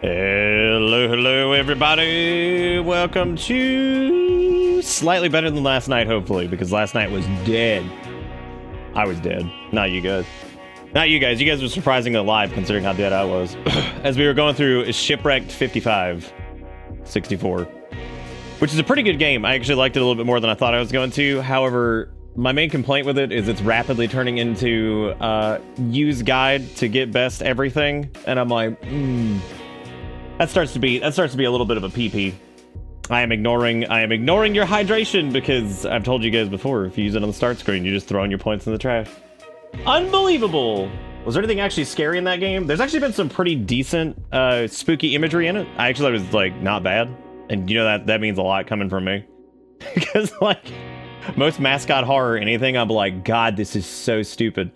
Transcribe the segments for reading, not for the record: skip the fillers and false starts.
Hello, everybody. Welcome to slightly better than last night, hopefully, because last night was dead. I was dead. Not you guys. Not you guys. You guys were surprisingly alive, considering how dead I was. As we were going through Shipwrecked 55-64, which is a pretty good game. I actually liked it a little bit more than I thought I was going to. However, my main complaint with it is it's rapidly turning into use guide to get best everything, and I'm like, that starts to be a little bit of a PP. I am ignoring your hydration because I've told you guys before, if you use it on the start screen, you're just throwing your points in the trash. Unbelievable! Was there anything actually scary in that game? There's actually been some pretty decent spooky imagery in it. I actually thought it was like not bad, and you know that means a lot coming from me because like most mascot horror anything, I'm like, God, this is so stupid.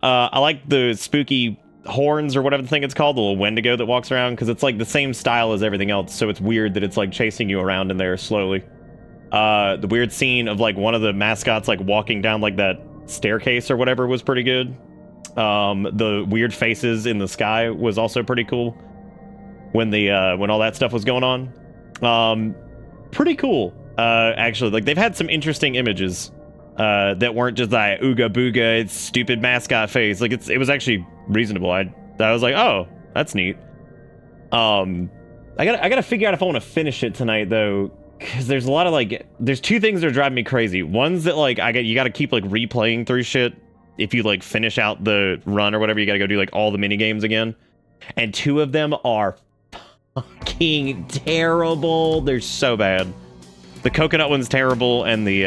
I like the spooky horns or whatever the thing it's called, the little Wendigo that walks around, because it's like the same style as everything else, so it's weird that it's like chasing you around in there slowly. The weird scene of like one of the mascots like walking down like that staircase or whatever was pretty good. The weird faces in the sky was also pretty cool when all that stuff was going on. Pretty cool. Actually, like they've had some interesting images that weren't just like ooga booga, it's stupid mascot face. Like it was actually reasonable. I was like, oh, that's neat. I gotta figure out if I want to finish it tonight though, because there's a lot of like, there's two things that are driving me crazy. One's that like you gotta keep like replaying through shit. If you like finish out the run or whatever, you gotta go do like all the mini games again. And two of them are fucking terrible. They're so bad. The coconut one's terrible, and the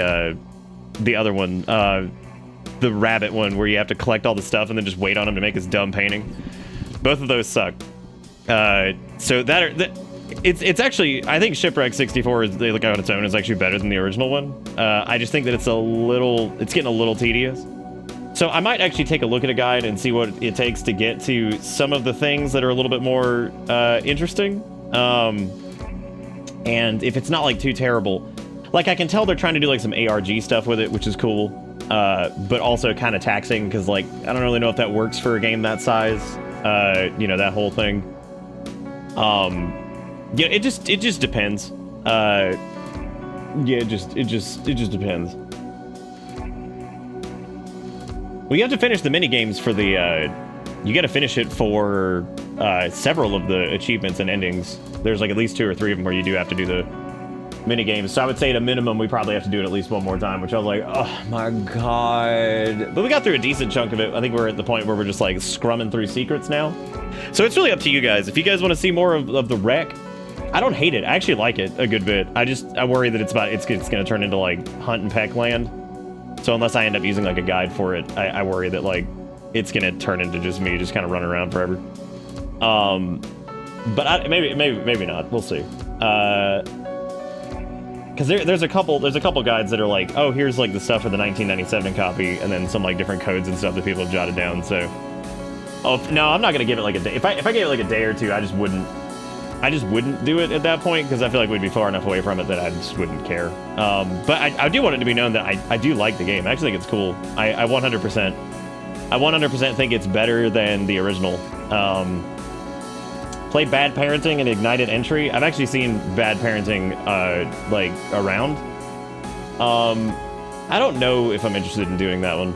other one, the rabbit one, where you have to collect all the stuff and then just wait on him to make his dumb painting. Both of those suck. So it's actually, I think Shipwreck 64 is, they look on its own, is actually better than the original one. I just think that it's getting a little tedious. So I might actually take a look at a guide and see what it takes to get to some of the things that are a little bit more interesting. And if it's not like too terrible, like I can tell they're trying to do like some ARG stuff with it, which is cool, but also kind of taxing because like I don't really know if that works for a game that size. You know, that whole thing. Yeah, it just depends. Yeah, it just depends. Well, you have to finish the mini games for the. You got to finish it for several of the achievements and endings. There's like at least 2 or 3 of them where you do have to do the mini games. So I would say at a minimum we probably have to do it at least one more time, which I was like, oh my God. But we got through a decent chunk of it. I think we're at the point where we're just like scrumming through secrets now. So it's really up to you guys. If you guys want to see more of the wreck, I don't hate it. I actually like it a good bit. I worry that it's going to turn into like hunt and peck land. So unless I end up using like a guide for it, I worry that like it's going to turn into just me just kind of running around forever. But maybe not. We'll see. Because there's a couple guides that are like, oh, here's like the stuff for the 1997 copy, and then some like different codes and stuff that people have jotted down. So, oh no, I'm not gonna give it like a day. If I gave it like a day or two, I just wouldn't do it at that point because I feel like we'd be far enough away from it that I just wouldn't care. But I do want it to be known that I do like the game. I actually think it's cool. I 100% think it's better than the original. Played Bad Parenting and Ignited Entry. I've actually seen Bad Parenting like around. I don't know if I'm interested in doing that one.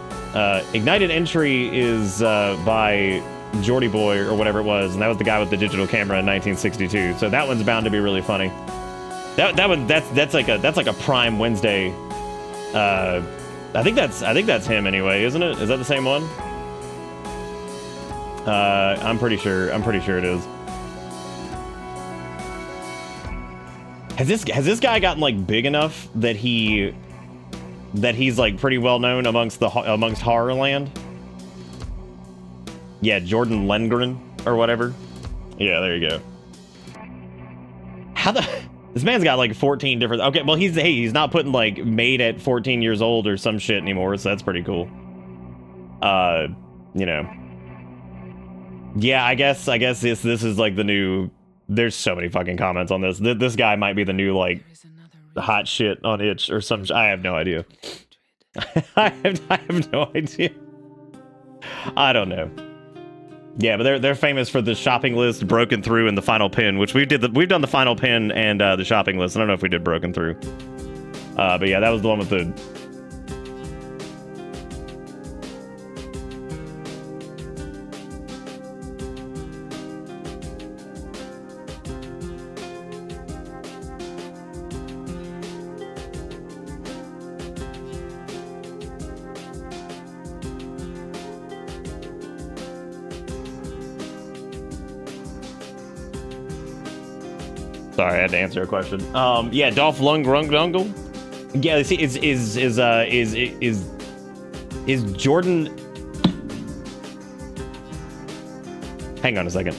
Ignited Entry is by Geordie Boy or whatever it was, and that was the guy with the digital camera in 1962. So that one's bound to be really funny. That's like a Prime Wednesday. I think that's him anyway, isn't it? Is that the same one? I'm pretty sure it is. Has this guy gotten like big enough that he's like pretty well known amongst Horrorland? Yeah, Jordan Lengren or whatever. Yeah, there you go. This man's got like 14 different. Okay, well he's not putting like made at 14 years old or some shit anymore, so that's pretty cool. You know. Yeah, I guess this is like the new. There's so many fucking comments on this. This guy might be the new like hot shit on itch or some. I have no idea. I have no idea. I don't know. Yeah, but they're famous for the shopping list, broken through, and the final pin, which we've done the final pin and the shopping list. I don't know if we did broken through, but yeah, that was the one with the. Sorry, I had to answer a question. Yeah, Dolph Lundgren. Yeah, see, is Jordan? Hang on a second.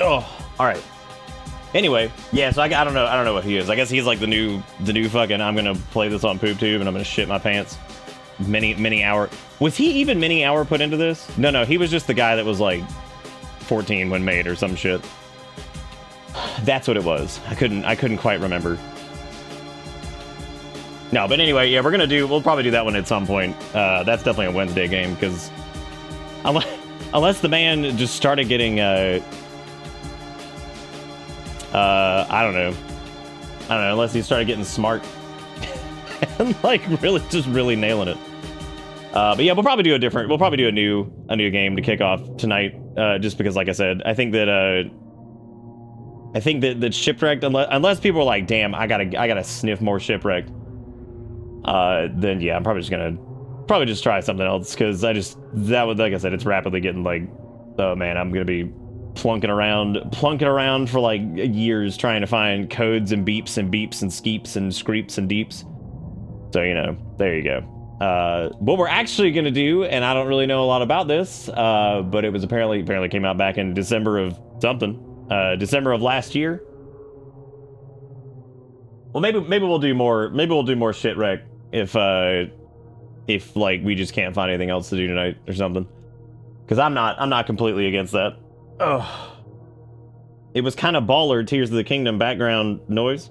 Oh, all right. Anyway, yeah. So I don't know what he is. I guess he's like the new fucking. I'm gonna play this on PoopTube and I'm gonna shit my pants. Mini hour. Was he even mini hour put into this? No. He was just the guy that was like 14 when made or some shit. That's what it was. I couldn't quite remember. No, but anyway, yeah, we'll probably do that one at some point. That's definitely a Wednesday game because unless the man just started getting I don't know, unless he started getting smart and like really nailing it. But yeah, we'll probably do a new game to kick off tonight, just because, like I said, I think that Shipwrecked, unless people are like, damn, I gotta sniff more Shipwrecked, then yeah, I'm probably just try something else, because like I said, it's rapidly getting like, oh man, I'm gonna be plunking around for like years trying to find codes and beeps and skeeps and screeps and deeps. So, you know, there you go. What we're actually gonna do, and I don't really know a lot about this, but it was apparently came out back in December of something, December of last year. Well, maybe we'll do more Shipwreck if like we just can't find anything else to do tonight or something. Because I'm not completely against that. Oh, it was kind of baller. Tears of the Kingdom background noise.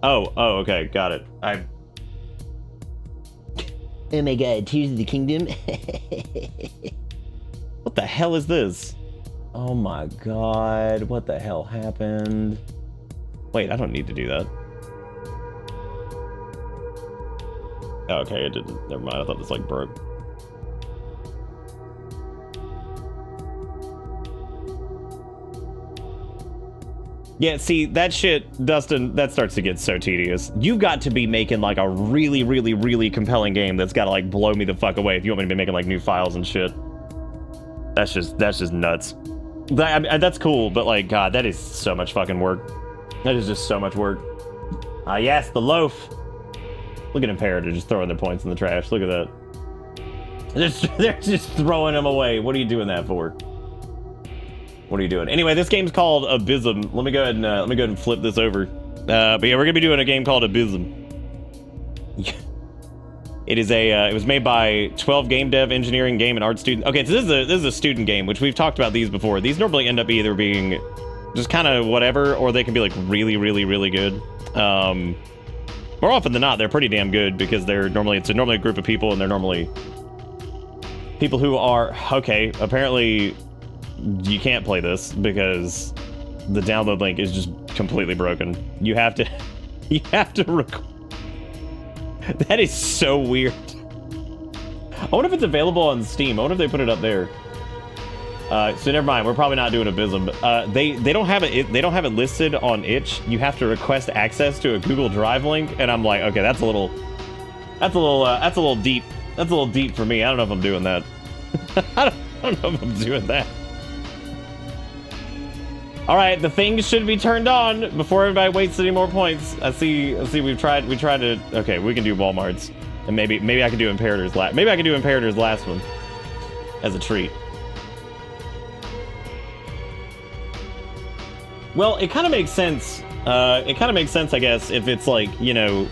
Oh, okay, got it. Oh my god, Tears of the Kingdom. What the hell is this? Oh my god, what the hell happened? Wait, I don't need to do that. Oh, okay, it didn't. Never mind. I thought this like broke. Yeah, see, that shit, Dustin, that starts to get so tedious. You've got to be making like a really compelling game that's got to like blow me the fuck away if you want me to be making like new files and shit. That's just nuts. That's cool, but like, God, that is so much fucking work. That is just so much work. Yes, the loaf. Look at Imperator just throwing their points in the trash. Look at that. They're just throwing them away. What are you doing that for? What are you doing? Anyway, this game's called Abysm. Let me go ahead and flip this over. But yeah, we're gonna be doing a game called Abysm. It was made by 12 game dev, engineering, game, and art students. Okay, so this is a student game, which we've talked about these before. These normally end up either being just kind of whatever, or they can be like really good. More often than not, they're pretty damn good because it's normally a group of people, and they're normally people who are okay. Apparently, you can't play this because the download link is just completely broken. You have to record. That is so weird. I wonder if it's available on Steam. I wonder if they put it up there. So never mind. We're probably not doing Abysm. They don't have it. They don't have it listed on itch. You have to request access to a Google Drive link, and I'm like, okay, that's a little deep. That's a little deep for me. I don't know if I'm doing that. I don't know if I'm doing that. All right, the thing should be turned on before everybody wastes any more points. I see. We tried to. Okay, we can do Walmart's, and maybe I can do Imperator's last. Maybe I can do Imperator's last one as a treat. Well, it kind of makes sense. I guess, if it's like, you know,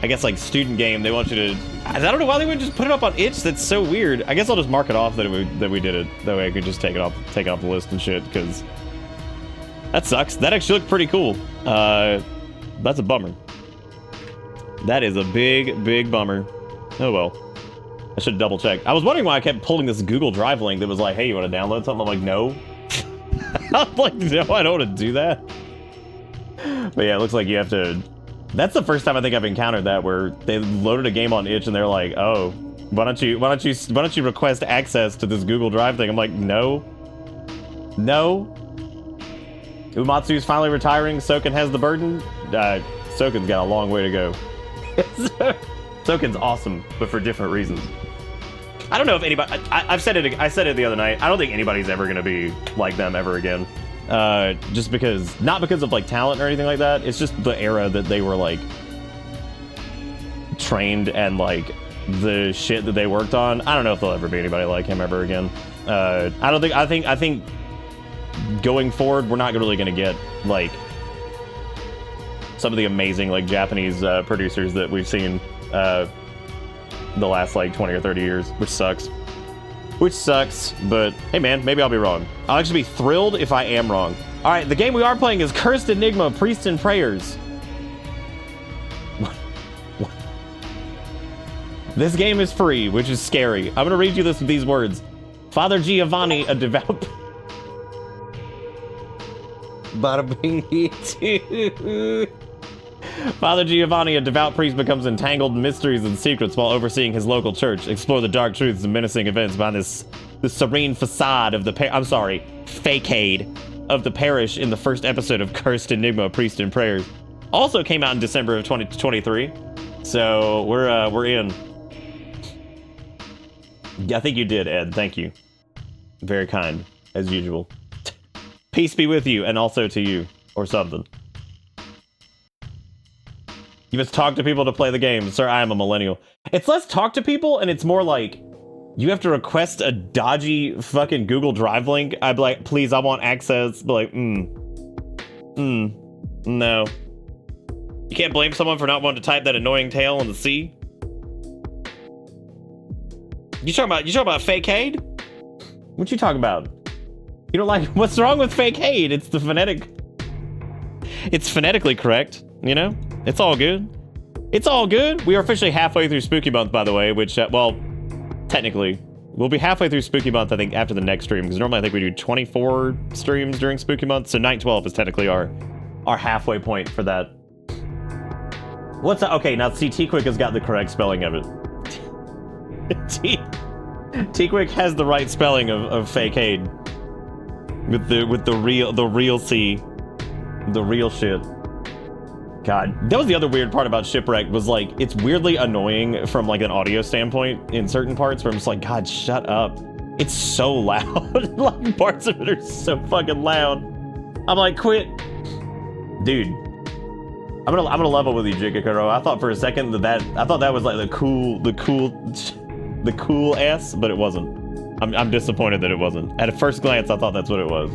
I guess like student game. They want you to. I don't know why they would just put it up on itch. That's so weird. I guess I'll just mark it off that we did it. That way I could just take it off the list and shit. Because that sucks. That actually looked pretty cool. That's a bummer. That is a big bummer. Oh well. I should have double checked. I was wondering why I kept pulling this Google Drive link that was like, hey, you want to download something? I'm like, no. I'm like, no, I don't want to do that. But yeah, it looks like you have to. That's the first time I think I've encountered that where they loaded a game on itch and they're like, oh, why don't you request access to this Google Drive thing? I'm like, no. Umatsu's finally retiring. Soken has the burden. Soken's got a long way to go. Soken's awesome, but for different reasons. I don't know if anybody. I said it the other night. I don't think anybody's ever gonna be like them ever again. Just because, not because of like talent or anything like that. It's just the era that they were like trained and like the shit that they worked on. I don't know if there'll ever be anybody like him ever again. I think going forward, we're not really gonna get like some of the amazing like Japanese producers that we've seen the last like 20 or 30 years, which sucks, but hey man, maybe I'll be wrong. I'll actually be thrilled if I am wrong. All right, the game we are playing is Cursed Enigma, Priests and Prayers. What? This game is free, which is scary. I'm gonna read you these words. Father Giovanni, a devout Bada bing too. Father Giovanni, a devout priest, becomes entangled in mysteries and secrets while overseeing his local church. Explore the dark truths and menacing events behind the serene facade of the fakeade of the parish in the first episode of Cursed Enigma, Priest and Prayers. Also came out in December of 2023. So we're in. I think you did, Ed. Thank you. Very kind, as usual. Peace be with you, and also to you, or something. You must talk to people to play the game. Sir, I am a millennial. It's less talk to people, and it's more like, you have to request a dodgy fucking Google Drive link. I'd be like, please, I want access. Be like, no. You can't blame someone for not wanting to type that annoying tail on the C. You talking about fakeade? What you talking about? You don't like, what's wrong with fakeade? It's the phonetic. It's phonetically correct, you know? It's all good. It's all good. We are officially halfway through Spooky Month, by the way, which, well, technically, we'll be halfway through Spooky Month, I think, after the next stream, because normally I think we do 24 streams during Spooky Month, so 9/12 is technically our halfway point for that. What's that? Okay, now see, T-Quick has got the correct spelling of it. T-Quick has the right spelling of fakeade. With the real C. The real shit. God, that was the other weird part about Shipwreck, was like, it's weirdly annoying from like an audio standpoint in certain parts where I'm just like, God, shut up. It's so loud. Like, parts of it are so fucking loud. I'm like, quit. Dude. I'm gonna level with you, Jigakuro. I thought for a second that was like the cool S, but it wasn't. I'm disappointed that it wasn't. At a first glance, I thought that's what it was.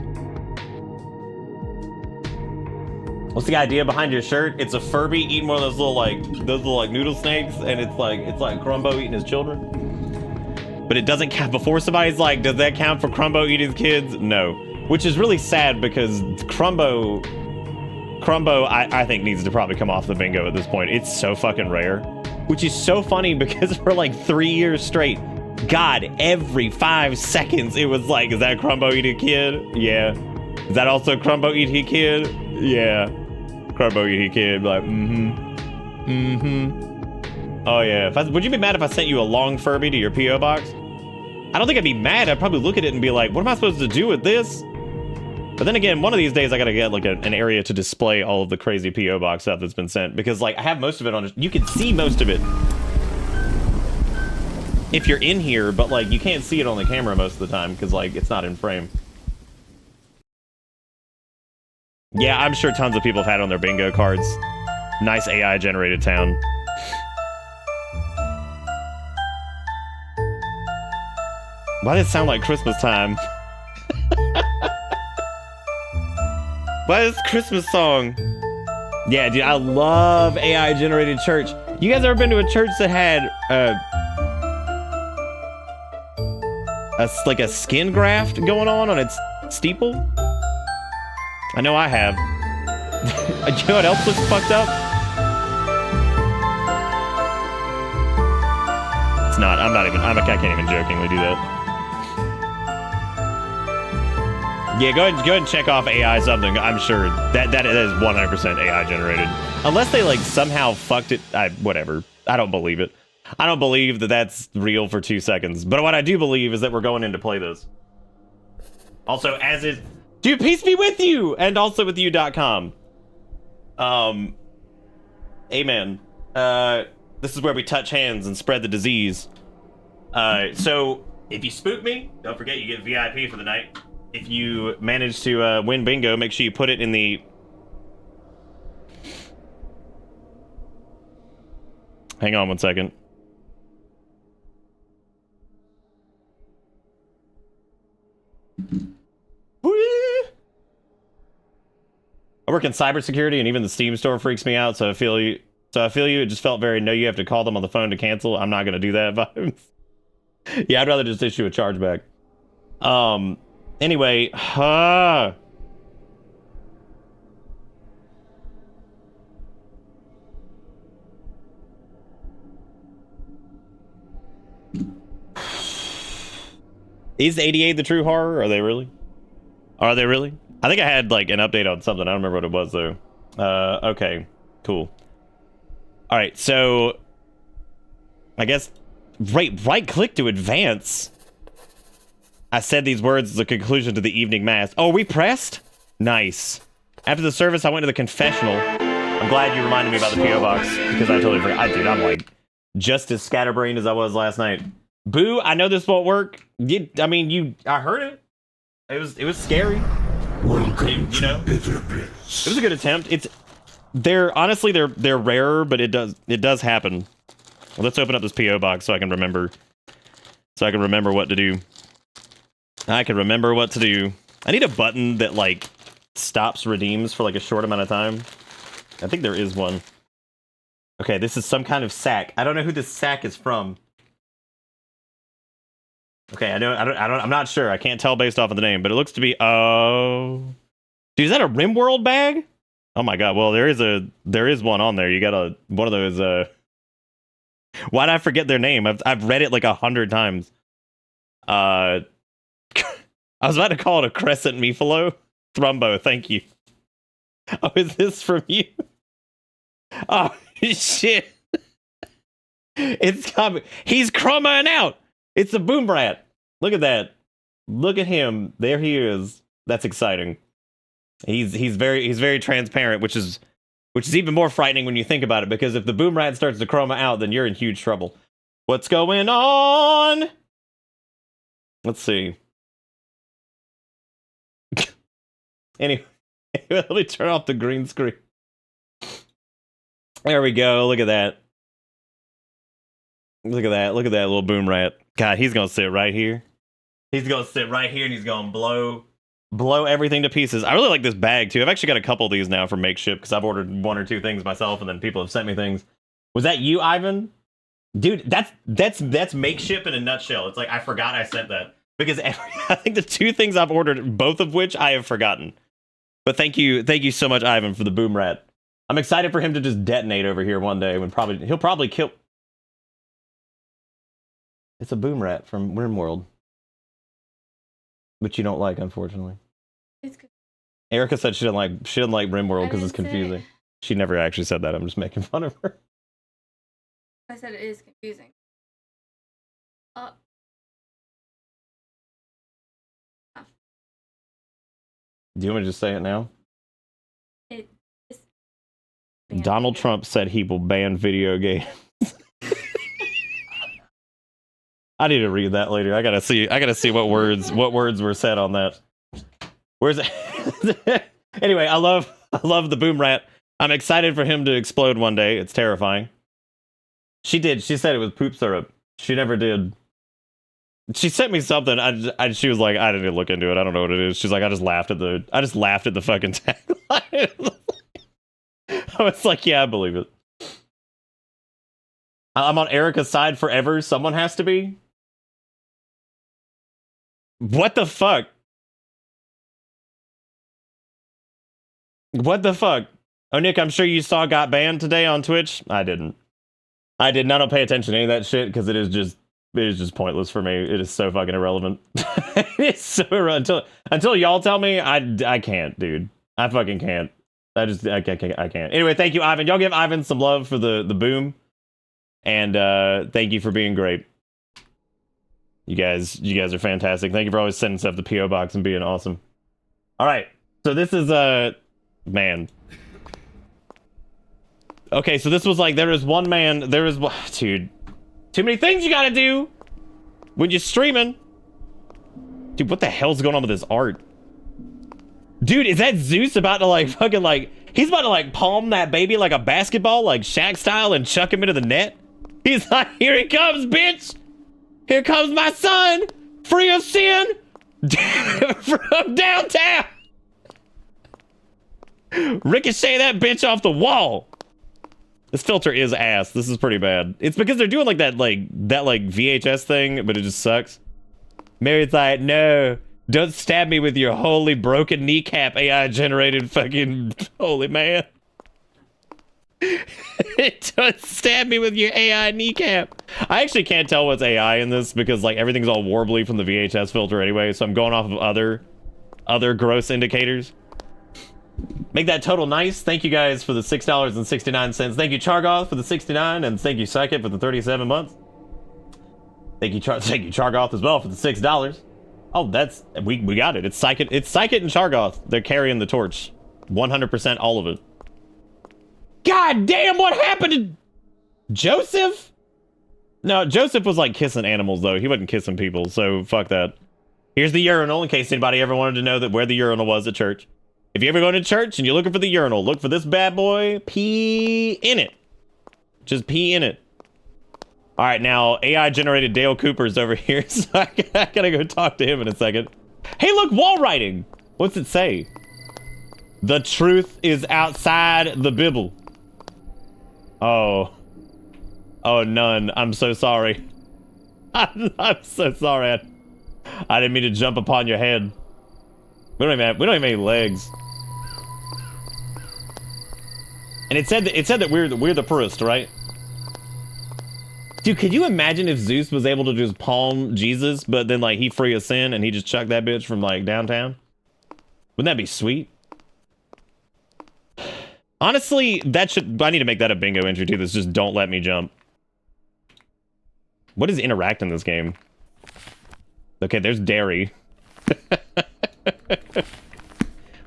What's the idea behind your shirt? It's a Furby eating one of those little noodle snakes, and it's like Crumbo eating his children. But it doesn't count. Before somebody's like, does that count for Crumbo eating his kids? No. Which is really sad because Crumbo I think needs to probably come off the bingo at this point. It's so fucking rare. Which is so funny because for like 3 years straight, God, every 5 seconds it was like, is that Crumbo eating a kid? Yeah. Is that also Crumbo eating a kid? Yeah. Crumbo eating a kid. Like, Oh yeah. Would you be mad if I sent you a long Furby to your P.O. box? I don't think I'd be mad. I'd probably look at it and be like, what am I supposed to do with this? But then again, one of these days I gotta get like an area to display all of the crazy P.O. box stuff that's been sent, because like I have most of it on. You can see most of it if you're in here, but like you can't see it on the camera most of the time because like it's not in frame. Yeah, I'm sure tons of people have had on their bingo cards. Nice AI generated town. Why does it sound like Christmas time? Why is Christmas song? Yeah, dude, I love AI generated church. You guys ever been to a church that had like a skin graft going on its steeple? I know I have. You know what else looks fucked up? It's not. I can't even jokingly do that. Yeah, go ahead and check off AI something. I'm sure that is 100% AI generated. Unless they like somehow fucked it. Whatever. I don't believe it. I don't believe that that's real for 2 seconds. But what I do believe is that we're going in to play this. Also, as is... Dude, peace be with you! And also with you.com. Amen. This is where we touch hands and spread the disease. So, if you spook me, don't forget you get VIP for the night. If you manage to win bingo, make sure you put it in the... Hang on 1 second. I work in cybersecurity, and even the Steam store freaks me out. So I feel you. It just felt very no. You have to call them on the phone to cancel. I'm not gonna do that vibes. Yeah, I'd rather just issue a chargeback. Anyway, is 88 the true horror? Are they really? Are they really? I think I had like an update on something. I don't remember what it was though. Okay, cool. All right, so I guess right click to advance. I said these words as a conclusion to the evening mass. Oh, we pressed? Nice. After the service, I went to the confessional. I'm glad you reminded me about the P.O. box because I totally forgot. Dude, I'm like just as scatterbrained as I was last night. Boo, I know this won't work. I heard it. It was scary. Welcome, you know, it was a good attempt. They're rarer, but it does happen. Well, let's open up this P.O. box so I can remember what to do. I can remember what to do. I need a button that like stops redeems for like a short amount of time. I think there is one. Okay, this is some kind of sack. I don't know who this sack is from. Okay, I'm not sure. I can't tell based off of the name, but it looks to be, oh. Dude, is that a RimWorld bag? Oh my god, well, there is one on there. You got one of those, why'd I forget their name? I've read it like 100 times. I was about to call it a crescent mephilo. Thrumbo, thank you. Oh, is this from you? Oh, shit. It's coming. He's crumbing out. It's a boom rat. Look at that. Look at him. There he is. That's exciting. He's very transparent, which is even more frightening when you think about it, because if the boom rat starts to chroma out, then you're in huge trouble. What's going on? Let's see. Anyway, let me turn off the green screen. There we go. Look at that. Look at that. Look at that little boom rat. God, he's gonna sit right here. He's gonna sit right here and he's gonna blow everything to pieces. I really like this bag too. I've actually got a couple of these now from Makeshift because I've ordered 1 or 2 things myself and then people have sent me things. Was that you, Ivan? Dude, that's Makeshift in a nutshell. It's like I forgot I sent that because I think the 2 things I've ordered, both of which I have forgotten. But thank you so much, Ivan, for the boom rat. I'm excited for him to just detonate over here one day when he'll probably kill. It's a boom rat from RimWorld. Which you don't like, unfortunately. It's good. Erica said she doesn't like RimWorld because it's confusing. She never actually said that. I'm just making fun of her. I said it is confusing. Do you want me to just say it now? It is. Donald Trump said he will ban video games. I need to read that later. I gotta see what words were said on that. Where's it? Anyway, I love the boom rat. I'm excited for him to explode one day. It's terrifying. She did. She said it was poop syrup. She never did. She sent me something. She was like, I didn't look into it. I don't know what it is. She's like, I just laughed at the fucking tagline. I was like, yeah, I believe it. I'm on Erica's side forever. Someone has to be. What the fuck? What the fuck? Oh, Nick, I'm sure you saw got banned today on Twitch. I didn't. I did not pay attention to any of that shit because it is just pointless for me. It is so fucking irrelevant. It's so irrelevant. Until y'all tell me, I can't, dude. I fucking can't. I can't. Anyway, thank you, Ivan. Y'all give Ivan some love for the boom. And thank you for being great. You guys are fantastic. Thank you for always sending stuff to PO Box and being awesome. All right. So this is man. Okay, so this was like there is one man, dude. Too many things you gotta do when you're streaming. Dude, what the hell's going on with this art? Dude, is that Zeus about to like fucking like he's about to like palm that baby like a basketball, like Shaq style, and chuck him into the net? He's like, here he comes, bitch! Here comes my son! Free of sin! From downtown! Ricochet that bitch off the wall! This filter is ass. This is pretty bad. It's because they're doing like that VHS thing, but it just sucks. Mary's like, no, don't stab me with your holy broken kneecap AI generated fucking holy man. Don't stab me with your AI kneecap. I actually can't tell what's AI in this because like everything's all warbly from the VHS filter anyway, so I'm going off of other gross indicators. Make that total nice. Thank you guys for the $6.69. Thank you Chargoth for the 69, and thank you Psychic for the 37 months. Thank you Chargoth as well for the $6. Oh, that's we got it. It's Psychic and Chargoth. They're carrying the torch. 100% all of it. God damn, what happened to Joseph? No, Joseph was like kissing animals though. He wasn't kissing people, so fuck that. Here's the urinal in case anybody ever wanted to know that where the urinal was at church. If you ever go to church and you're looking for the urinal, look for this bad boy. Pee in it. Just pee in it. All right, now AI generated Dale Cooper's over here, so I gotta go talk to him in a second. Hey, look, wall writing. What's it say? The truth is outside the Bible. Oh, none. I'm so sorry. I'm so sorry. I didn't mean to jump upon your head. We don't even have any legs. And it said that we're the poorest, right? Dude, could you imagine if Zeus was able to just palm Jesus, but then like he free of sin and he just chucked that bitch from like downtown? Wouldn't that be sweet? Honestly, I need to make that a bingo entry too. That's just don't let me jump. What is interact in this game? Okay, there's dairy.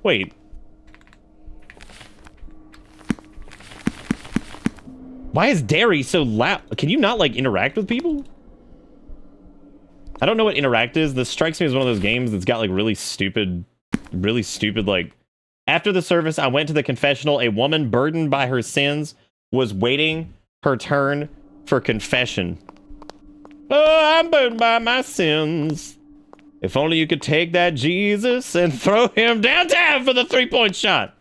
Wait. Why is dairy so loud? Can you not like interact with people? I don't know what interact is. This strikes me as one of those games that's got like really stupid like. After the service, I went to the confessional. A woman burdened by her sins was waiting her turn for confession. Oh, I'm burdened by my sins. If only you could take that Jesus and throw him downtown for the 3-point shot.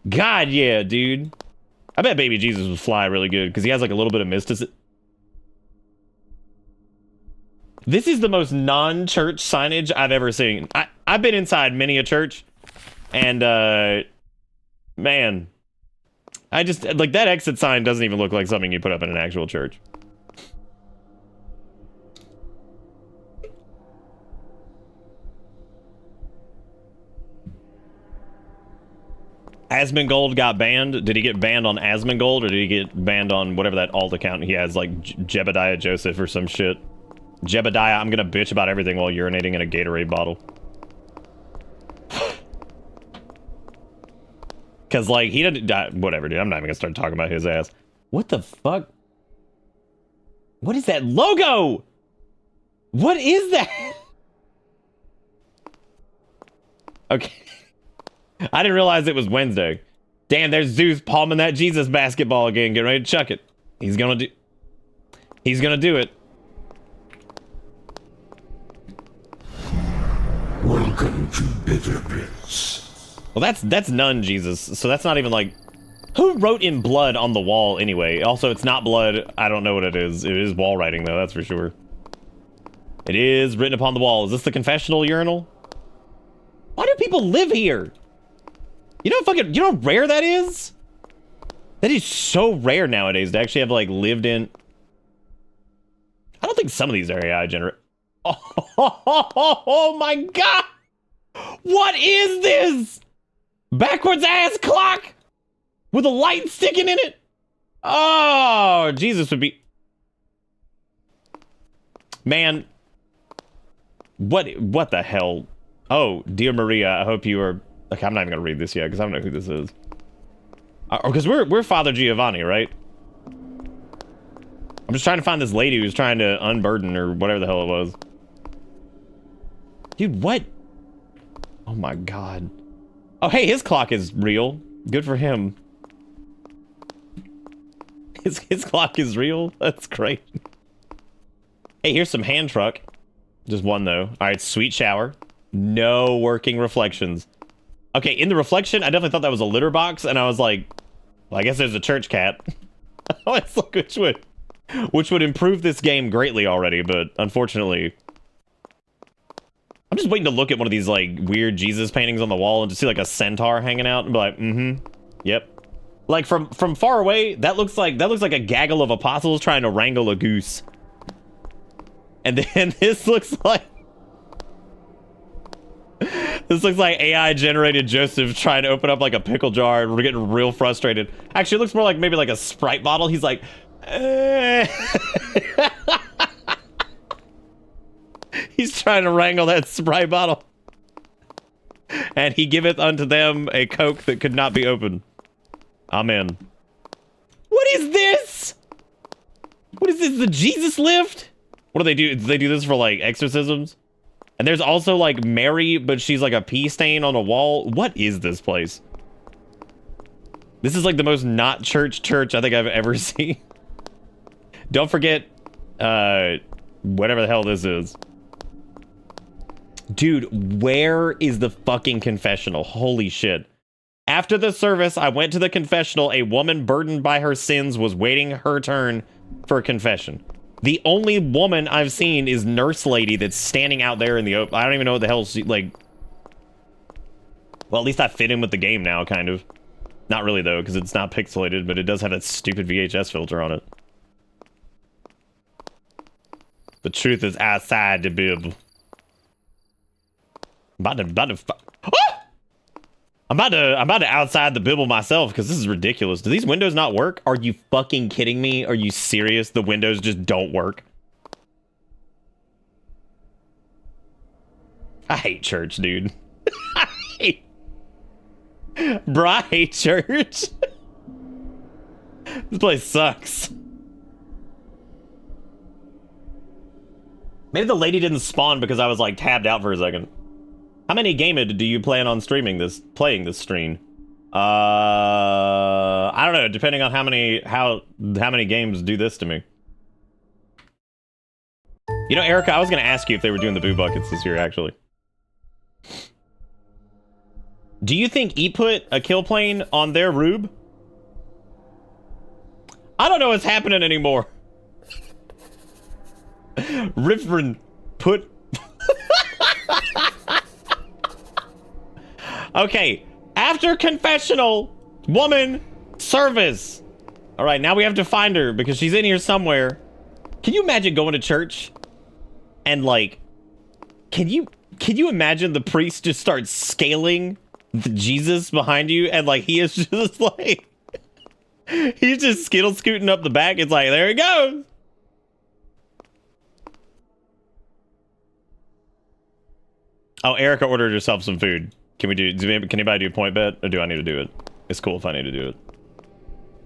God, yeah, dude. I bet baby Jesus would fly really good because he has like a little bit of mysticism. This is the most non-church signage I've ever seen. I've been inside many a church, and man, I just like that exit sign doesn't even look like something you put up in an actual church. Asmongold got banned. Did he get banned on Asmongold, or did he get banned on whatever that alt account he has, like Jebediah Joseph or some shit? Jebediah, I'm gonna bitch about everything while urinating in a Gatorade bottle. Cause like he didn't whatever, dude. I'm not even gonna start talking about his ass. What the fuck? What is that logo? What is that? Okay. I didn't realize it was Wednesday. Damn, there's Zeus palming that Jesus basketball again, getting ready to chuck it. He's gonna do it. Welcome to Bitter Bits. Well, that's none Jesus, so that's not even like Who wrote in blood on the wall anyway? Also, it's not blood. I don't know what it is. It is wall writing though, that's for sure. It is written upon the wall. Is this the confessional urinal? Why do people live here? You know how rare that is? That is so rare nowadays to actually have like lived in. I don't think some of these are AI generate. Oh my god! What is this? Backwards ass clock with a light sticking in it. Oh, Jesus would be. Man, what the hell? Oh, dear Maria, I hope you are. Okay, I'm not even gonna read this yet because I don't know who this is. Because we're Father Giovanni, right? I'm just trying to find this lady who's trying to unburden or whatever the hell it was. Dude, what? Oh my god. Oh, hey, his clock is real. Good for him. His clock is real? That's great. Hey, here's some hand truck. Just one, though. All right, sweet shower. No working reflections. Okay, in the reflection, I definitely thought that was a litter box, and I was like, well, I guess there's a church cat. Let's look which would improve this game greatly already, but unfortunately... I'm just waiting to look at one of these, like, weird Jesus paintings on the wall and to see, like, a centaur hanging out and be like, yep. Like, from far away, that looks like a gaggle of apostles trying to wrangle a goose. And then this looks like... This looks like AI-generated Joseph trying to open up, like, a pickle jar, and we're getting real frustrated. Actually, it looks more like maybe, like, a Sprite bottle. He's like... He's trying to wrangle that Sprite bottle. And he giveth unto them a Coke that could not be opened. Amen. What is this? What is this, the Jesus lift? What do they do? Do they do this for, like, exorcisms? And there's also, like, Mary, but she's, like, a pee stain on a wall. What is this place? This is, like, the most not church I think I've ever seen. Don't forget, whatever the hell this is. Dude, where is the fucking confessional? Holy shit. After the service, I went to the confessional. A woman burdened by her sins was waiting her turn for a confession. The only woman I've seen is Nurse Lady that's standing out there in the open. I don't even know what the hell she, like... Well, at least I fit in with the game now, kind of. Not really, though, because it's not pixelated, but it does have that stupid VHS filter on it. The truth is outside the bib. I'm about to outside the bibble myself because this is ridiculous. Do these windows not work? Are you fucking kidding me? Are you serious? The windows just don't work. I hate church, dude. Bro, I hate church. This place sucks. Maybe the lady didn't spawn because I was like tabbed out for a second. How many gaming do you plan on playing this stream? I don't know, depending on how many games do this to me. You know, Erica, I was gonna ask you if they were doing the boo buckets this year, actually. Do you think E put a kill plane on their rube? I don't know what's happening anymore. Riffrin put... Okay, after confessional, woman, service. All right, now we have to find her because she's in here somewhere. Can you imagine going to church and like, can you imagine the priest just starts scaling the Jesus behind you and like he is just like, he's just skittle scooting up the back. It's like, there he goes. Oh, Erica ordered herself some food. Can anybody do a point bet, or do I need to do it? It's cool if I need to do it.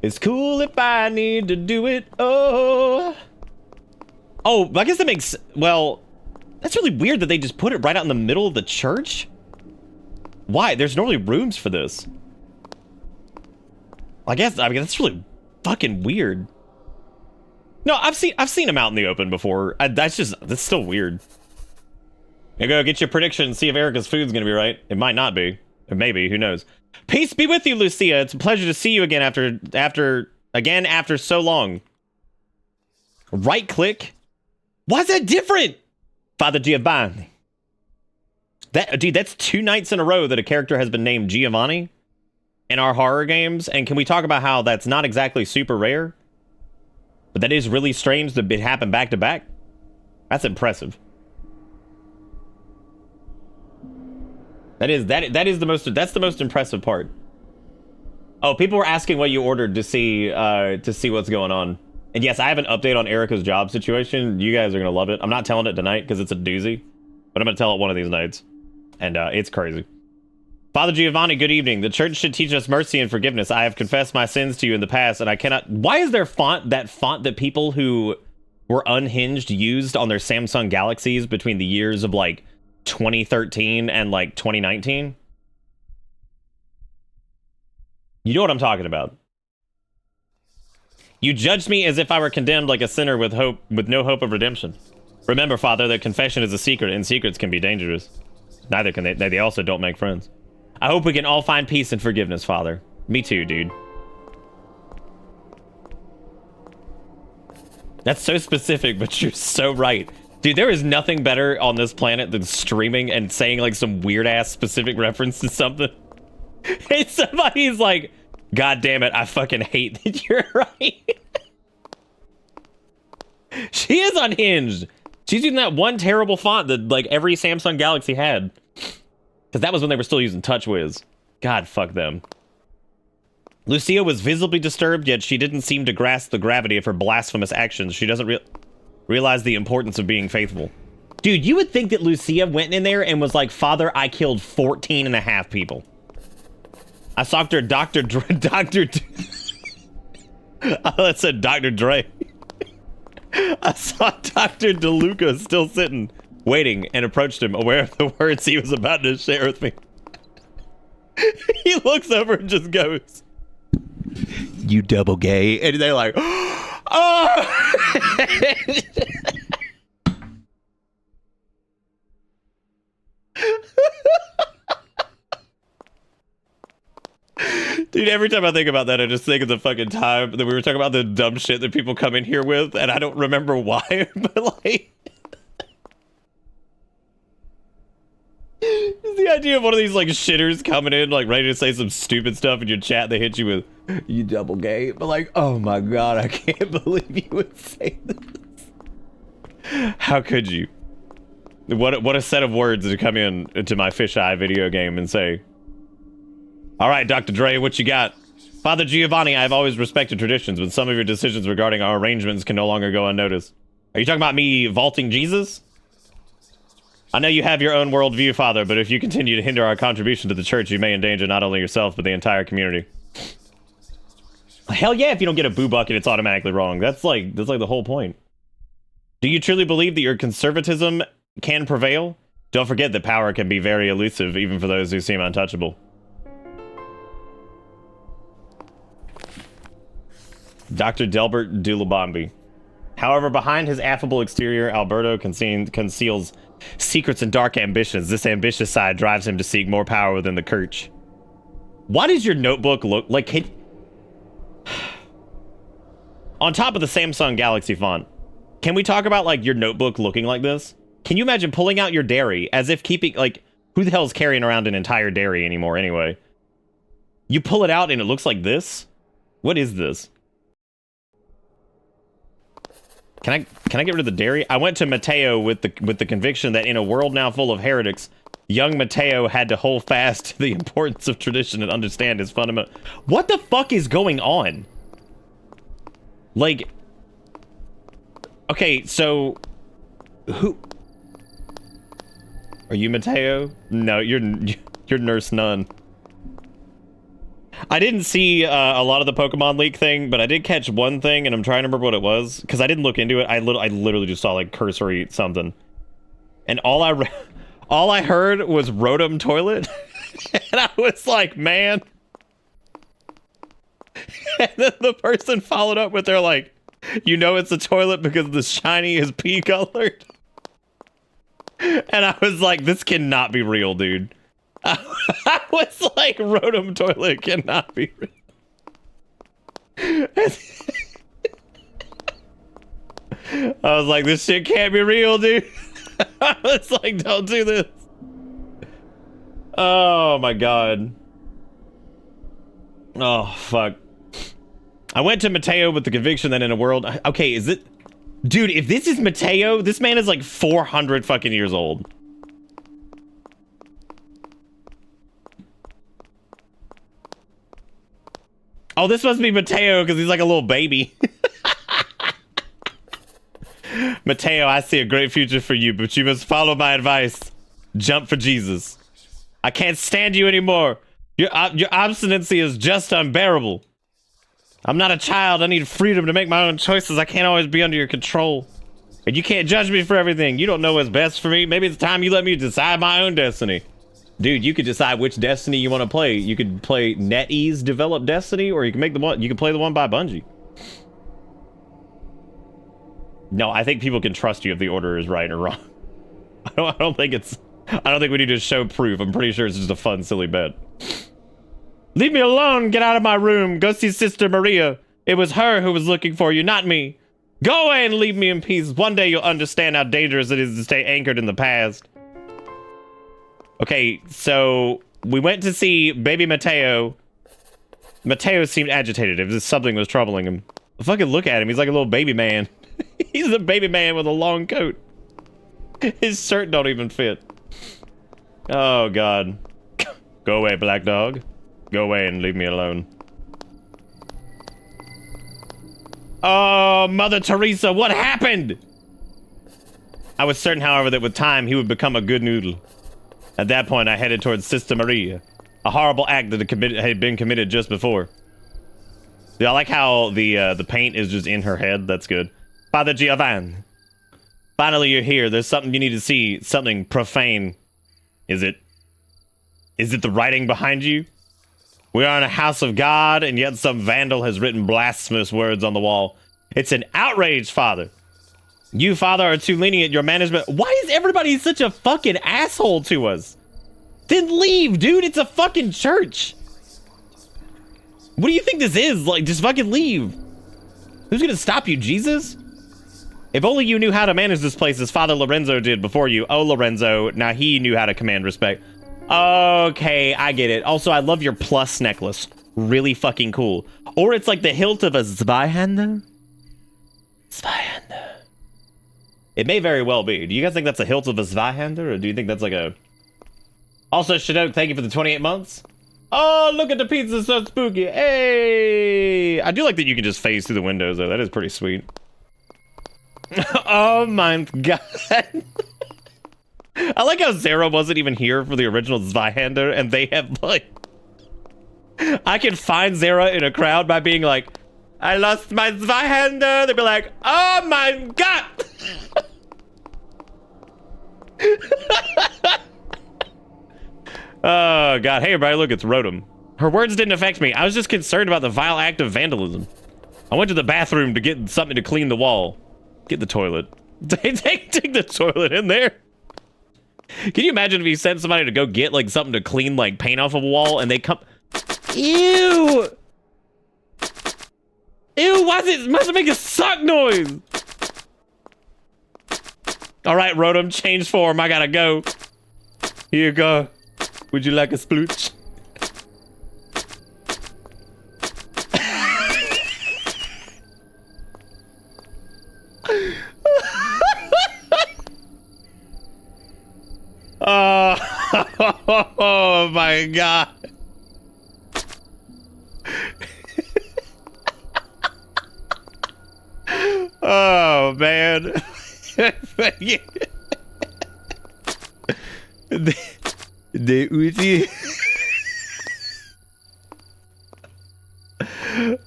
It's cool if I need to do it. Oh, I guess that makes, well, that's really weird that they just put it right out in the middle of the church. Why? There's normally rooms for this. I mean, that's really fucking weird. No, I've seen them out in the open before. That's still weird. You go get your prediction and see if Erica's food's gonna be right. It might not be. It may be, who knows. Peace be with you, Lucia. It's a pleasure to see you again after so long. Right click. Why is that different? Father Giovanni. Dude, that's 2 nights in a row that a character has been named Giovanni in our horror games. And can we talk about how that's not exactly super rare? But that is really strange that it happened back to back. That's impressive. That's the most impressive part. Oh, people were asking what you ordered to see what's going on. And yes, I have an update on Erica's job situation. You guys are gonna love it. I'm not telling it tonight because it's a doozy, but I'm gonna tell it one of these nights. And it's crazy. Father Giovanni, good evening. The church should teach us mercy and forgiveness. I have confessed my sins to you in the past, and I cannot... Why is there font that people who were unhinged used on their Samsung Galaxies between the years of, like, 2013 and, like, 2019? You know what I'm talking about. You judged me as if I were condemned like a sinner with no hope of redemption. Remember, Father, that confession is a secret, and secrets can be dangerous. Neither can they also don't make friends. I hope we can all find peace and forgiveness, Father. Me too, dude. That's so specific, but you're so right. Dude, there is nothing better on this planet than streaming and saying like some weird ass specific reference to something. And somebody's like, God damn it, I fucking hate that you're right. She is unhinged. She's using that one terrible font that like every Samsung Galaxy had. Because that was when they were still using TouchWiz. God, fuck them. Lucia was visibly disturbed, yet she didn't seem to grasp the gravity of her blasphemous actions. She doesn't realize the importance of being faithful. Dude, you would think that Lucia went in there and was like, Father, I killed 14 and a half people. I saw her Dr. Dre. That said Dr. Dre. I saw Dr. DeLuca still sitting, waiting, and approached him, aware of the words he was about to share with me. He looks over and just goes, you double gay. And they're like, oh! Dude, every time I think about that, I just think of the fucking time that we were talking about the dumb shit that people come in here with, and I don't remember why, but like... It's the idea of one of these like shitters coming in like ready to say some stupid stuff in your chat. They hit you with, you double gay. But like, oh my God, I can't believe you would say this. How could you? What a set of words to come into my fisheye video game and say, all right, Dr. Dre, what you got? Father Giovanni, I have always respected traditions, but some of your decisions regarding our arrangements can no longer go unnoticed. Are you talking about me vaulting Jesus? I know you have your own worldview, Father, but if you continue to hinder our contribution to the church, you may endanger not only yourself, but the entire community. Hell yeah, if you don't get a boo bucket, it's automatically wrong. That's like the whole point. Do you truly believe that your conservatism can prevail? Don't forget that power can be very elusive, even for those who seem untouchable. Dr. Delbert Dulabambi. However, behind his affable exterior, Alberto conceals secrets and dark ambitions. This ambitious side drives him to seek more power within the church. Why does your notebook look like... On top of the Samsung Galaxy font, can we talk about, like, your notebook looking like this? Can you imagine pulling out your dairy as if keeping, like... Who the hell's carrying around an entire dairy anymore, anyway? You pull it out and it looks like this? What is this? Can I get rid of the dairy? I went to Mateo with the conviction that in a world now full of heretics, young Mateo had to hold fast to the importance of tradition and understand his fundamental... What the fuck is going on? Like... Okay, so... Who... Are you Mateo? No, you're Nurse Nun. I didn't see a lot of the Pokemon leak thing, but I did catch one thing, and I'm trying to remember what it was, because I didn't look into it. I literally just saw, like, cursory something. And all I heard was Rotom Toilet, and I was like, man. And then the person followed up with, they're like, you know it's a toilet because the shiny is pea colored. And I was like, this cannot be real, dude. I was like, Rotom toilet cannot be real. I was like, this shit can't be real, dude. I was like, don't do this. Oh my god. Oh, fuck. I went to Mateo with the conviction that in a world... Okay, is it... Dude, if this is Mateo, this man is like 400 fucking years old. Oh, this must be Mateo because he's like a little baby. Mateo, I see a great future for you, but you must follow my advice. Jump for Jesus. I can't stand you anymore. Your obstinacy is just unbearable. I'm not a child. I need freedom to make my own choices. I can't always be under your control. And you can't judge me for everything. You don't know what's best for me. Maybe it's time you let me decide my own destiny. Dude, you could decide which Destiny you want to play. You could play NetEase developed Destiny, or you can make the one. You can play the one by Bungie. No, I think people can trust you if the order is right or wrong. I don't think it's. I don't think we need to show proof. I'm pretty sure it's just a fun, silly bet. Leave me alone. Get out of my room. Go see Sister Maria. It was her who was looking for you, not me. Go away and leave me in peace. One day you'll understand how dangerous it is to stay anchored in the past. Okay, so we went to see baby Mateo. Mateo seemed agitated if something was troubling him. Fucking look at him. He's like a little baby man. He's a baby man with a long coat. His shirt don't even fit. Oh, God. Go away, black dog. Go away and leave me alone. Oh, Mother Teresa, what happened? I was certain, however, that with time he would become a good noodle. At that point, I headed towards Sister Maria, a horrible act that had been committed just before. Yeah, I like how the paint is just in her head. That's good. Father Giovanni, finally you're here. There's something you need to see. Something profane. Is it the writing behind you? We are in a house of God, and yet some vandal has written blasphemous words on the wall. It's an outrage, Father. You, Father, are too lenient. Your management... Why is everybody such a fucking asshole to us? Then leave, dude. It's a fucking church. What do you think this is? Like, just fucking leave. Who's gonna stop you, Jesus? If only you knew how to manage this place as Father Lorenzo did before you. Oh, Lorenzo. Now he knew how to command respect. Okay, I get it. Also, I love your plus necklace. Really fucking cool. Or it's like the hilt of a Zweihander. Zweihander. It may very well be. Do you guys think that's a hilt of a Zweihander, or do you think that's like a... Also, Shadok, thank you for the 28 months. Oh, look at the pizza, so spooky. Hey! I do like that you can just phase through the windows, though. That is pretty sweet. Oh my god. I like how Zara wasn't even here for the original Zweihander, and they have, like... I can find Zara in a crowd by being like, I lost my Zweihander. They'd be like, oh my god! Oh god. Hey everybody, look, it's Rotom. Her words didn't affect me. I was just concerned about the vile act of vandalism. I went to the bathroom to get something to clean the wall. Get the toilet. Take the toilet in there. Can you imagine if you sent somebody to go get like something to clean like paint off of a wall and they come... Ew! Ew, why must it make a suck noise? Alright, Rotom, change form. I gotta go. Here you go. Would you like a splooch? Oh my god. Oh man. the Uzi.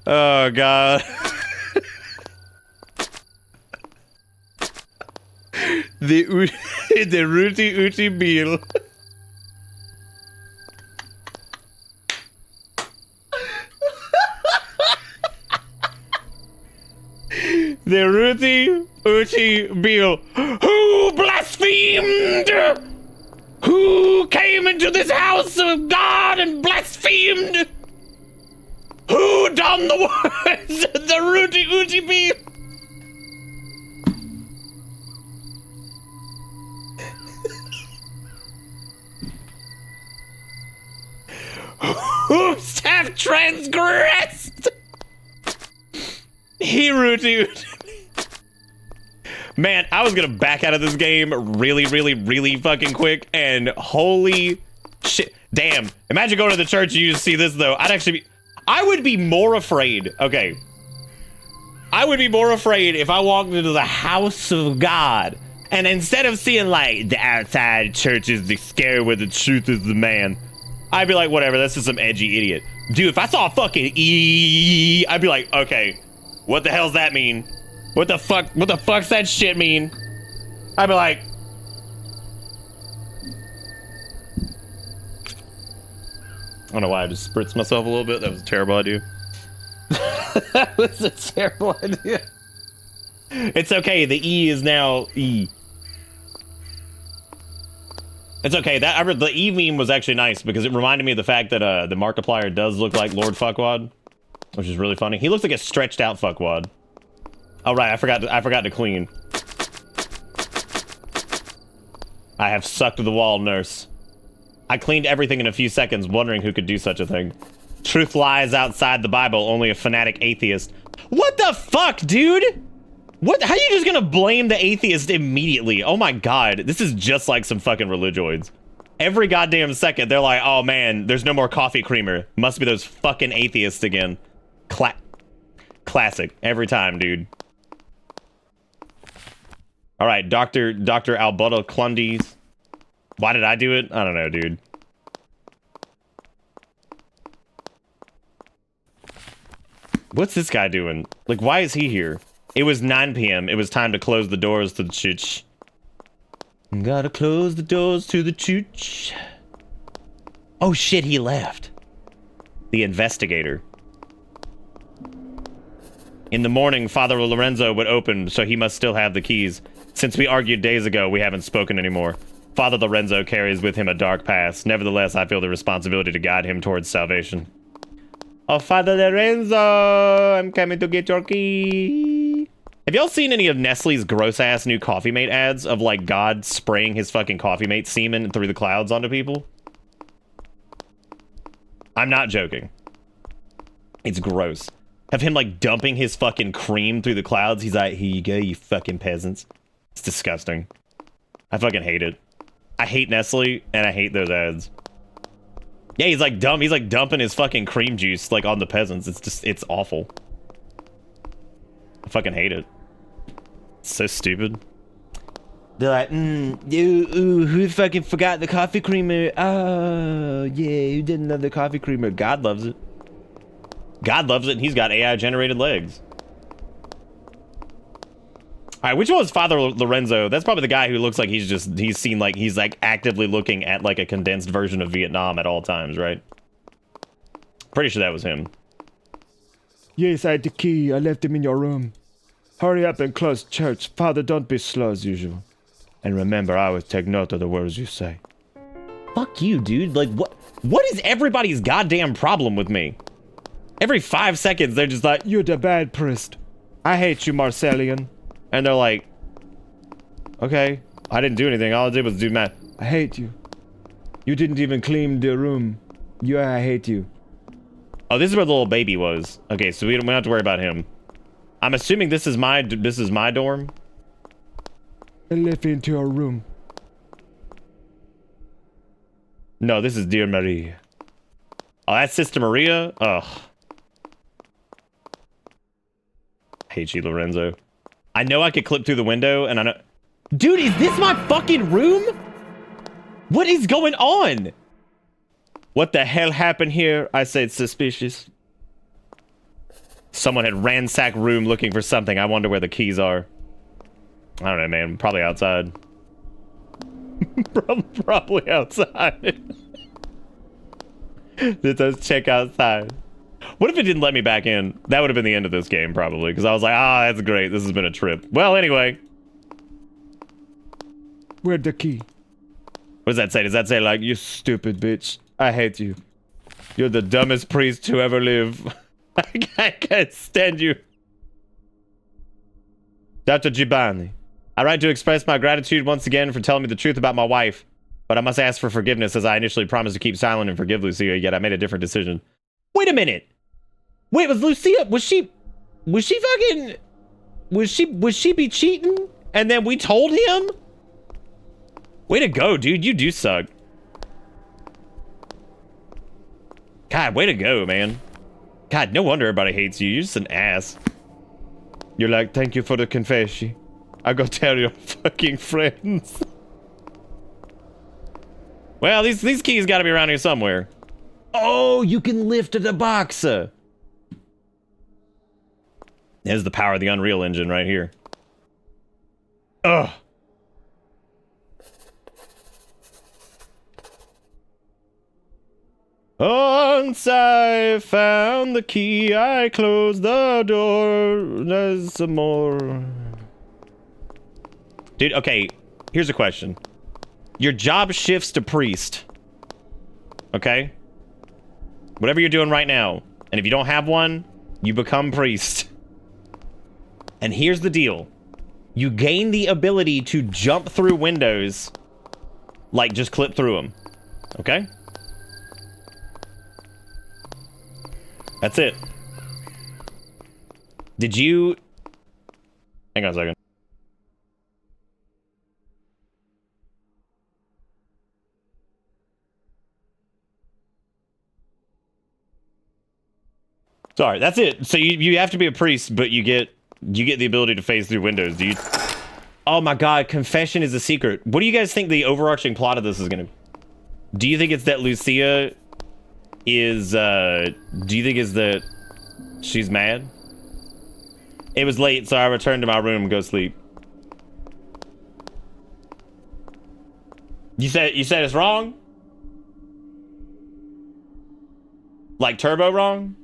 Oh god. The Ruti Uti Beal. The Ruti Uti Beal. Who blasphemed? Who came into this house of God and blasphemed? screamed. Who done the words? The Rooty Ooty Bee. Whoops have transgressed. He Rooty Ooty. Man, I was gonna back out of this game really fucking quick, and holy shit. Damn. Imagine going to the church and you just see this, though. I would be more afraid. Okay. I would be more afraid if I walked into the house of God, and instead of seeing, like, the outside church is the scare where the truth is the man, I'd be like, whatever, that's just some edgy idiot. Dude, if I saw a fucking E, I'd be like, okay, what the hell's that mean? What the fuck's that shit mean? I'd be like, I don't know why I just spritzed myself a little bit. That was a terrible idea. That was a terrible idea. It's okay. The E is now E. It's okay. The E meme was actually nice because it reminded me of the fact that the Markiplier does look like Lord Fuckwad, which is really funny. He looks like a stretched out Fuckwad. Oh right, I forgot to clean. I have sucked the wall, nurse. I cleaned everything in a few seconds, wondering who could do such a thing. Truth lies outside the Bible, only a fanatic atheist. What the fuck, dude? What? How are you just gonna blame the atheist immediately? Oh my god, this is just like some fucking religioids. Every goddamn second, they're like, oh man, there's no more coffee creamer. Must be those fucking atheists again. Classic. Every time, dude. Alright, Dr. Alberto Clundies. Why did I do it? I don't know, dude. What's this guy doing? Like, why is he here? It was 9 p.m. It was time to close the doors to the church. Gotta close the doors to the church. Oh shit, he left. The investigator. In the morning, Father Lorenzo would open, so he must still have the keys. Since we argued days ago, we haven't spoken anymore. Father Lorenzo carries with him a dark past. Nevertheless, I feel the responsibility to guide him towards salvation. Oh, Father Lorenzo, I'm coming to get your key. Have y'all seen any of Nestle's gross-ass new Coffee Mate ads of, like, God spraying his fucking Coffee Mate semen through the clouds onto people? I'm not joking. It's gross. Have him, like, dumping his fucking cream through the clouds. He's like, here you go, you fucking peasants. It's disgusting. I fucking hate it. I hate Nestle, and I hate those ads. Yeah, he's like dumb. He's like dumping his fucking cream juice, like, on the peasants. It's just, it's awful. I fucking hate it. It's so stupid. They're like, who fucking forgot the coffee creamer? Oh, yeah, who didn't love the coffee creamer? God loves it. God loves it, and he's got AI-generated legs. Alright, which one was Father Lorenzo? That's probably the guy who looks like he's seen, like, he's, like, actively looking at, like, a condensed version of Vietnam at all times, right? Pretty sure that was him. Yes, I had the key. I left him in your room. Hurry up and close church. Father, don't be slow as usual. And remember, I will take note of the words you say. Fuck you, dude. Like, what is everybody's goddamn problem with me? Every 5 seconds, they're just like, You're the bad priest. I hate you, Marcellian. and they're like, okay, I didn't do anything. All I did was do math. I hate you. You didn't even clean the room. I hate you. Oh, this is where the little baby was. Okay, so we don't have to worry about him. I'm assuming this is my dorm. I left into your room. No, this is Dear Maria. Oh, that's Sister Maria? Ugh. Hate you, Lorenzo. I know I could clip through the window, and I know... Dude, is this my fucking room? What is going on? What the hell happened here? I say it's suspicious. Someone had ransacked room looking for something. I wonder where the keys are. I don't know, man. Probably outside. Probably outside. Let's check outside. What if it didn't let me back in? That would have been the end of this game, probably. Because I was like, that's great. This has been a trip. Well, anyway. Where's the key? What does that say? Does that say, like, You stupid bitch. I hate you. You're the dumbest priest to ever live. I can't stand you. Dr. Gibani, I write to express my gratitude once again for telling me the truth about my wife, but I must ask for forgiveness as I initially promised to keep silent and forgive Lucia, yet I made a different decision. Wait a minute. Wait, was she fucking, was she be cheating? And then we told him? Way to go, dude. You do suck. God, way to go, man. God, no wonder everybody hates you. You're just an ass. You're like, thank you for the confession. I go tell your fucking friends. Well, these keys gotta be around here somewhere. Oh, you can lift the box. There's the power of the Unreal Engine right here. Ugh. Once I found the key, I closed the door. There's some more. Dude, okay, here's a question. Your job shifts to priest. Okay? Whatever you're doing right now. And if you don't have one, you become priest. And here's the deal. You gain the ability to jump through windows. Like, just clip through them. Okay? That's it. Did you... Hang on a second. Sorry, that's it. So you have to be a priest, but you get the ability to phase through windows, dude. Oh my god, confession is a secret. What do you guys think the overarching plot of this is gonna be? Do you think it's that Lucia is, do you think it's that she's mad? It was late, so I returned to my room and go sleep. You said it's wrong? Like turbo wrong?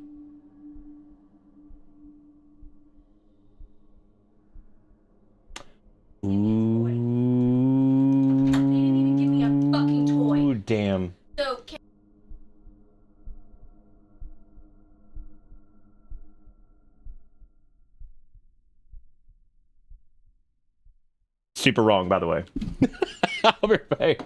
Ooh. They didn't even give me a fucking toy. Damn. So, Super wrong, by the way. I'll be right back.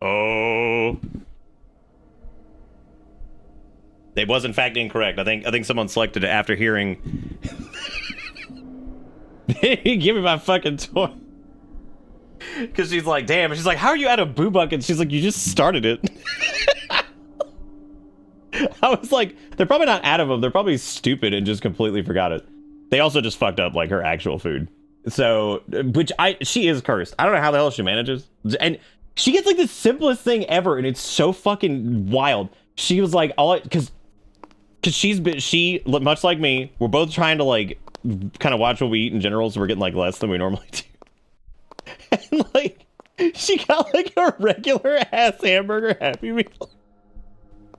Oh. It was in fact incorrect. I think someone selected it after hearing. Give me my fucking toy. Because she's like, damn. She's like, how are you out of boo buckets? She's like, you just started it. I was like, they're probably not out of them. They're probably stupid and just completely forgot it. They also just fucked up like her actual food. So, she is cursed. I don't know how the hell she manages. And she gets like the simplest thing ever, and it's so fucking wild. She was like, because she much like me, we're both trying to like kind of watch what we eat in general, so we're getting like less than we normally do. And like, she got like a regular ass hamburger Happy Meal.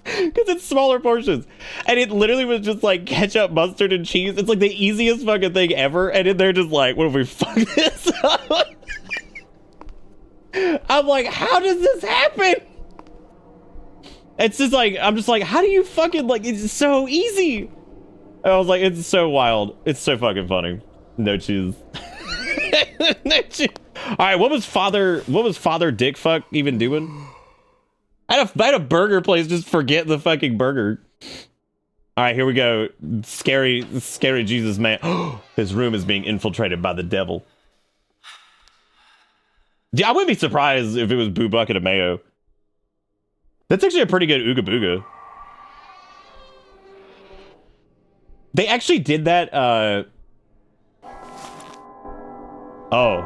Because it's smaller portions. And it literally was just like ketchup, mustard, and cheese. It's like the easiest fucking thing ever. And then they're just like, what if we fuck this up? I'm like, how does this happen? It's just like, I'm just like, how do you fucking, like, it's so easy. I was like, it's so wild. It's so fucking funny. No cheese. No cheese. All right, what was Father Dick Fuck even doing? I had a burger place just forget the fucking burger. All right, here we go. Scary Jesus man. His room is being infiltrated by the devil. Yeah, I wouldn't be surprised if it was Boo Bucket of Mayo. That's actually a pretty good Ooga Booga. They actually did that, Oh.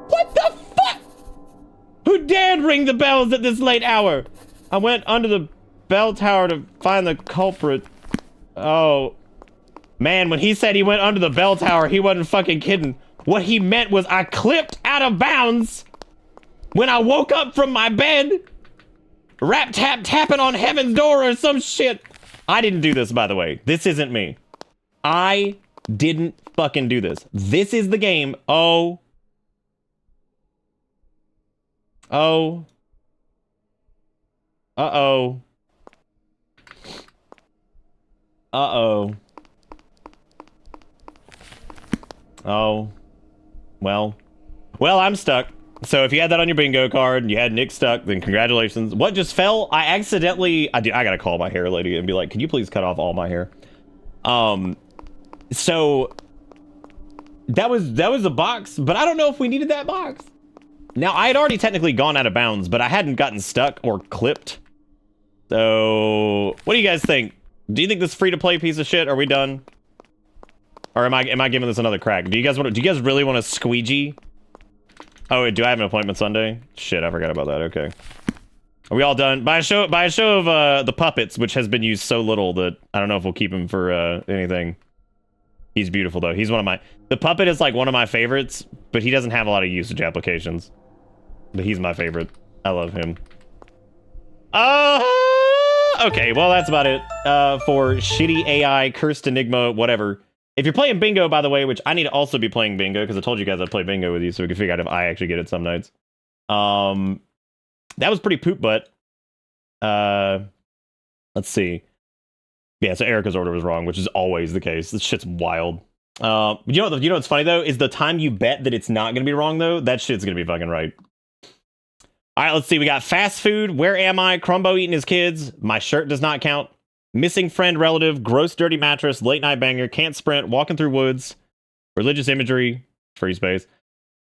What the fuck? Who dared ring the bells at this late hour? I went under the bell tower to find the culprit. Oh. Man, when he said he went under the bell tower, he wasn't fucking kidding. What he meant was I clipped out of bounds when I woke up from my bed. Tapping on heaven's door or some shit. I didn't do this, by the way. This isn't me. I didn't fucking do this. This is the game. Oh. Oh. Uh-oh. Uh-oh. Oh. Well, I'm stuck. So if you had that on your bingo card and you had Nick stuck, then congratulations. What just fell? I gotta call my hair lady and be like, can you please cut off all my hair? So that was a box, but I don't know if we needed that box. Now, I had already technically gone out of bounds, but I hadn't gotten stuck or clipped. So what do you guys think? Do you think this free-to-play piece of shit? Are we done? Or am I giving this another crack? Do you guys really want to squeegee? Oh, do I have an appointment Sunday? Shit, I forgot about that. Okay. Are we all done? By a show of the puppets, which has been used so little that I don't know if we'll keep him for anything. He's beautiful though. He's the puppet is like one of my favorites, but he doesn't have a lot of usage applications. But he's my favorite. I love him. Okay, well that's about it for shitty AI, cursed Enigma, whatever. If you're playing bingo, by the way, which I need to also be playing bingo, because I told you guys I'd play bingo with you, so we can figure out if I actually get it some nights. That was pretty poop butt. Let's see. Yeah, so Erica's order was wrong, which is always the case. This shit's wild. You know what's funny, though? Is the time you bet that it's not going to be wrong, though, that shit's going to be fucking right. All right, let's see. We got fast food. Where am I? Crumbo eating his kids. My shirt does not count. Missing friend relative, gross dirty mattress, late night banger, can't sprint, walking through woods, religious imagery, free space.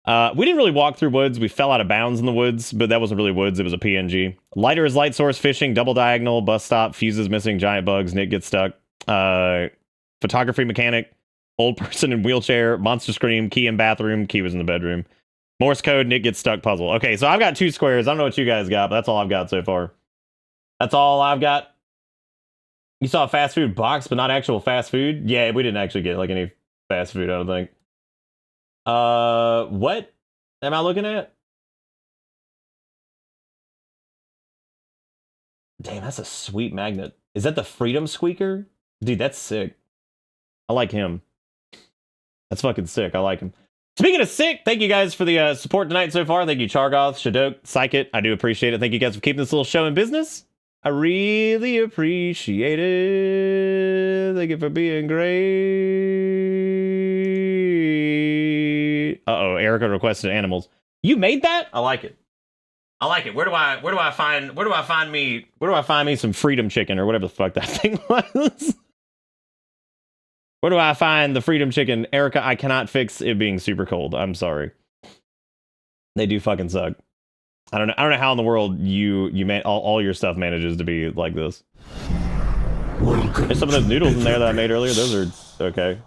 We didn't really walk through woods. We fell out of bounds in the woods, but that wasn't really woods. It was a PNG. Lighter is light source, fishing, double diagonal, bus stop, fuses missing, giant bugs, Nick gets stuck. Photography mechanic, old person in wheelchair, monster scream, key in bathroom, key was in the bedroom. Morse code, Nick gets stuck puzzle. Okay, so I've got 2 squares. I don't know what you guys got, but that's all I've got so far. That's all I've got. You saw a fast food box, but not actual fast food? Yeah, we didn't actually get like any fast food, I don't think. What am I looking at? Damn, that's a sweet magnet. Is that the Freedom Squeaker? Dude, that's sick. I like him. That's fucking sick. I like him. Speaking of sick, thank you guys for the support tonight so far. Thank you, Chargoth, Shadok, Psychit. I do appreciate it. Thank you guys for keeping this little show in business. I really appreciate it. Thank you for being great. Uh-oh, Erica requested animals. You made that? I like it. I like it. Where do I find me some freedom chicken or whatever the fuck that thing was? Where do I find the freedom chicken? Erica, I cannot fix it being super cold. I'm sorry. They do fucking suck. I don't know how in the world you all your stuff manages to be like this. There's some of those noodles in there that I made earlier. Those are okay.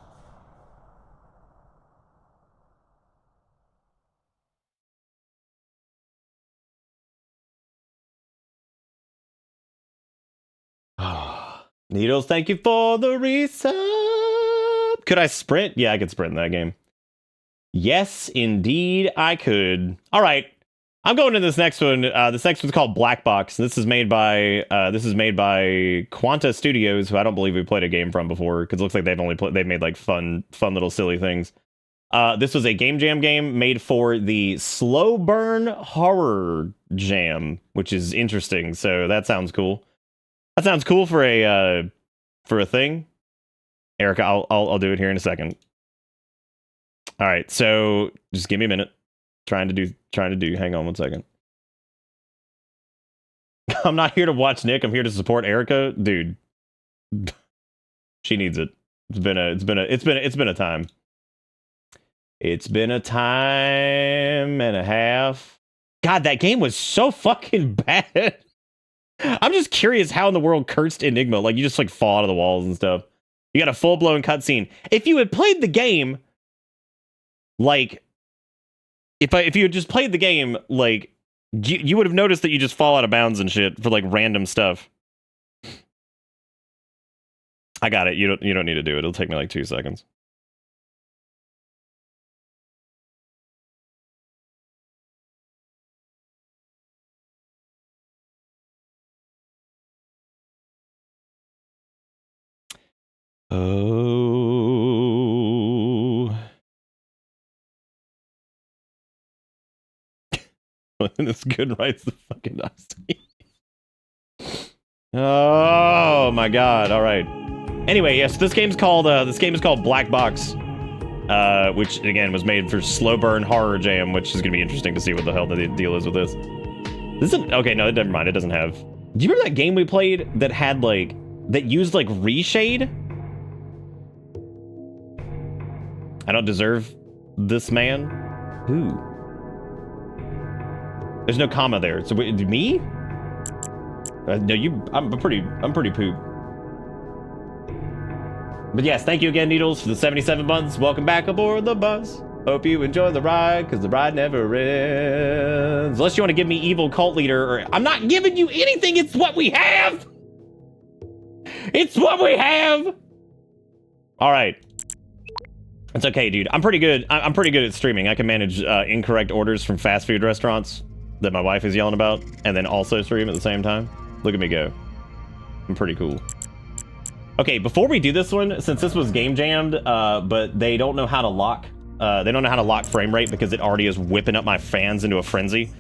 Needles, thank you for the resub. Could I sprint? Yeah, I could sprint in that game. Yes, indeed, I could. All right, I'm going to this next one. This next one's called Black Box. This is made by Quanta Studios, who I don't believe we played a game from before, because it looks like they've made like fun little silly things. This was a game jam game made for the Slow Burn Horror Jam, which is interesting. So that sounds cool. That sounds cool for a thing. Erica, I'll do it here in a second. All right, so just give me a minute. Trying to do. Hang on one second. I'm not here to watch Nick. I'm here to support Erica, dude. She needs it. It's been a time. It's been a time and a half. God, that game was so fucking bad. I'm just curious how in the world cursed Enigma, like you just like fall out of the walls and stuff. You got a full-blown cutscene. If you had played the game, like if you had just played the game, like you would have noticed that you just fall out of bounds and shit for like random stuff. I got it. You don't need to do it. It'll take me like 2 seconds. Oh. This good writes the fucking Oh my god, alright. Anyway, yes, this game is called Black Box. Which again was made for Slow Burn Horror Jam, which is gonna be interesting to see what the hell the deal is with this. This isn't okay, no, never mind, it doesn't have. Do you remember that game we played that had like that used like reshade? I don't deserve this man. Who? There's no comma there. So wait, me? No, you. I'm pretty poop. But yes, thank you again, Needles, for the 77 months. Welcome back aboard the bus. Hope you enjoy the ride, because the ride never ends. Unless you want to give me evil cult leader, or I'm not giving you anything. It's what we have. It's what we have. All right. It's okay, dude. I'm pretty good. I'm pretty good at streaming. I can manage incorrect orders from fast food restaurants that my wife is yelling about, and then also stream at the same time. Look at me go. I'm pretty cool. Okay, before we do this one, since this was game jammed, but they don't know how to lock. They don't know how to lock frame rate because it already is whipping up my fans into a frenzy.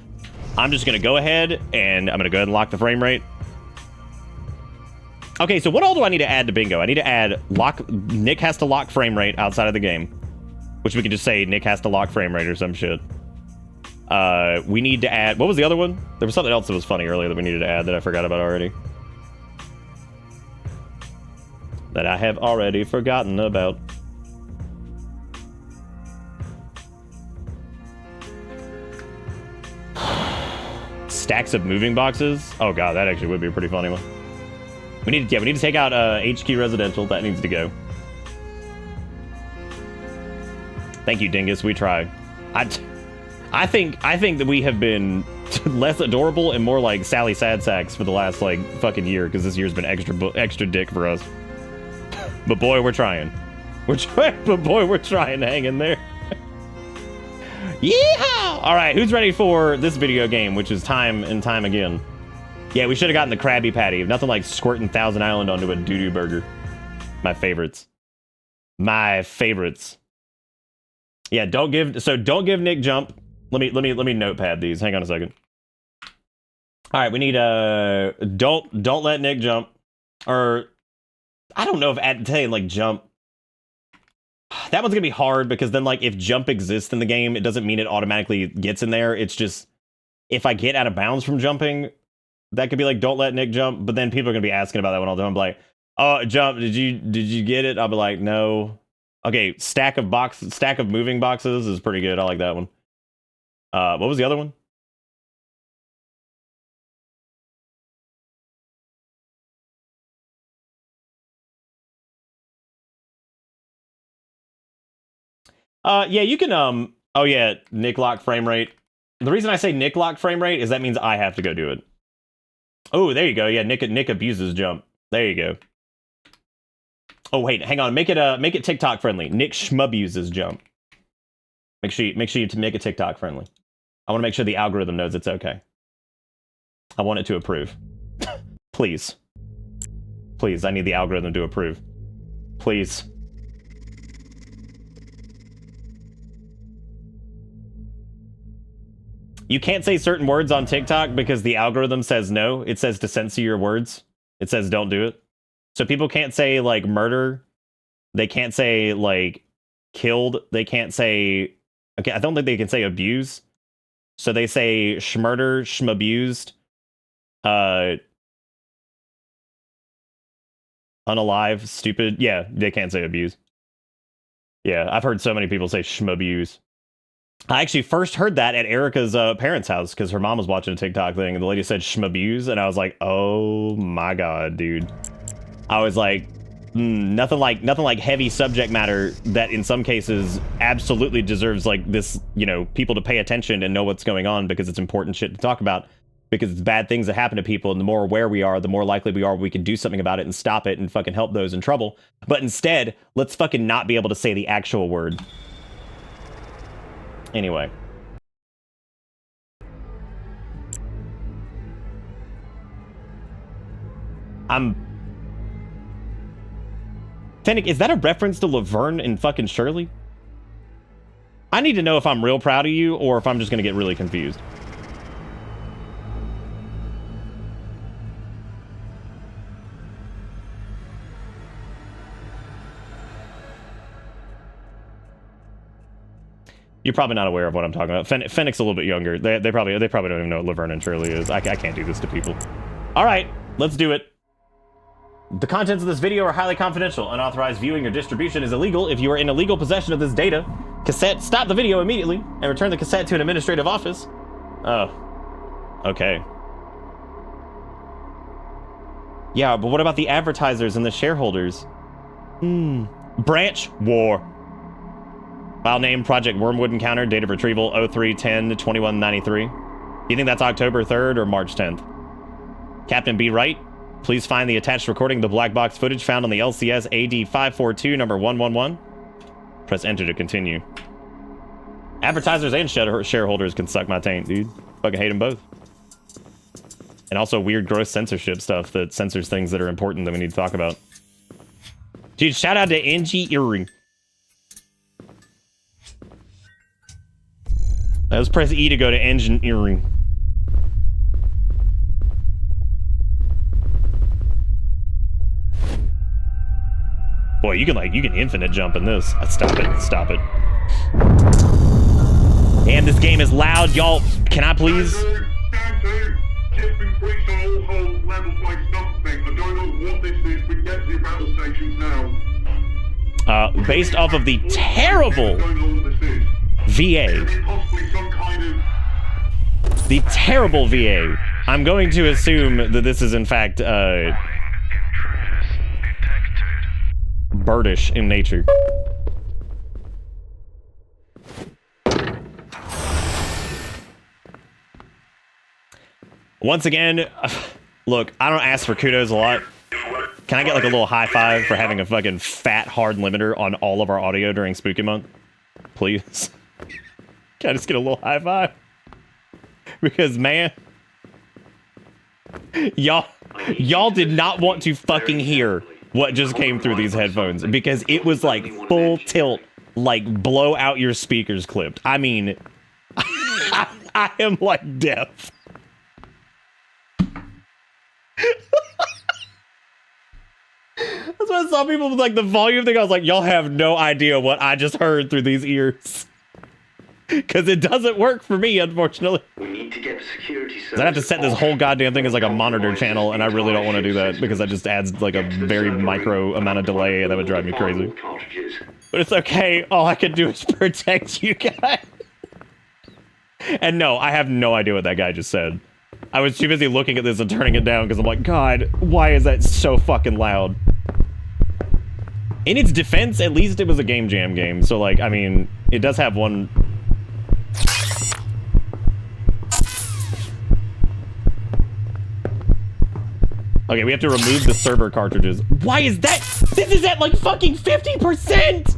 I'm just gonna go ahead and lock the frame rate. Okay, so what all do I need to add to bingo? I need to add Nick has to lock frame rate outside of the game, which we could just say Nick has to lock frame rate or some shit. We need to add, what was the other one? There was something else that was funny earlier that we needed to add that I forgot about already. That I have already forgotten about. Stacks of moving boxes? Oh god, that actually would be a pretty funny one. We need to take out HQ Residential. That needs to go. Thank you, Dingus. We try. I think that we have been less adorable and more like Sally Sad Sacks for the last like fucking year, because this year's been extra dick for us. But boy, we're trying. We're trying to hang in there. Yeehaw! All right, who's ready for this video game, which is time and time again? Yeah, we should have gotten the Krabby Patty. Nothing like squirting Thousand Island onto a doo-doo burger. My favorites. My favorites. Yeah, don't give Nick jump. Let me notepad these. Hang on a second. All right, we need don't let Nick jump. Or I don't know if saying like jump. That one's gonna be hard because then like if jump exists in the game, it doesn't mean it automatically gets in there. It's just if I get out of bounds from jumping, that could be like, don't let Nick jump. But then people are gonna be asking about that when I'll do. I'm like, oh, jump. Did you get it? I'll be like, no. Okay, stack of moving boxes is pretty good. I like that one. What was the other one? Yeah, you can, oh yeah, Nick lock frame rate. The reason I say Nick lock frame rate is that means I have to go do it. Oh, there you go. Yeah, Nick abuses jump. There you go. Oh wait, hang on. Make it TikTok friendly. Nick schmubuses jump. Make sure you make it TikTok friendly. I want to make sure the algorithm knows it's okay. I want it to approve. Please. Please, I need the algorithm to approve. Please. You can't say certain words on TikTok because the algorithm says no. It says to censor your words. It says don't do it. So people can't say, like, murder. They can't say, like, killed. They can't say... Okay, I don't think they can say abuse. So they say schmurder, schmabused, unalive, stupid. Yeah, they can't say abuse. Yeah, I've heard so many people say schmabuse. I actually first heard that at Erica's parents' house because her mom was watching a TikTok thing and the lady said schmabuse and I was like, oh my god, dude. I was like, nothing like heavy subject matter that in some cases absolutely deserves like this, you know, people to pay attention and know what's going on because it's important shit to talk about because it's bad things that happen to people and the more aware we are, the more likely we are we can do something about it and stop it and fucking help those in trouble. But instead, let's fucking not be able to say the actual word. Anyway. Fennec, is that a reference to Laverne and fucking Shirley? I need to know if I'm real proud of you or if I'm just gonna get really confused. You're probably not aware of what I'm talking about. Fennec's a little bit younger. They probably don't even know what Laverne and Shirley is. I can't do this to people. All right, let's do it. The contents of this video are highly confidential. Unauthorized viewing or distribution is illegal. If you are in illegal possession of this data, cassette, stop the video immediately and return the cassette to an administrative office. Oh, okay. Yeah, but what about the advertisers and the shareholders? Branch war. File name, Project Wormwood Encounter, date of retrieval 03/10/2193. You think that's October 3rd or March 10th? Captain B. Wright, please find the attached recording of the black box footage found on the LCS AD 542 number 111. Press enter to continue. Advertisers and shareholders can suck my taint, dude. Fucking hate them both. And also weird, gross censorship stuff that censors things that are important that we need to talk about. Dude, shout out to NG Earring. Let's press E to go to engineering. Boy, you can infinite jump in this. Stop it. And this game is loud, y'all. Can I please? Based off of the terrible VA. The terrible VA. I'm going to assume that this is in fact birdish in nature. Once again, look, I don't ask for kudos a lot. Can I get like a little high five for having a fucking fat hard limiter on all of our audio during Spooky Month? Please. Can I just get a little high five? Because, man, y'all did not want to fucking hear what just came through these headphones because it was like full tilt, like blow out your speakers clipped. I mean, I am like deaf. That's why I saw people with like the volume thing. I was like, y'all have no idea what I just heard through these ears. Because it doesn't work for me, unfortunately. We need to get the security service. I have to set this whole goddamn thing as like a monitor channel, and I really don't want to do that because that just adds like a very micro amount of delay, and that would drive me crazy. But it's okay. All I can do is protect you guys. And no, I have no idea what that guy just said. I was too busy looking at this and turning it down because I'm like, God, why is that so fucking loud? In its defense, at least it was a game jam game. So like, I mean, it does have one... Okay, we have to remove the server cartridges. Why is that? This is at like fucking 50%!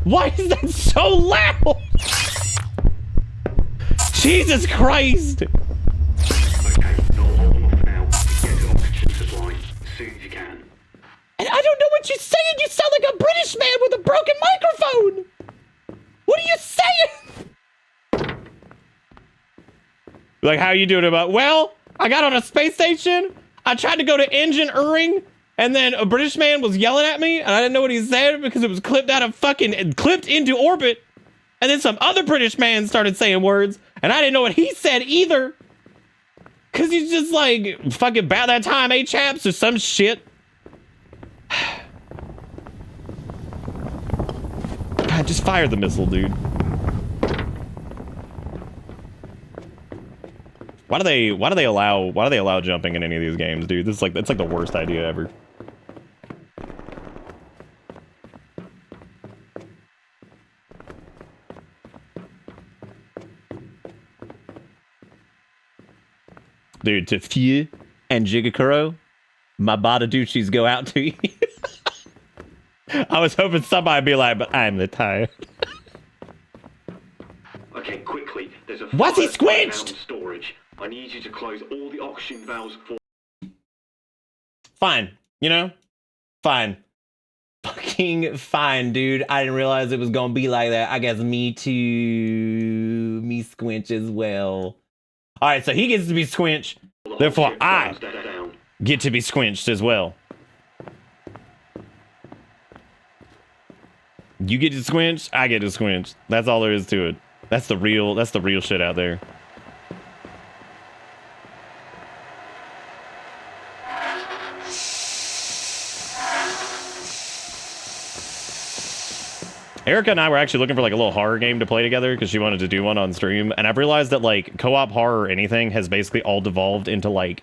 Why is that so loud? Jesus Christ! Okay, not long enough now. Get to oxygen supply as soon as you can. And I don't know what you're saying! You sound like a British man with a broken microphone! What are you saying? Like, how you doing about, well, I got on a space station, I tried to go to engine Uring, and then a British man was yelling at me, and I didn't know what he said because it was clipped out of fucking, clipped into orbit. And then some other British man started saying words, and I didn't know what he said either. Cause he's just like, fucking about that time, eh, chaps, or some shit. God, just fire the missile, dude. Why do they allow jumping in any of these games, dude? This is like, it's like the worst idea ever. Dude, to Few and Jigakuro, my Badaduchis go out to you. I was hoping somebody'd be like, but I'm the tired. Okay, quickly. There's a What's he fire squished? Storage. I need you to close all the oxygen valves for... Fine, you know? Fine. Fucking fine, dude. I didn't realize it was gonna be like that. I guess me too. Me squinch as well. Alright, so he gets to be squinched. Therefore, I get to be squinched as well. You get to squinch, I get to squinch. That's all there is to it. That's the real shit out there. Erica and I were actually looking for like a little horror game to play together because she wanted to do one on stream, and I've realized that like co-op horror or anything has basically all devolved into like,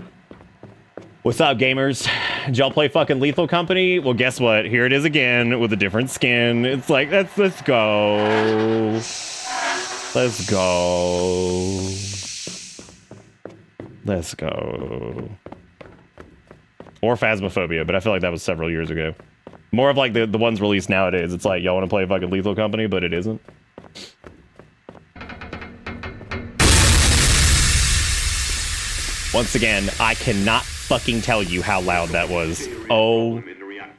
what's up gamers? Did y'all play fucking Lethal Company? Well, guess what? Here it is again with a different skin. It's like, let's go. Let's go. Let's go. Or Phasmophobia, but I feel like that was several years ago. More of like the ones released nowadays. It's like, y'all want to play fucking Lethal Company, but it isn't. Once again, I cannot fucking tell you how loud that was. Oh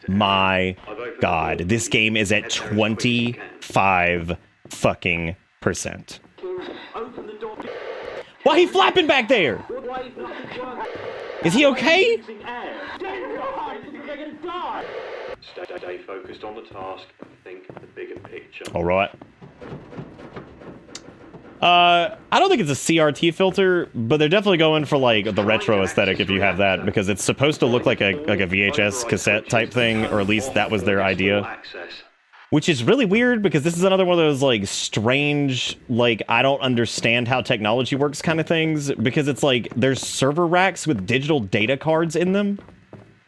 my god. This game is at 25 fucking %. Why he flapping back there? Is he okay? Stay focused on the task and think the bigger picture. All right. I don't think it's a CRT filter, but they're definitely going for like the retro aesthetic if you have that, because it's supposed to look like a VHS cassette type thing, or at least that was their idea. Which is really weird because this is another one of those like strange, like I don't understand how technology works kind of things, because it's like there's server racks with digital data cards in them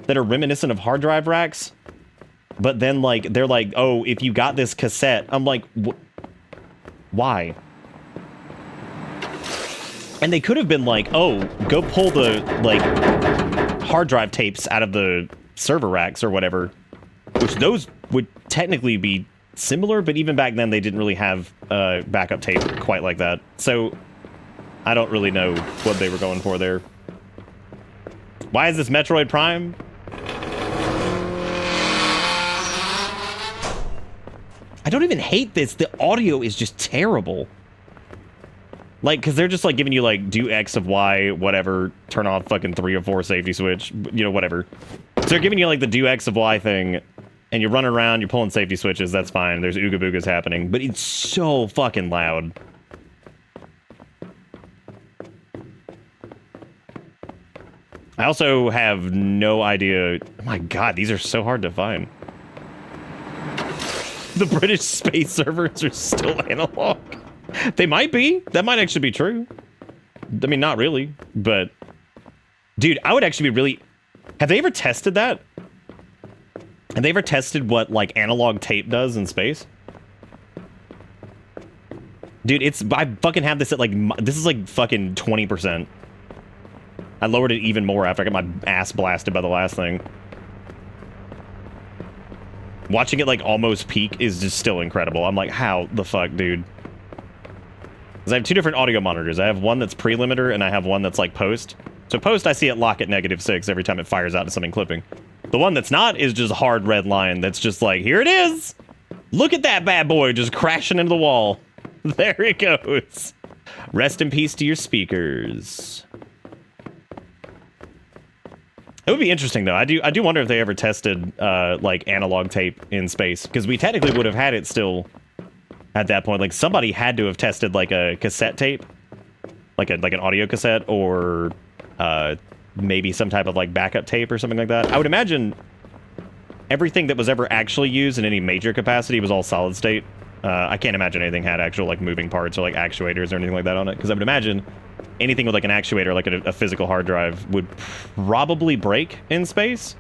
that are reminiscent of hard drive racks. But then, like, they're like, oh, if you got this cassette, I'm like, why? And they could have been like, oh, go pull the, like, hard drive tapes out of the server racks or whatever, which those would technically be similar, but even back then they didn't really have backup tape quite like that. So, I don't really know what they were going for there. Why is this Metroid Prime? I don't even hate this. The audio is just terrible. Like, because they're just, like, giving you, like, do X of Y, whatever, turn off fucking 3 or 4 safety switch, you know, whatever. So they're giving you, like, the do X of Y thing, and you're running around, you're pulling safety switches, that's fine. There's ooga boogas happening, but it's so fucking loud. I also have no idea. Oh my god, these are so hard to find. The British space servers are still analog. They might be. That might actually be true. I mean, not really, but dude, I would actually be really... Have they ever tested that? Have they ever tested what like analog tape does in space? Dude, I fucking have this at like, this is like fucking 20%. I lowered it even more after I got my ass blasted by the last thing. Watching it like almost peak is just still incredible. I'm like, how the fuck, dude? Because I have two different audio monitors. I have one that's pre-limiter and I have one that's like post. So post, I see it lock at -6 every time it fires out to something clipping. The one that's not is just hard red line. That's just like, here it is. Look at that bad boy just crashing into the wall. There it goes. Rest in peace to your speakers. It would be interesting though. I do wonder if they ever tested like analog tape in space, because we technically would have had it still at that point. Like somebody had to have tested like a cassette tape, like an audio cassette, or maybe some type of like backup tape or something like that. I would imagine everything that was ever actually used in any major capacity was all solid state. I can't imagine anything had actual like moving parts or like actuators or anything like that on it, because I would imagine anything with like an actuator, like a physical hard drive, would probably break in space,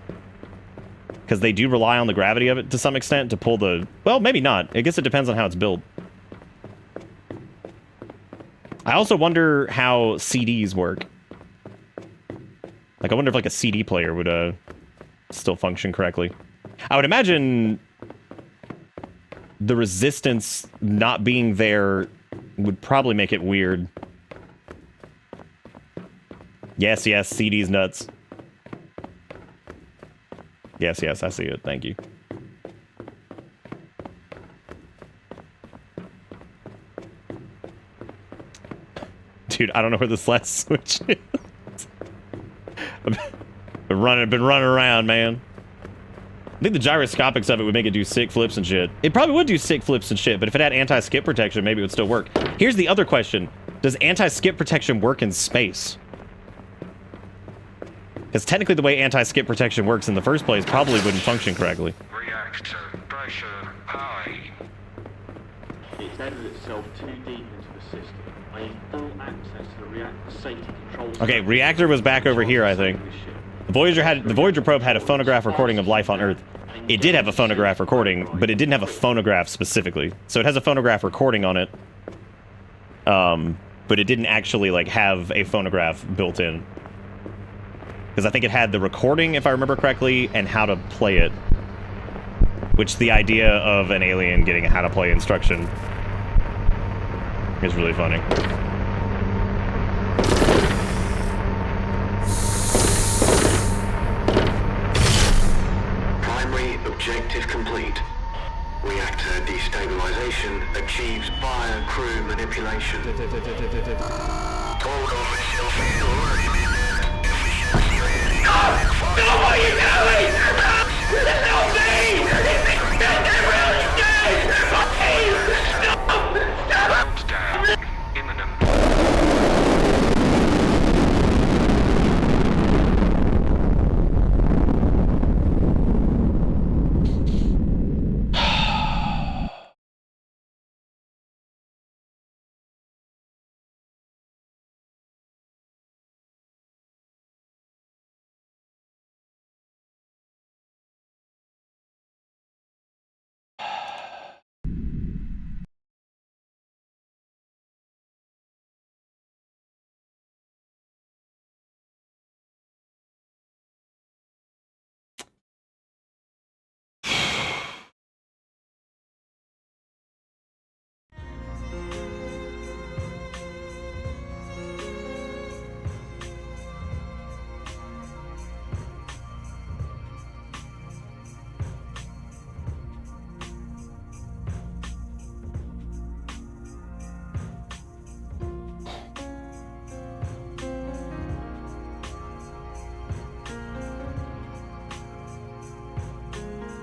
because they do rely on the gravity of it to some extent to pull the... Well, maybe not. I guess it depends on how it's built. I also wonder how CDs work. Like, I wonder if like a CD player would still function correctly. I would imagine the resistance not being there would probably make it weird. Yes, CD's nuts. Yes, I see it. Thank you. Dude, I don't know where this last switch is. Been running around, man. I think the gyroscopics of it would make it do sick flips and shit. It probably would do sick flips and shit, but if it had anti-skip protection, maybe it would still work. Here's the other question. Does anti-skip protection work in space? Because technically the way anti-skip protection works in the first place probably wouldn't function correctly. Reactor pressure high. It's entered itself too deep into the system. I need full access to the reactor safety control. Okay, reactor was back over here, I think. The Voyager probe had a phonograph recording of life on Earth. It did have a phonograph recording, but it didn't have a phonograph specifically. So it has a phonograph recording on it. But it didn't actually like have a phonograph built in. Because I think it had the recording, if I remember correctly, and how to play it. Which the idea of an alien getting a how to play instruction is really funny. Primary objective complete. Reactor destabilization achieves bio crew manipulation. Hold on, Michelle, feel worried, man. No, what are you doing? Help me! They're really dead! Please, stop! Down. Imminent.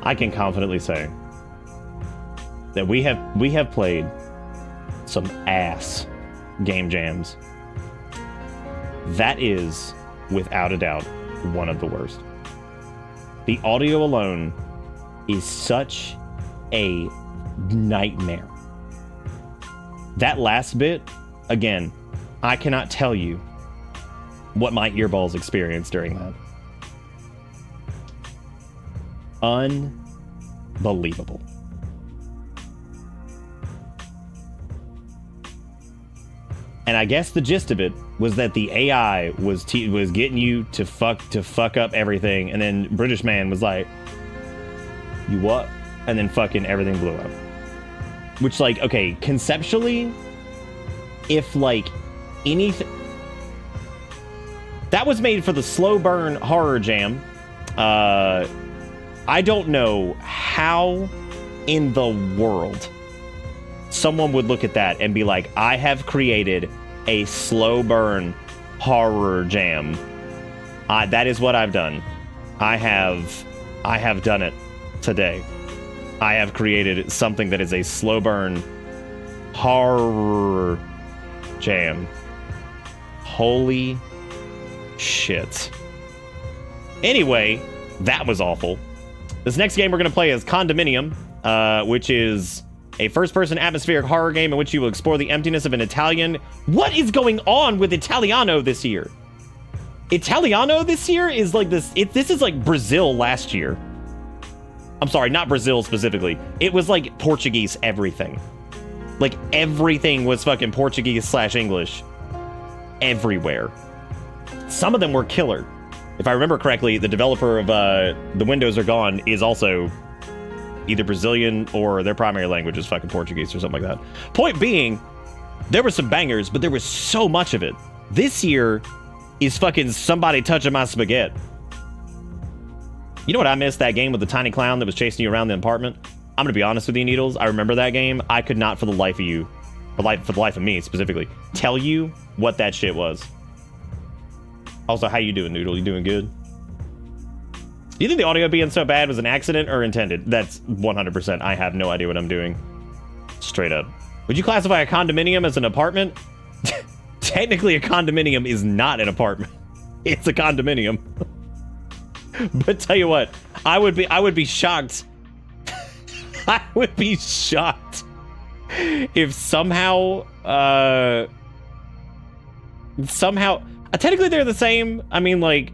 I can confidently say that we have played some ass game jams. That is, without a doubt, one of the worst. The audio alone is such a nightmare. That last bit, again, I cannot tell you what my earballs experienced during that. Unbelievable. And I guess the gist of it was that the AI was getting you to fuck up everything, and then British man was like, "You what?" And then fucking everything blew up. Which, like, okay, conceptually, if like anything that was made for the slow burn horror jam, I don't know how in the world someone would look at that and be like, I have created a slow burn horror jam. That is what I've done. I have done it today. I have created something that is a slow burn horror jam. Holy shit. Anyway, that was awful. This next game we're going to play is Condominium, which is a first-person atmospheric horror game in which you will explore the emptiness of an Italian... What is going on with Italiano this year? Italiano this year is like this... This is like Brazil last year. I'm sorry, not Brazil specifically. It was like Portuguese everything. Like, everything was fucking Portuguese/English. Everywhere. Some of them were killer. If I remember correctly, the developer of The Windows Are Gone is also either Brazilian or their primary language is fucking Portuguese or something like that. Point being, there were some bangers, but there was so much of it. This year is fucking somebody touching my spaghetti. You know what I missed? That game with the tiny clown that was chasing you around the apartment? I'm gonna be honest with you, Needles. I remember that game. I could not for the life of you, for the life of me specifically, tell you what that shit was. Also, how you doing, Noodle? You doing good? Do you think the audio being so bad was an accident or intended? That's 100%. I have no idea what I'm doing. Straight up. Would you classify a condominium as an apartment? Technically, a condominium is not an apartment. It's a condominium. But tell you what, I would be shocked. I would be shocked if somehow, technically they're the same. I mean, like,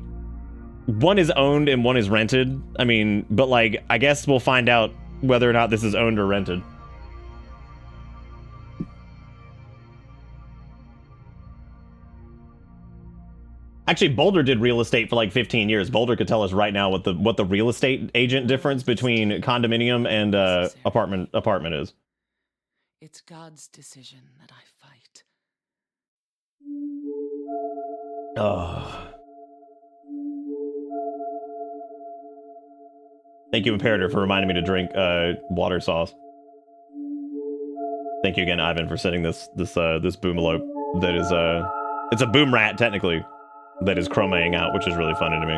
one is owned and one is rented. I mean, but like, I guess we'll find out whether or not this is owned or rented. Actually, Boulder did real estate for like 15 years. Boulder could tell us right now what the real estate agent difference between condominium and apartment is. It's God's decision that I fight. Oh. Thank you, Imperator, for reminding me to drink water sauce. Thank you again, Ivan, for sending this boomalope that is it's a boom rat technically that is chromaing out, which is really funny to me.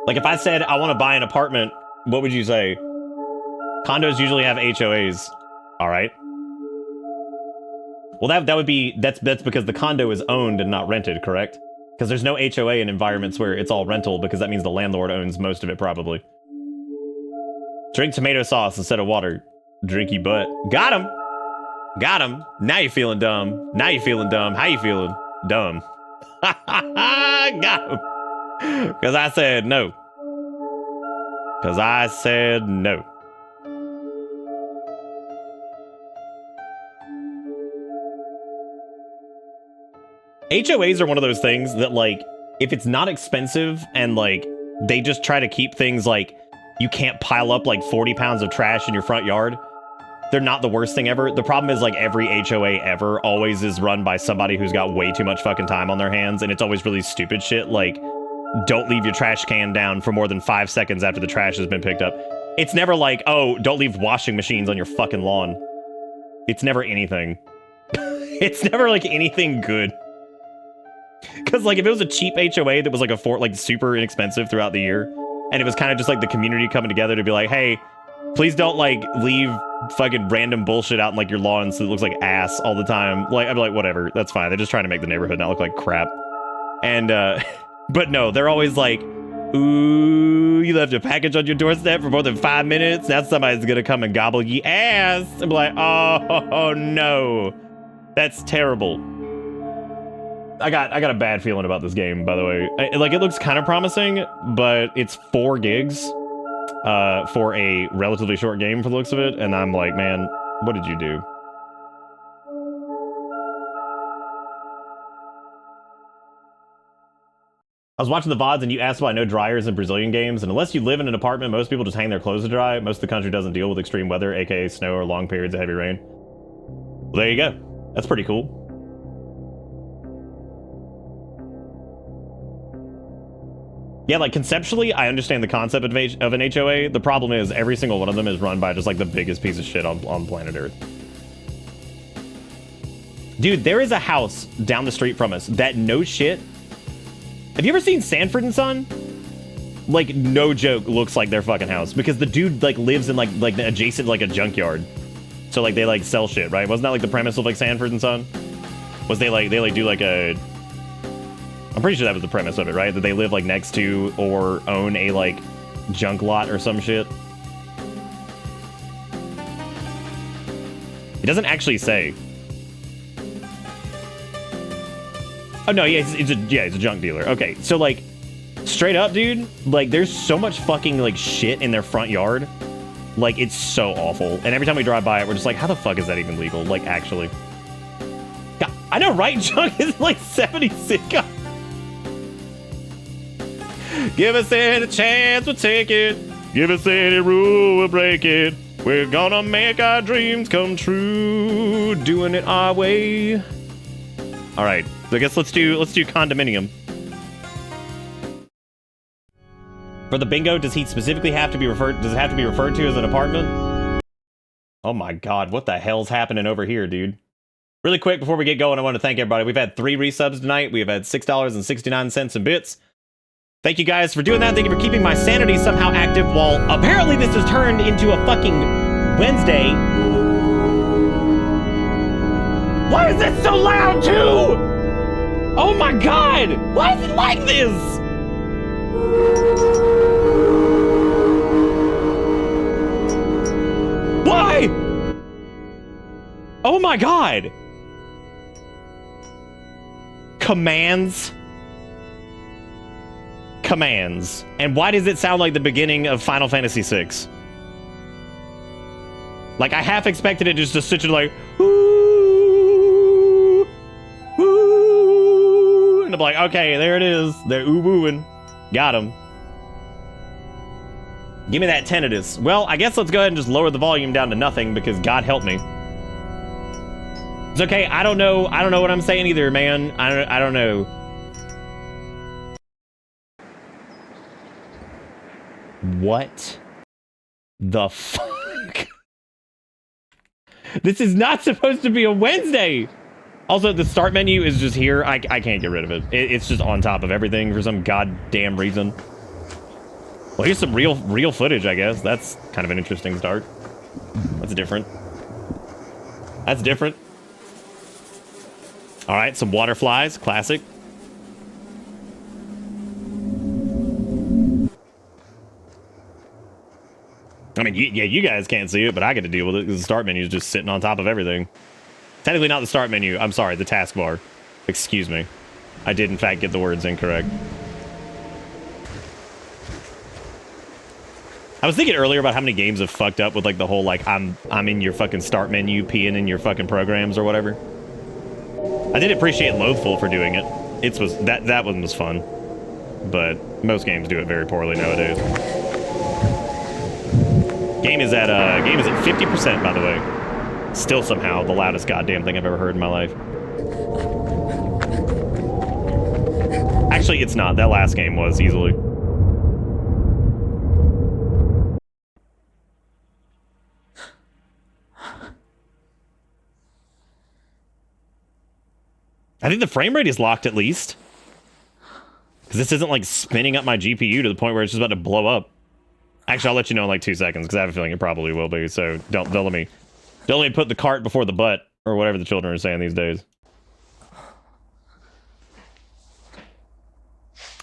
Like, if I said I want to buy an apartment, what would you say? Condos usually have HOAs. All right. Well, that's because the condo is owned and not rented, correct? Because there's no HOA in environments where it's all rental, because that means the landlord owns most of it, probably. Drink tomato sauce instead of water. Drink your butt. Got him. Got him. Now you're feeling dumb. Now you're feeling dumb. How you feeling? Dumb. Got him. Because I said no. Because I said no. HOAs are one of those things that, like, if it's not expensive and, like, they just try to keep things like you can't pile up like 40 pounds of trash in your front yard, they're not the worst thing ever. The problem is, like, every HOA ever always is run by somebody who's got way too much fucking time on their hands, and it's always really stupid shit, like, don't leave your trash can down for more than 5 seconds after the trash has been picked up. It's never like, oh, don't leave washing machines on your fucking lawn. It's never anything. It's never, like, anything good. Because, like, if it was a cheap HOA that was, like, super inexpensive throughout the year, and it was kind of just, like, the community coming together to be like, hey, please don't, like, leave fucking random bullshit out in, like, your lawn so it looks like ass all the time. Like, I'd be like, whatever, that's fine. They're just trying to make the neighborhood not look like crap. And, But no, they're always like, ooh, you left a package on your doorstep for more than 5 minutes? Now somebody's gonna come and gobble ye ass. I'm like, oh no. That's terrible. I got a bad feeling about this game, by the way. Like, it looks kind of promising, but it's 4 gigs for a relatively short game for the looks of it, and I'm like, man, what did you do? I was watching the VoDs and you asked why no dryers in Brazilian games, and unless you live in an apartment, most people just hang their clothes to dry. Most of the country doesn't deal with extreme weather, aka snow or long periods of heavy rain. Well, there you go. That's pretty cool. Yeah, like, conceptually, I understand the concept of an HOA. The problem is every single one of them is run by just, like, the biggest piece of shit on planet Earth. Dude, there is a house down the street from us that, no shit. Have you ever seen Sanford and Son? Like, no joke, looks like their fucking house. Because the dude, like, lives in, like adjacent, like, a junkyard. So, like, they, like, sell shit, right? Wasn't that, like, the premise of, like, Sanford and Son? Was they do, like, a... I'm pretty sure that was the premise of it, right? That they live, like, next to or own a, like, junk lot or some shit. It doesn't actually say. Oh, no, yeah, he's a junk dealer. Okay, so, like, straight up, dude, like, there's so much fucking, like, shit in their front yard. Like, it's so awful. And every time we drive by it, we're just like, how the fuck is that even legal? Like, actually. God, I know, right? Junk is, like, 76. God. Give us any chance, we'll take it. Give us any rule, we'll break it. We're gonna make our dreams come true, doing it our way. All right, so I guess let's do Condominium. For the bingo, does he specifically have to be referred? Does it have to be referred to as an apartment? Oh my God, what the hell's happening over here, dude? Really quick before we get going, I want to thank everybody. We've had 3 resubs tonight. We have had $6.69 in bits. Thank you guys for doing that. Thank you for keeping my sanity somehow active while apparently this has turned into a fucking Wednesday. Why is it so loud too? Oh my God! Why is it like this? Why? Oh my God! Commands. And why does it sound like the beginning of Final Fantasy VI? Like, I half expected it just to switch it like, ooh, ooh, and I'm like, okay, there it is. They're ooh-wooing. Got him. Give me that tinnitus. Well, I guess let's go ahead and just lower the volume down to nothing because God help me. It's okay. I don't know what I'm saying either, man. I don't know. What the fuck? This is not supposed to be a Wednesday. Also, the start menu is just here. I can't get rid of it. It's just on top of everything for some goddamn reason. Well, here's some real footage, I guess. That's kind of an interesting start. That's different. That's different. All right, some water flies, classic. I mean, yeah, you guys can't see it, but I get to deal with it because the start menu is just sitting on top of everything. Technically not the start menu. I'm sorry, the taskbar. Excuse me. I did, in fact, get the words incorrect. I was thinking earlier about how many games have fucked up with, like, the whole, like, I'm in your fucking start menu, peeing in your fucking programs or whatever. I did appreciate Loathful for doing it. That one was fun. But most games do it very poorly nowadays. Game is at 50%, by the way. Still somehow the loudest goddamn thing I've ever heard in my life. Actually, it's not. That last game was easily. I think the frame rate is locked at least. Because this isn't like spinning up my GPU to the point where it's just about to blow up. Actually, I'll let you know in like 2 seconds because I have a feeling it probably will be. So don't let me put the cart before the butt or whatever the children are saying these days.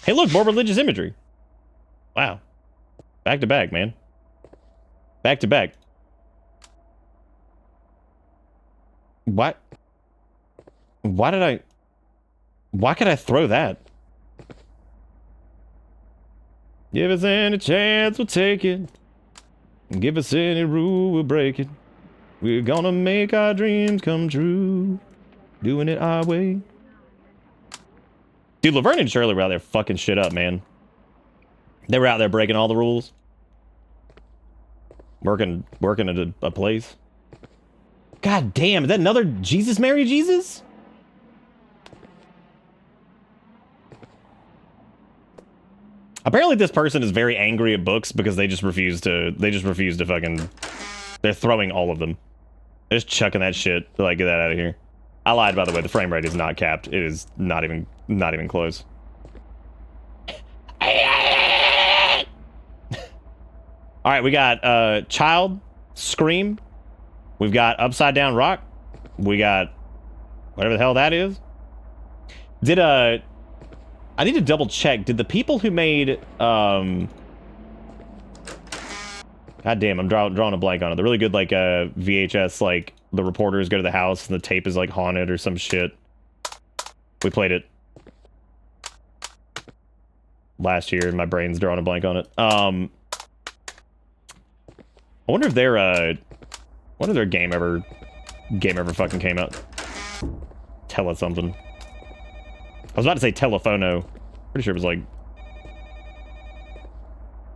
Hey, look, more religious imagery. Wow. Back to back, man. Back to back. What? Why could I throw that? Give us any chance, we'll take it. Give us any rule, we'll break it. We're gonna make our dreams come true. Doing it our way. Dude, Laverne and Shirley were out there fucking shit up, man. They were out there breaking all the rules. Working at a place. God damn, is that another Jesus, Mary, Jesus? Apparently this person is very angry at books because they just refuse to fucking, they're throwing all of them. They're just chucking that shit. They're like, get that out of here. I lied, by the way, the frame rate is not capped. It is not even close. Alright, we got Child, Scream. We've got Upside Down Rock. We got whatever the hell that is. I need to double check. Did the people who made God damn, I'm drawing a blank on it. The really good like VHS, like the reporters go to the house and the tape is like haunted or some shit. We played it last year and my brain's drawing a blank on it. I wonder if their game ever fucking came out. Tell us something. I was about to say Telephono. Pretty sure it was like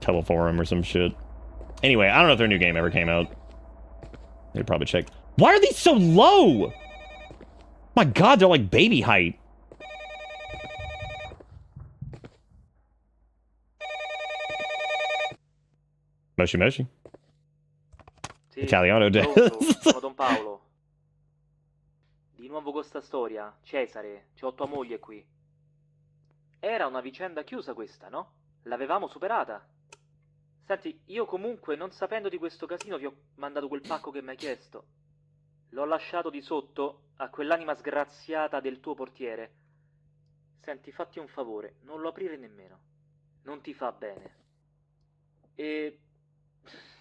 Teleforum or some shit. Anyway, I don't know if their new game ever came out. They'd probably check. Why are these so low? My god, they're like baby height. Moshi Moshi. Sì, Italiano. pronto, sono Don Paolo. Di nuovo con sta storia. Cesare, c'ho tua moglie qui. Era una vicenda chiusa questa, no? L'avevamo superata. Senti, io comunque, non sapendo di questo casino, vi ho mandato quel pacco che mi hai chiesto. L'ho lasciato di sotto a quell'anima sgraziata del tuo portiere. Senti, fatti un favore, non lo aprire nemmeno. Non ti fa bene. E...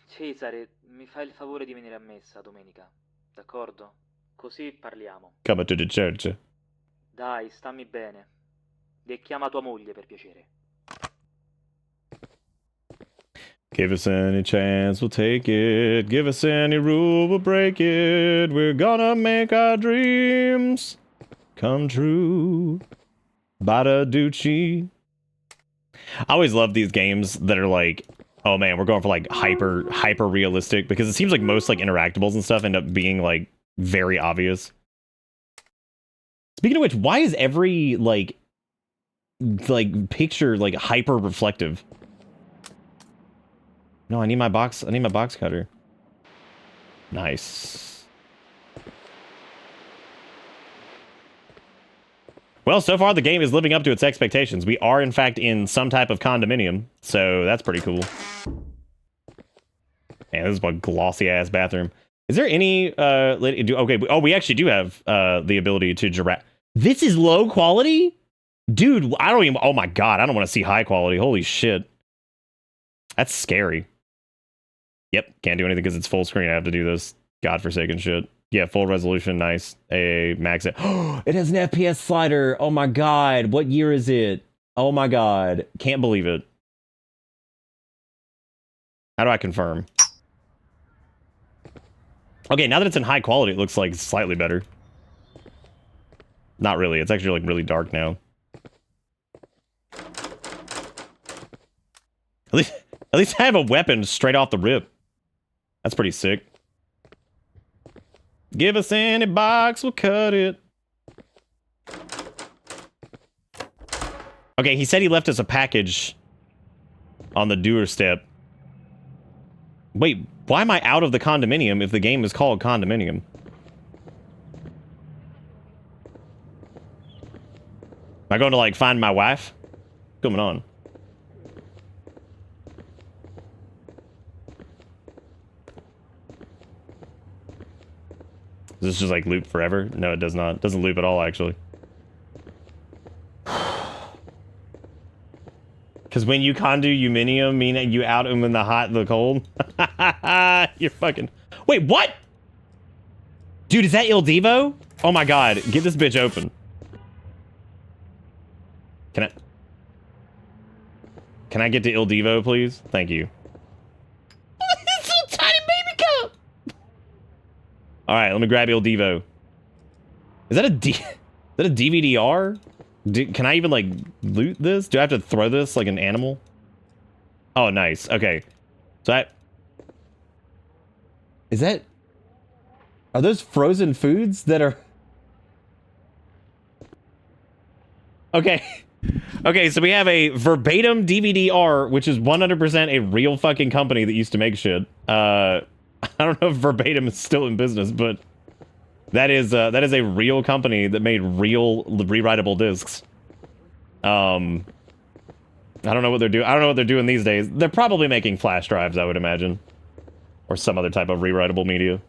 Cesare, mi fai il favore di venire a messa domenica, d'accordo? Così parliamo. Come to the church. Dai, stammi bene. E chiama tua moglie, per piacere. Give us any chance, we'll take it. Give us any rule, we'll break it. We're gonna make our dreams come true. Badaducci. I always love these games that are like, oh man, we're going for like hyper realistic, because it seems like most like interactables and stuff end up being like very obvious. Speaking of which, why is every like picture like hyper reflective? No, I need my box cutter. Nice. Well, so far the game is living up to its expectations. We are in fact in some type of condominium, so that's pretty cool. Man, this is a glossy ass bathroom. Is there any okay, oh, we actually do have the ability to giraffe. This is low quality? Dude, I don't even, oh my god, I don't want to see high quality. Holy shit. That's scary. Yep, can't do anything because it's full screen. I have to do this godforsaken shit. Yeah, full resolution, nice. A max it. It has an FPS slider. Oh my god, what year is it? Oh my god, can't believe it. How do I confirm? Okay, now that it's in high quality, it looks like slightly better. Not really. It's actually like really dark now. At least I have a weapon straight off the rip. That's pretty sick. Give us any box, we'll cut it. Okay, he said he left us a package on the doorstep. Wait, why am I out of the condominium if the game is called Condominium? Am I going to, like, find my wife? What's going on? Does this just, like, loop forever? No, it does not. It doesn't loop at all, actually. Because when you condominium, meaning you out them in the hot and the cold. You're fucking... Wait, what? Dude, is that Il Divo? Oh my god, get this bitch open. Can I get to Il Divo, please? Thank you. This little tiny baby cup! Alright, let me grab Il Divo. Is that a DVD-R? Can I even, like, loot this? Do I have to throw this like an animal? Oh, nice. Okay. So is that... Are those frozen foods that are... Okay. Okay, so we have a verbatim DVD-R, which is 100% a real fucking company that used to make shit. I don't know if verbatim is still in business, but that is a real company that made real rewritable discs. I don't know what they're doing. I don't know what they're doing these days. They're probably making flash drives, I would imagine, or some other type of rewritable media.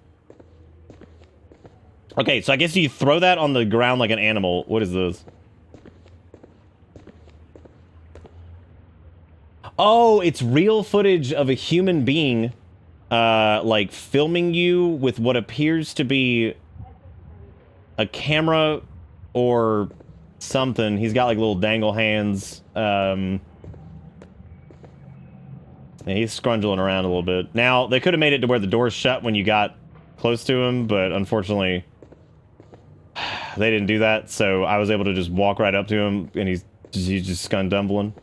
Okay, so I guess you throw that on the ground like an animal. What is this? Oh, it's real footage of a human being, like, filming you with what appears to be a camera or something. He's got, like, little dangle hands. Yeah, he's scrungling around a little bit. Now, they could have made it to where the door's shut when you got close to him, but unfortunately, they didn't do that, so I was able to just walk right up to him, and he's just skundumbling.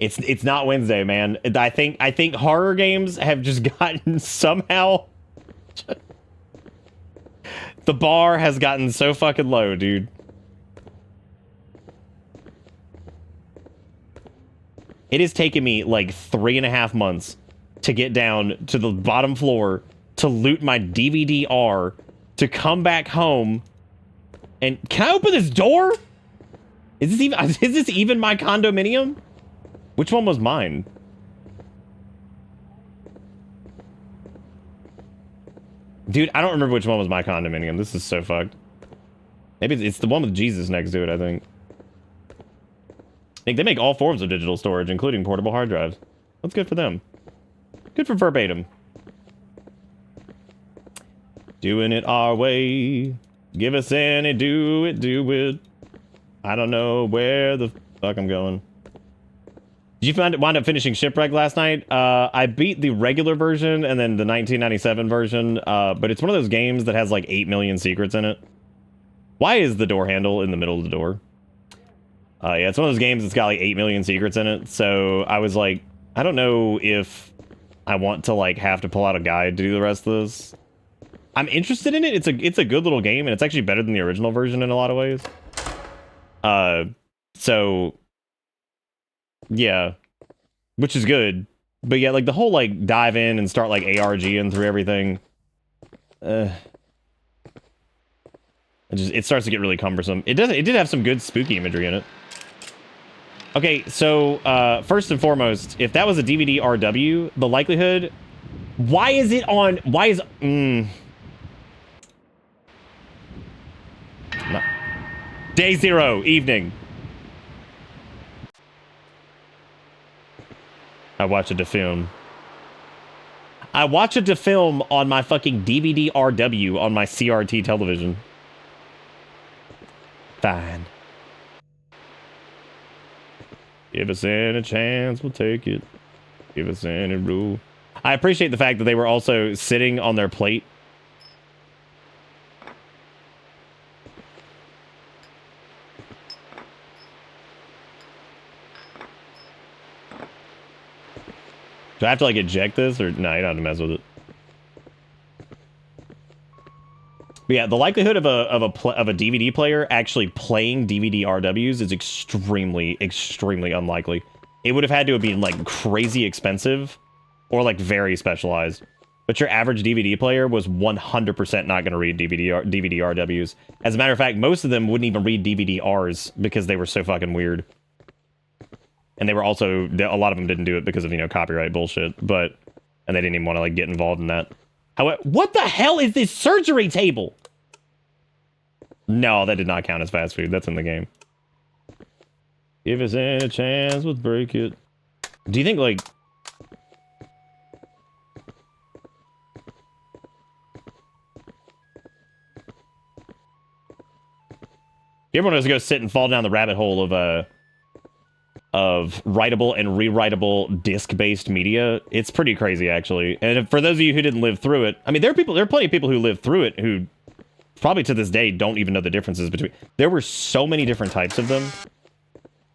It's not Wednesday, man. I think horror games have just gotten somehow... The bar has gotten so fucking low, dude. It has taken me like 3.5 months to get down to the bottom floor to loot my DVD-R, to come back home, and can I open this door? Is this even my condominium? Which one was mine? Dude, I don't remember which one was my condominium. This is so fucked. Maybe it's the one with Jesus next to it, I think. They make all forms of digital storage, including portable hard drives. That's good for them. Good for verbatim. Doing it our way. Give us any, do it. I don't know where the fuck I'm going. Did you wind up finishing Shipwreck last night? I beat the regular version and then the 1997 version, but it's one of those games that has like 8 million secrets in it. Why is the door handle in the middle of the door? Yeah, it's one of those games that's got like 8 million secrets in it, so I was like, I don't know if I want to like have to pull out a guide to do the rest of this. I'm interested in it. It's a good little game, and it's actually better than the original version in a lot of ways. So yeah, which is good. But yeah, like the whole like dive in and start like ARGing through everything. It starts to get really cumbersome. It did have some good spooky imagery in it. Okay, so first and foremost, if that was a DVD RW, the likelihood, why is no. Day 0, evening. I watched a film. I watched a film on my fucking DVD RW on my CRT television. Fine. Give us any chance, we'll take it. Give us any rule. I appreciate the fact that they were also sitting on their plate. Do I have to like eject this or no? You don't have to mess with it. But yeah, the likelihood of a DVD player actually playing DVD RWs is extremely unlikely. It would have had to have been like crazy expensive or like very specialized. But your average DVD player was 100% not going to read DVD RWs. As a matter of fact, most of them wouldn't even read DVD-Rs because they were so fucking weird. And they were also, a lot of them didn't do it because of, you know, copyright bullshit, and they didn't even want to, like, get involved in that. However, what the hell is this surgery table? No, that did not count as fast food. That's in the game. Give us any chance, let's break it. Do you think, like... You ever want to go sit and fall down the rabbit hole of writable and rewritable disc-based media? It's pretty crazy, actually. And for those of you who didn't live through it, I mean, there are plenty of people who lived through it who probably to this day don't even know the differences between... There were so many different types of them.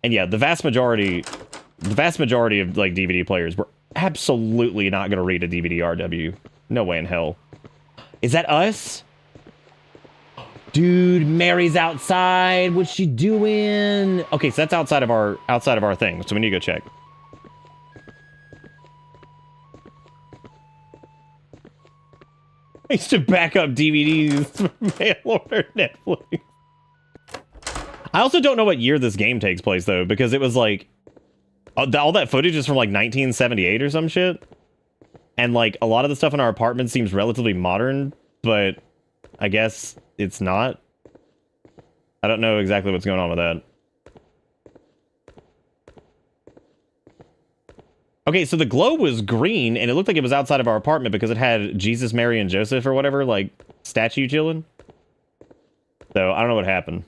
And yeah, the vast majority of, like, DVD players were absolutely not going to read a DVD RW. No way in hell. Is that us? Dude, Mary's outside. What's she doing? Okay, so that's outside of our thing. So we need to go check. I used to back up DVDs for mail order Netflix. I also don't know what year this game takes place though, because it was like all that footage is from like 1978 or some shit. And like a lot of the stuff in our apartment seems relatively modern, but I guess it's not. I don't know exactly what's going on with that. Okay, so the globe was green, and it looked like it was outside of our apartment because it had Jesus, Mary, and Joseph or whatever, like, statue chilling. So, I don't know what happened.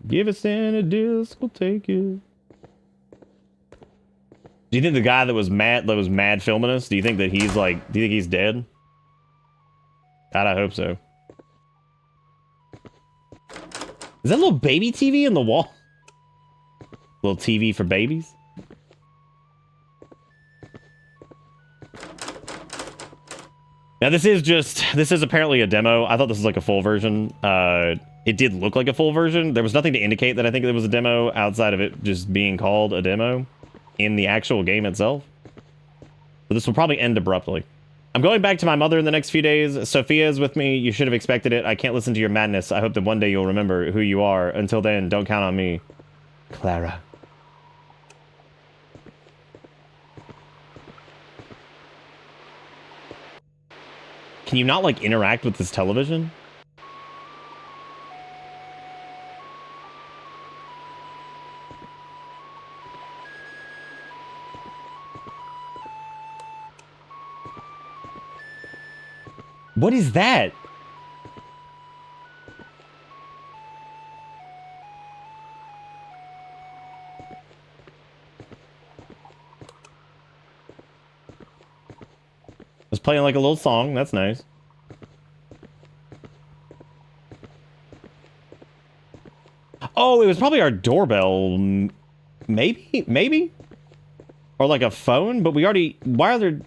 Give us any disc, we'll take it. Do you think the guy that was mad filming us, do you think that he's like, do you think he's dead? God, I hope so. Is that a little baby TV in the wall? Little TV for babies? Now this is apparently a demo. I thought this was like a full version. It did look like a full version. There was nothing to indicate that I think it was a demo outside of it just being called a demo in the actual game itself. But this will probably end abruptly. I'm going back to my mother in the next few days. Sophia is with me. You should have expected it. I can't listen to your madness. I hope that one day you'll remember who you are. Until then, don't count on me. Clara. Can you not, like, interact with this television? What is that? It's playing like a little song. That's nice. Oh, it was probably our doorbell. Maybe? Or like a phone, but we already... Why are there...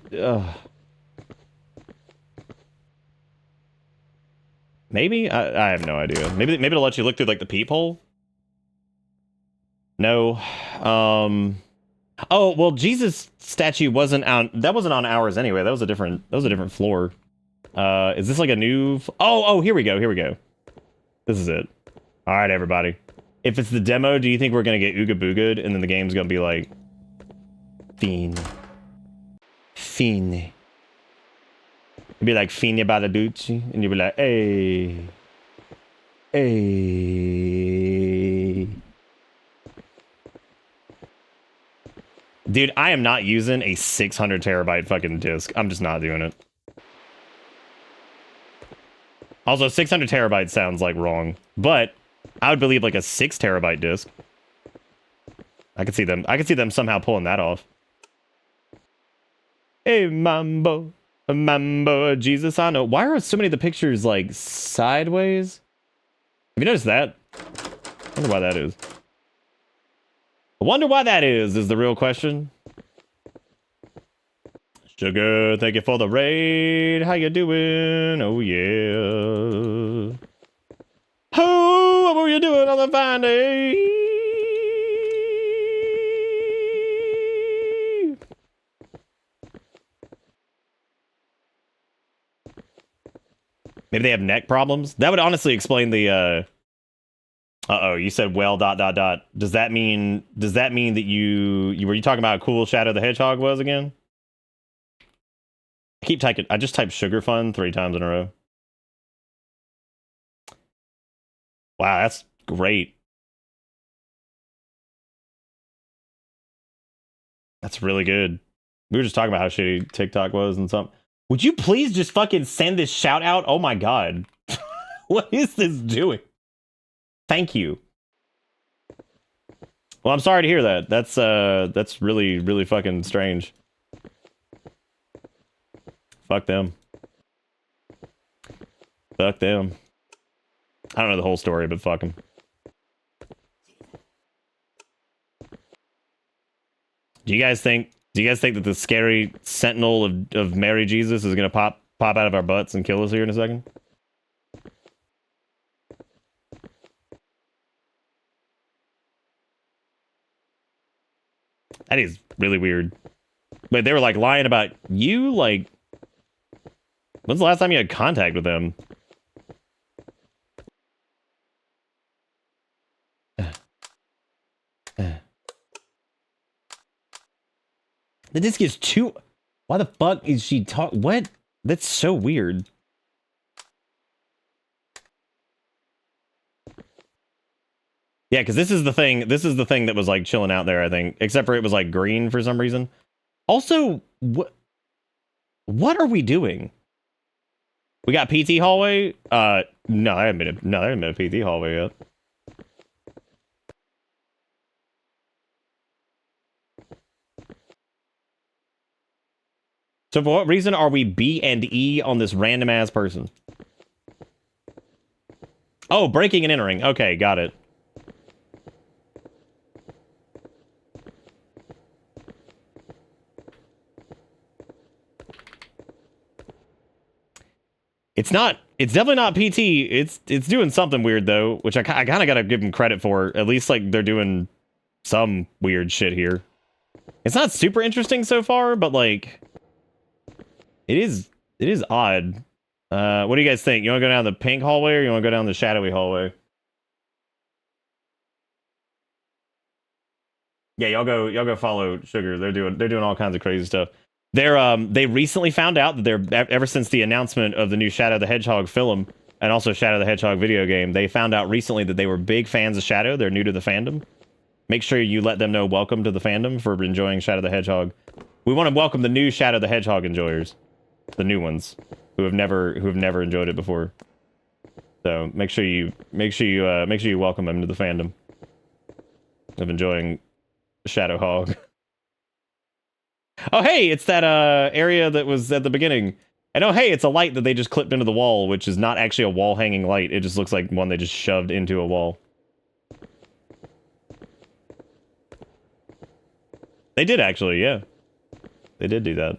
Maybe? I have no idea. Maybe it'll let you look through like the peephole? No. Oh, well, Jesus statue wasn't on... That wasn't on ours anyway. That was a different floor. Is this like a new... Oh, here we go. This is it. All right, everybody. If it's the demo, do you think we're going to get Ooga Booga'd and then the game's going to be like... Fiend. It'd be like Fine Badaducci, and you'd be like, hey. Dude, I am not using a 600 terabyte fucking disc. I'm just not doing it. Also, 600 terabytes sounds like wrong, but I would believe like a 6 terabyte disc. I could see them somehow pulling that off. Hey, Mambo, Jesus, I know. Why are so many of the pictures like sideways? Have you noticed that? I wonder why that is. I wonder why that is the real question. Sugar, thank you for the raid. How you doing? Oh, yeah. Oh, what were you doing on the fine day? Maybe they have neck problems? That would honestly explain the Uh-oh, you said well ... Does that mean that you were you talking about how cool Shadow the Hedgehog was again? I just typed sugar fun 3 times in a row. Wow, that's great. That's really good. We were just talking about how shitty TikTok was and something. Would you please just fucking send this shout out? Oh my god. What is this doing? Thank you. Well, I'm sorry to hear that. That's really, really fucking strange. Fuck them. Fuck them. I don't know the whole story, but fuck them. Do you guys think that the scary sentinel of Mary Jesus is gonna pop out of our butts and kill us here in a second? That is really weird. But they were like lying about you? Like, when's the last time you had contact with them? The disc is too... Why the fuck is she talk... What? That's so weird. Yeah, because this is the thing that was like chilling out there, I think. Except for it was like green for some reason. Also, what are we doing? We got PT hallway? No, there hasn't been a PT hallway yet. So for what reason are we B and E on this random ass person? Oh, breaking and entering. Okay, got it. It's definitely not PT. It's doing something weird though, which I kind of got to give them credit for. At least like they're doing some weird shit here. It's not super interesting so far, but like it is odd. What do you guys think? You want to go down the pink hallway or you want to go down the shadowy hallway? Yeah, y'all go follow Sugar. They're doing all kinds of crazy stuff. They recently found out that ever since the announcement of the new Shadow the Hedgehog film and also Shadow the Hedgehog video game, they found out recently that they were big fans of Shadow. They're new to the fandom. Make sure you let them know welcome to the fandom for enjoying Shadow the Hedgehog. We want to welcome the new Shadow the Hedgehog enjoyers, the new ones who have never enjoyed it before. So make sure you welcome them to the fandom of enjoying Shadow Hog. Oh, hey, it's that area that was at the beginning. And oh, hey, it's a light that they just clipped into the wall, which is not actually a wall-hanging light. It just looks like one they just shoved into a wall. They did, actually, yeah. They did do that.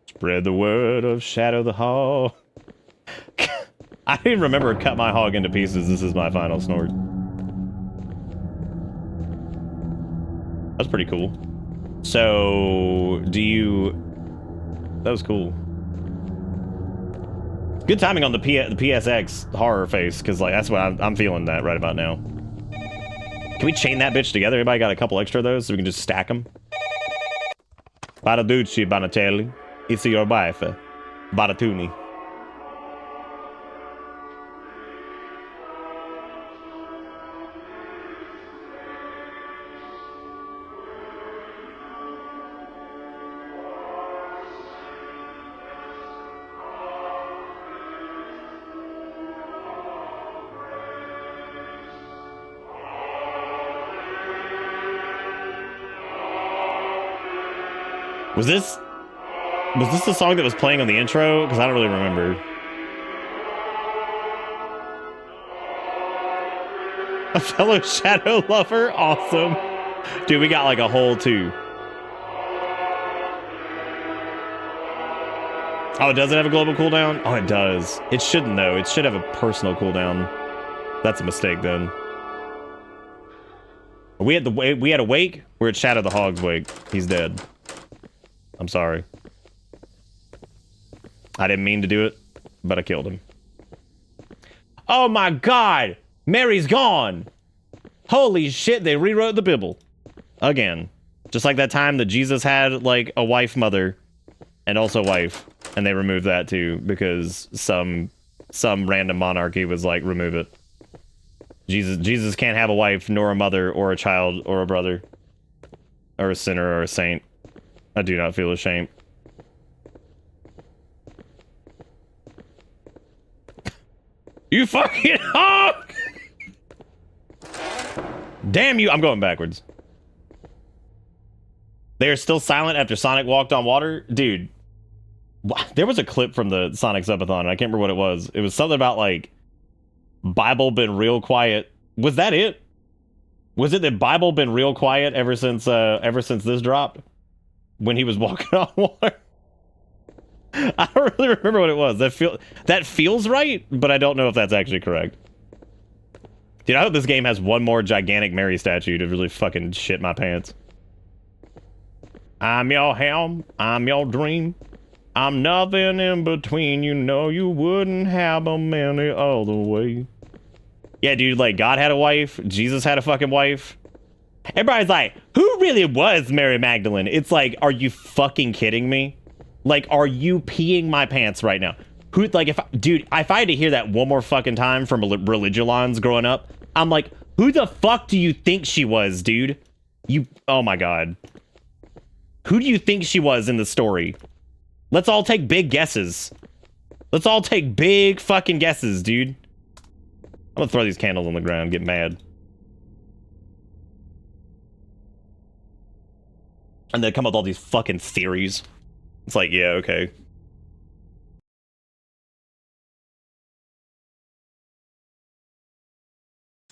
Spread the word of Shadow the Hog. I didn't remember cut my hog into pieces. This is my final snort. That's pretty cool. So, that was cool. Good timing on the PSX horror face, because like that's what I'm feeling that right about now. Can we chain that bitch together? Anybody got a couple extra of those so we can just stack them? Baraducci, Banatelli. It's your wife. Baratuni. Was this the song that was playing on the intro? Because I don't really remember. A fellow Shadow lover? Awesome. Dude, we got like a whole 2. Oh, it doesn't have a global cooldown? Oh, it does. It shouldn't, though. It should have a personal cooldown. That's a mistake, then. We had a wake? We're at Shadow the Hog's wake. He's dead. I'm sorry. I didn't mean to do it, but I killed him. Oh my God, Mary's gone. Holy shit, they rewrote the Bible. Again. Just like that time that Jesus had, like, a wife mother and also wife. And they removed that, too, because some random monarchy was like, remove it. Jesus can't have a wife, nor a mother, or a child, or a brother. Or a sinner, or a saint. I do not feel ashamed. You fucking hog! Damn you! I'm going backwards. They are still silent after Sonic walked on water? Dude. There was a clip from the Sonic Subathon, and I can't remember what it was. It was something about, like, Bible been real quiet. Was that it? Was it that Bible been real quiet ever since this dropped? When he was walking on water? I don't really remember what it was. That feels right, but I don't know if that's actually correct. Dude, I hope this game has one more gigantic Mary statue to really fucking shit my pants. I'm your helm, I'm your dream. I'm nothing in between, you know you wouldn't have a many other way. Yeah, dude, like, God had a wife, Jesus had a fucking wife. Everybody's like, who really was Mary Magdalene? It's like, are you fucking kidding me? Like, are you peeing my pants right now? Who, like, if I had to hear that one more fucking time from Religulons growing up, I'm like, who the fuck do you think she was, dude? Oh my God. Who do you think she was in the story? Let's all take big guesses. Let's all take big fucking guesses, dude. I'm gonna throw these candles on the ground, get mad. And they come up with all these fucking theories. It's like, yeah, okay.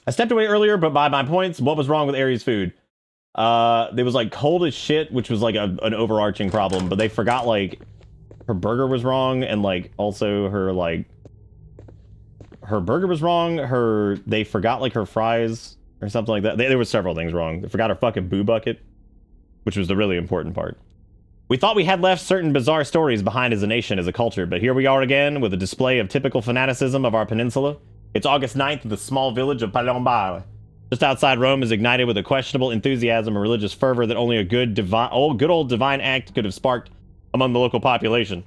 I stepped away earlier, but by my points, what was wrong with Aries' food? It was like cold as shit, which was like an overarching problem, but they forgot like her burger was wrong, and like also her burger was wrong. They forgot like her fries or something like that. There were several things wrong. They forgot her fucking boo bucket, which was the really important part. We thought we had left certain bizarre stories behind as a nation, as a culture, but here we are again with a display of typical fanaticism of our peninsula. It's August 9th in the small village of Palombare. Just outside Rome is ignited with a questionable enthusiasm and religious fervor that only a good old divine act could have sparked among the local population.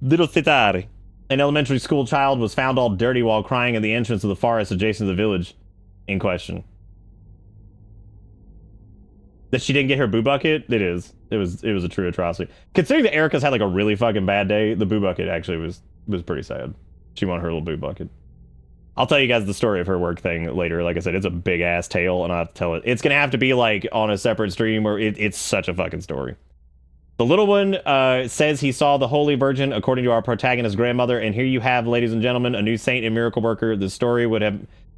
Little Citare, an elementary school child, was found all dirty while crying at the entrance of the forest adjacent to the village in question. That she didn't get her boo bucket? It was a true atrocity. Considering that Erica's had like a really fucking bad day, the boo bucket actually was pretty sad. She wanted her little boo bucket. I'll tell you guys the story of her work thing later. Like I said, it's a big ass tale, and I'll have to tell it. It's gonna have to be like on a separate stream, where it's such a fucking story. The little one says he saw the Holy Virgin, according to our protagonist's grandmother, and here you have, ladies and gentlemen, a new saint and miracle worker. The story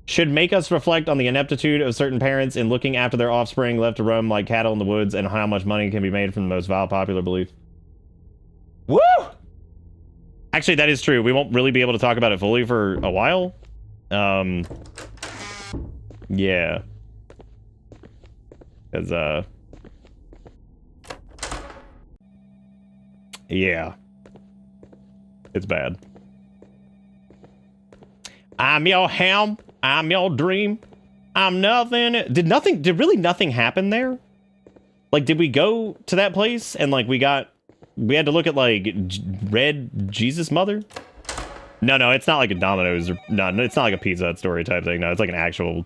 should make us reflect on the ineptitude of certain parents in looking after their offspring left to roam like cattle in the woods, and how much money can be made from the most vile popular belief. Woo! Actually, that is true. We won't really be able to talk about it fully for a while. Yeah. Because, yeah. It's bad. I'm your helm. I'm your dream. I'm nothing. Did really nothing happen there? Like, did we go to that place and, like, we had to look at, like, Red Jesus Mother? No, it's not like a Domino's or no, it's not like a Pizza Hut story type thing. No, it's like an actual.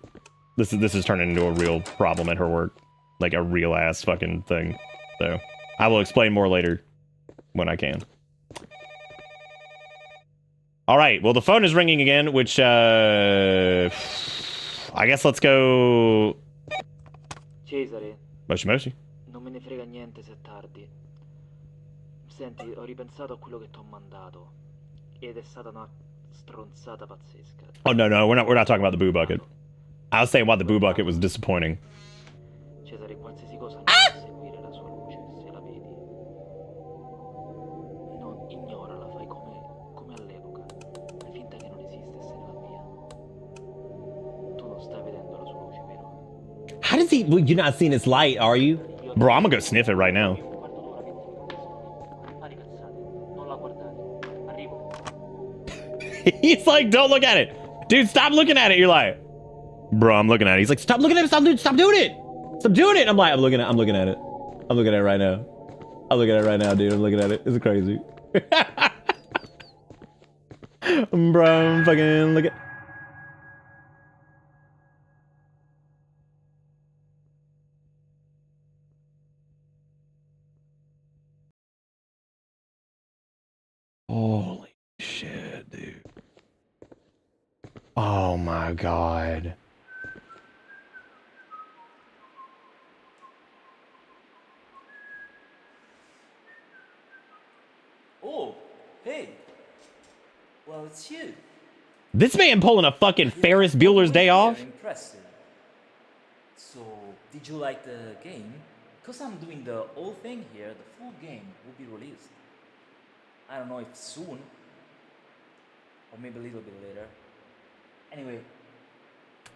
This is turning into a real problem at her work, like a real ass fucking thing. So I will explain more later when I can. All right. Well, the phone is ringing again, which I guess let's go. Cesare. Moshi Moshi. Non me ne frega niente se è tardi. Senti, ho ripensato a quello che t'ho mandato. Ed è stata una stronzata pazzesca. Oh no, we're not talking about the boo bucket. I was saying why the boo bucket was disappointing. Cesare, qualsiasi cosa non può seguire la sua luce, se la vedi. Non ignorala, fai come all'epoca. Fai finta che non esiste e se ne va via. Tu non stai vedendo la sua luce, vero? How does he? Well, you're not seeing its light, are you? Bro, I'm gonna go sniff it right now. He's like, don't look at it. Dude, stop looking at it. You're like, bro, I'm looking at it. He's like, stop looking at it. Stop doing it. Stop doing it. Stop doing it. I'm like, I'm looking at it. I'm looking at it right now. I'm looking at it right now, dude. I'm looking at it. It's crazy. Bro, I'm fucking look at. Holy shit, dude. Oh my god. Oh, hey. Well, it's you. This man pulling a fucking Ferris Bueller's Day Off? Impressive. So, did you like the game? Because I'm doing the whole thing here, the full game will be released. I don't know if soon, or maybe a little bit later. Anyway.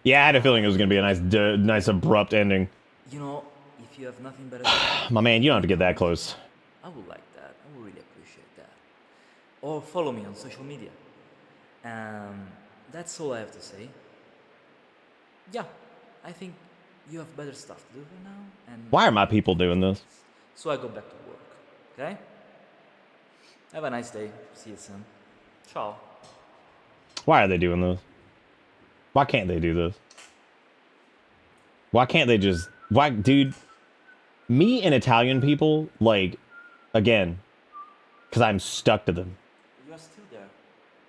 Yeah, I had a feeling it was gonna be a nice abrupt ending. You know, if you have nothing better to do, My man, you don't have to get that close. I would like that. I would really appreciate that. Or follow me on social media. That's all I have to say. Yeah, I think you have better stuff to do for now. And Why are my people doing this? so I go back to work. Okay? Have a nice day. See you soon. Ciao. Why are they doing this? Why can't they do this? Why can't they just... Why, dude? Me and Italian people, like, again, because I'm stuck to them. You are still there.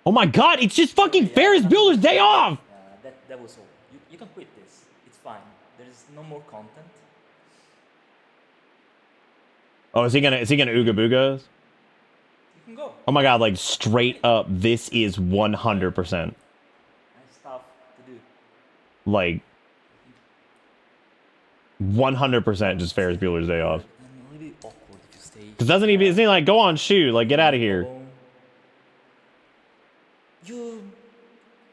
Oh my god, it's just fucking Ferris Bueller's Day Off! That was all. You can quit this. It's fine. There is no more content. Oh, is he gonna ooga booga us? You can go. Oh my god, like straight up, this is 100%. Nice stuff to do. Like 100% just Ferris Bueller's Day Off. And a little bit awkward if you stay. Cause isn't he like, go on, shoot, like get out of here.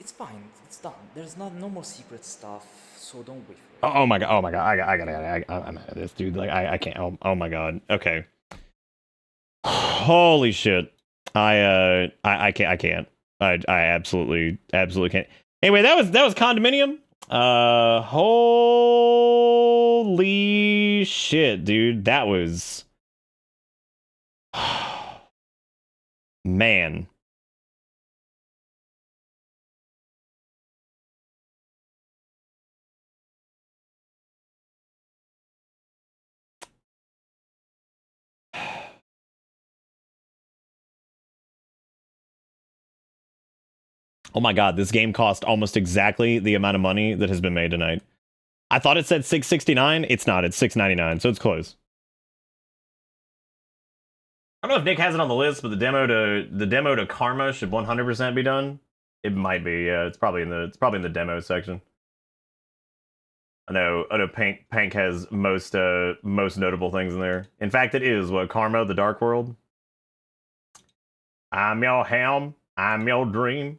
It's fine. It's done. There's no more secret stuff, so don't wait for it. Oh my god, I'm out of this, dude. Like I can't. Oh my god. Okay. Holy shit. I can't. I absolutely can't. Anyway, that was Condominium. Holy shit, dude. That was man. Oh my god, this game cost almost exactly the amount of money that has been made tonight. I thought it said $669. It's not. It's $699, so it's close. I don't know if Nick has it on the list, but the demo to Karma should 100% be done. It might be. Yeah, it's probably in the demo section. I know Pank has most notable things in there. In fact, it is Karma, the Dark World. I'm your ham. I'm your dream.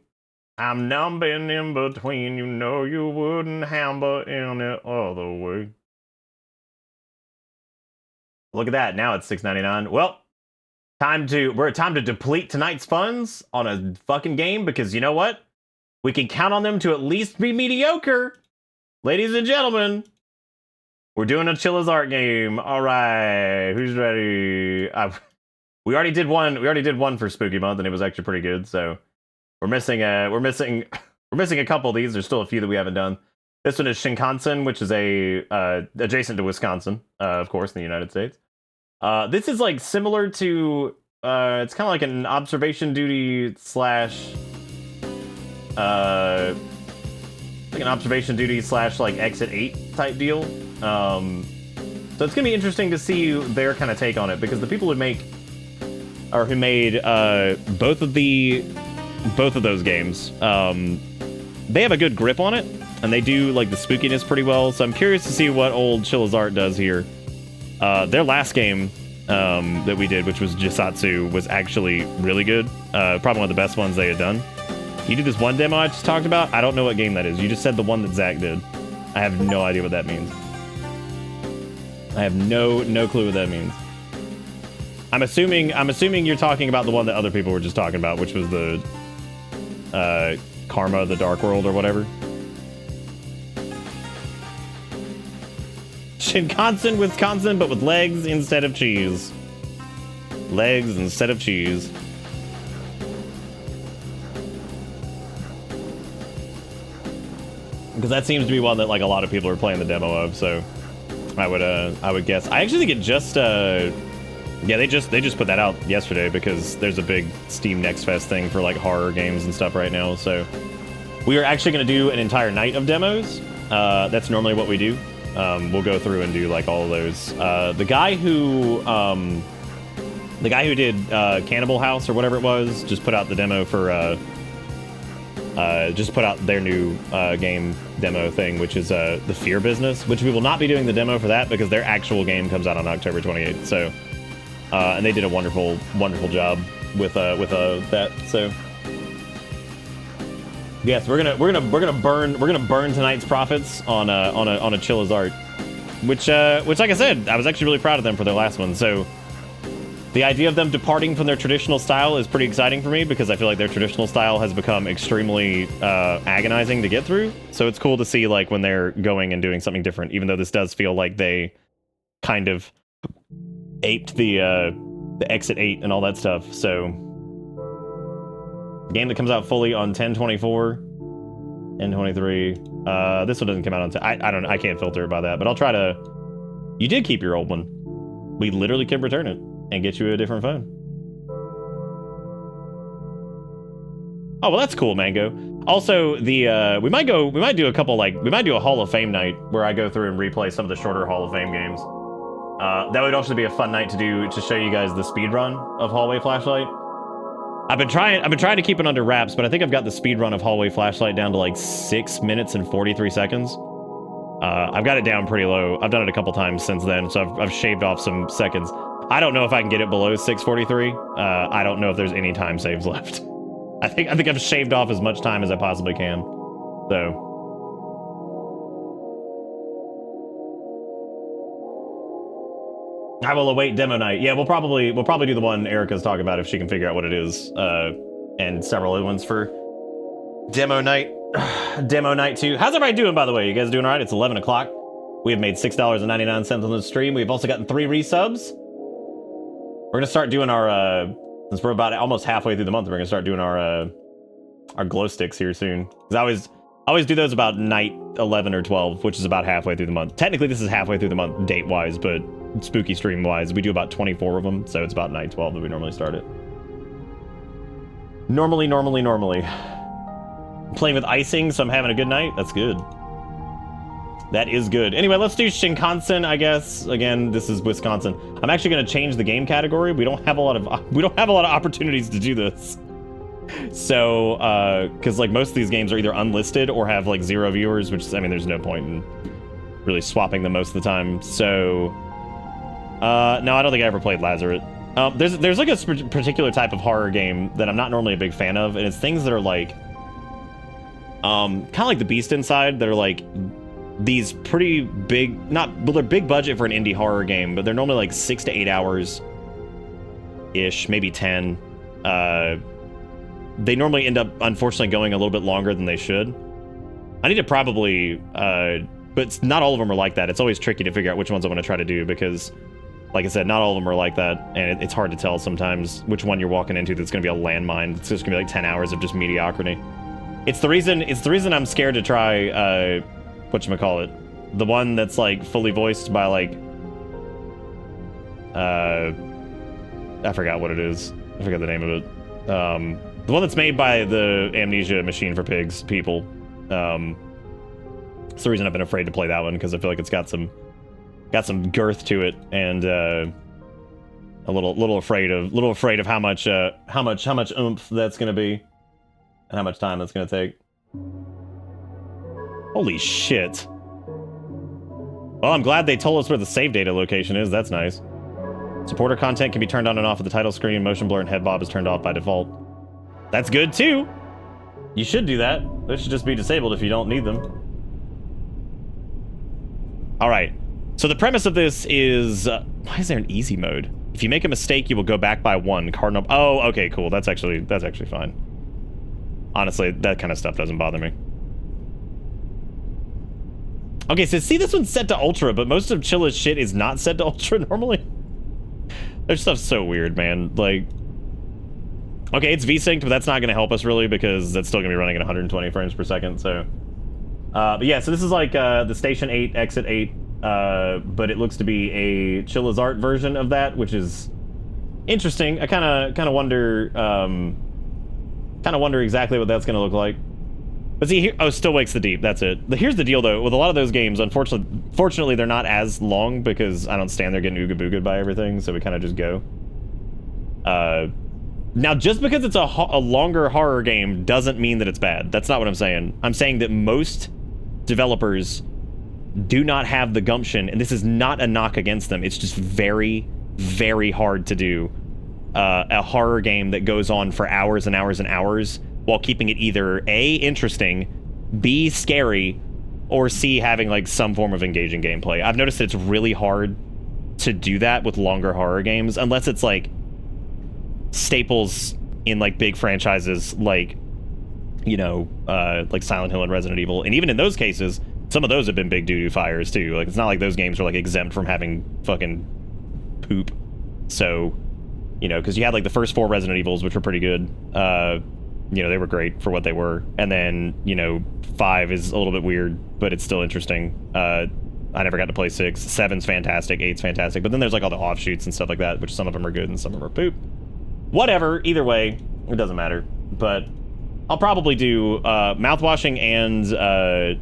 I'm numbing in between, you know you wouldn't hamper any other way. Look at that, now it's $6.99. Well, time to deplete tonight's funds on a fucking game, because you know what? We can count on them to at least be mediocre. Ladies and gentlemen, we're doing a Chilla's Art game. All right, who's ready? We already did one for Spooky Month, and it was actually pretty good, so... We're missing a couple of these. There's still a few that we haven't done. This one is Shinkansen, which is adjacent to Wisconsin, of course, in the United States. This is like similar to it's kind of like an observation duty slash like Exit 8 type deal. So it's gonna be interesting to see their kind of take on it, because the people who made both of those games, they have a good grip on it, and they do like the spookiness pretty well, so I'm curious to see what old Chilla's Art does here. Their last game that we did, which was Jisatsu, was actually really good. Probably one of the best ones they had done. You did this one demo I just talked about? I don't know what game that is. You just said the one that Zach did. I have no idea what that means. I have no clue what that means. I'm assuming you're talking about the one that other people were just talking about, which was the Karma, the Dark World, or whatever. Shinkansen, Wisconsin, but with legs instead of cheese. Legs instead of cheese. Because that seems to be one that like a lot of people are playing the demo of, so I would guess. I actually think it just yeah, they just put that out yesterday because there's a big Steam Next Fest thing for like horror games and stuff right now. So we are actually going to do an entire night of demos. That's normally what we do. We'll go through and do like all of those. The guy who did Cannibal House or whatever it was just put out the demo for just put out their new game demo thing, which is the Fear Business, which we will not be doing the demo for that because their actual game comes out on October 28th. So, and they did a wonderful job with that. So, yes, we're gonna burn tonight's profits on a Chilla's art, which like I said, I was actually really proud of them for their last one. So. The idea of them departing from their traditional style is pretty exciting for me because I feel like their traditional style has become extremely agonizing to get through. So it's cool to see like when they're going and doing something different, even though this does feel like they kind of aped the Exit 8 and all that stuff. So the game that comes out fully on 10/24, 10/23. This one doesn't come out on I don't know. I can't filter it by that, but I'll try to. You did keep your old one. We literally can return it and get you a different phone. Oh, well, that's cool, Mango. Also, the we might do a Hall of Fame night where I go through and replay some of the shorter Hall of Fame games. That would also be a fun night to do to show you guys the speed run of Hallway Flashlight. I've been trying to keep it under wraps, but I think I've got the speed run of Hallway Flashlight down to like 6 minutes and 43 seconds. I've got it down pretty low. I've done it a couple times since then, so I've shaved off some seconds. I don't know if I can get it below 6:43. I don't know if there's any time saves left. I think I've shaved off as much time as I possibly can. So I will await demo night. Yeah, we'll probably do the one Erica's talking about if she can figure out what it is, and several other ones for demo night. Demo night too. How's everybody doing, by the way? You guys doing all right? It's 11 o'clock. We have made $6.99 on the stream. We've also gotten 3 resubs. We're gonna start doing our since we're about almost halfway through the month. We're gonna start doing our glow sticks here soon. Because I always do those about night 11 or 12, which is about halfway through the month. Technically, this is halfway through the month date wise, but spooky stream wise, we do about 24 of them, so it's about night 12 that we normally start it. Normally. I'm playing with icing, so I'm having a good night. That's good. That is good. Anyway, let's do Shinkansen, I guess. Again, this is Wisconsin. I'm actually going to change the game category. We don't have a lot of opportunities to do this. So, because like most of these games are either unlisted or have like 0 viewers, which is, I mean, there's no point in really swapping them most of the time. So, no, I don't think I ever played Lazarus. There's like a particular type of horror game that I'm not normally a big fan of, and it's things that are like, kind of like The Beast Inside, that are like these pretty big, they're big budget for an indie horror game, but they're normally like 6 to 8 hours ish, maybe 10. They normally end up, unfortunately, going a little bit longer than they should. I need to probably, but not all of them are like that. It's always tricky to figure out which ones I want to try to do because, like I said, not all of them are like that, and it's hard to tell sometimes which one you're walking into that's going to be a landmine. It's just going to be like 10 hours of just mediocrity. It's the reason I'm scared to try, whatchamacallit, the one that's like fully voiced by like, I forgot what it is. I forgot the name of it. The one that's made by the Amnesia Machine for Pigs people. It's the reason I've been afraid to play that one, because I feel like it's got some girth to it, and a little afraid of how much oomph that's gonna be, and how much time that's gonna take. Holy shit! Well, I'm glad they told us where the save data location is. That's nice. Supporter content can be turned on and off at the title screen. Motion blur and head bob is turned off by default. That's good too. You should do that. Those should just be disabled if you don't need them. All right. So the premise of this is, why is there an easy mode? If you make a mistake, you will go back by 1 cardinal. Oh, okay, cool. That's actually fine. Honestly, that kind of stuff doesn't bother me. Okay, so see, this one's set to Ultra, but most of Chilla's shit is not set to Ultra normally. Their stuff's so weird, man. Like, okay, it's V-synced, but that's not going to help us really because that's still going to be running at 120 frames per second, so. But yeah, so this is like the Station 8, Exit 8, but it looks to be a Chilla's Art version of that, which is interesting. I kind of wonder exactly what that's going to look like. But see, here, oh, Still Wakes the Deep, that's it. Here's the deal, though. With a lot of those games, fortunately, they're not as long because I don't stand there getting ooga-booga'd by everything, so we kind of just go. Now, just because it's a longer horror game doesn't mean that it's bad. That's not what I'm saying. I'm saying that most developers do not have the gumption, and this is not a knock against them. It's just very, very hard to do a horror game that goes on for hours and hours and hours while keeping it either A, interesting, B, scary, or C, having like some form of engaging gameplay. I've noticed that it's really hard to do that with longer horror games, unless it's like staples in like big franchises like, you know, like Silent Hill and Resident Evil. And even in those cases, some of those have been big doo-doo fires too. Like, it's not like those games are like exempt from having fucking poop. So, you know, because you had like the first 4 Resident Evils, which were pretty good. You know, they were great for what they were. And then, you know, 5 is a little bit weird, but it's still interesting. I never got to play 6. 7's fantastic, 8's fantastic. But then there's like all the offshoots and stuff like that, which some of them are good and some of them are poop. Whatever, either way, it doesn't matter. But I'll probably do mouthwashing and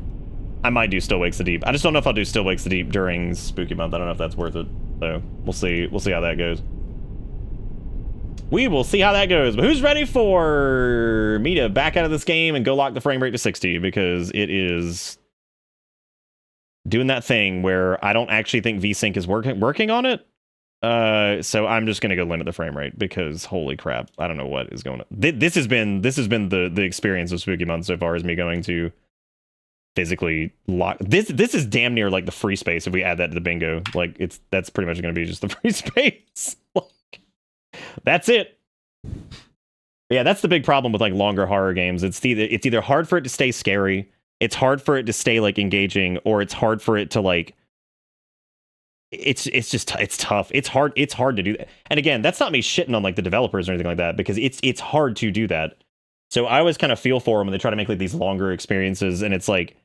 I might do Still Wakes the Deep. I just don't know if I'll do Still Wakes the Deep during Spooky Month. I don't know if that's worth it. So we'll see. We'll see how that goes. We will see how that goes. But who's ready for me to back out of this game and go lock the frame rate to 60? Because it is doing that thing where I don't actually think VSync is working on it. So I'm just gonna go limit the frame rate because holy crap, I don't know what is going on. This has been the experience of Spooky Month so far, is me going to physically lock this is damn near like the free space if we add that to the bingo. Like that's pretty much gonna be just the free space. Like, that's it. Yeah, that's the big problem with like longer horror games. It's either hard for it to stay scary, it's hard for it to stay like engaging, or it's hard for it to like it's tough. It's hard to do that. And again, that's not me shitting on like the developers or anything like that, because it's hard to do that. So I always kind of feel for them when they try to make like these longer experiences, and it's like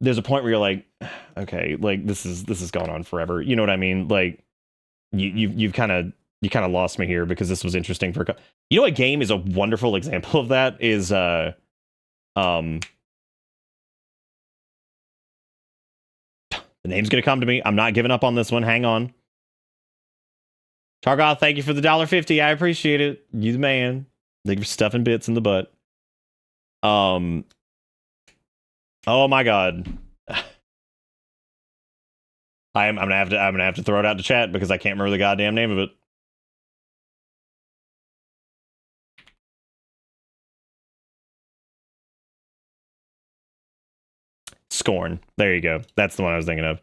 there's a point where you're like, okay, like this is going on forever. You know what I mean? Like you kind of lost me here, because this was interesting for you know what game is a wonderful example of that is the name's gonna come to me. I'm not giving up on this one. Hang on. Targoth, thank you for the $1.50. I appreciate it. You the man. Thank you for stuffing bits in the butt. Oh my god. I'm gonna have to throw it out to chat because I can't remember the goddamn name of it. Scorn. There you go. That's the one I was thinking of.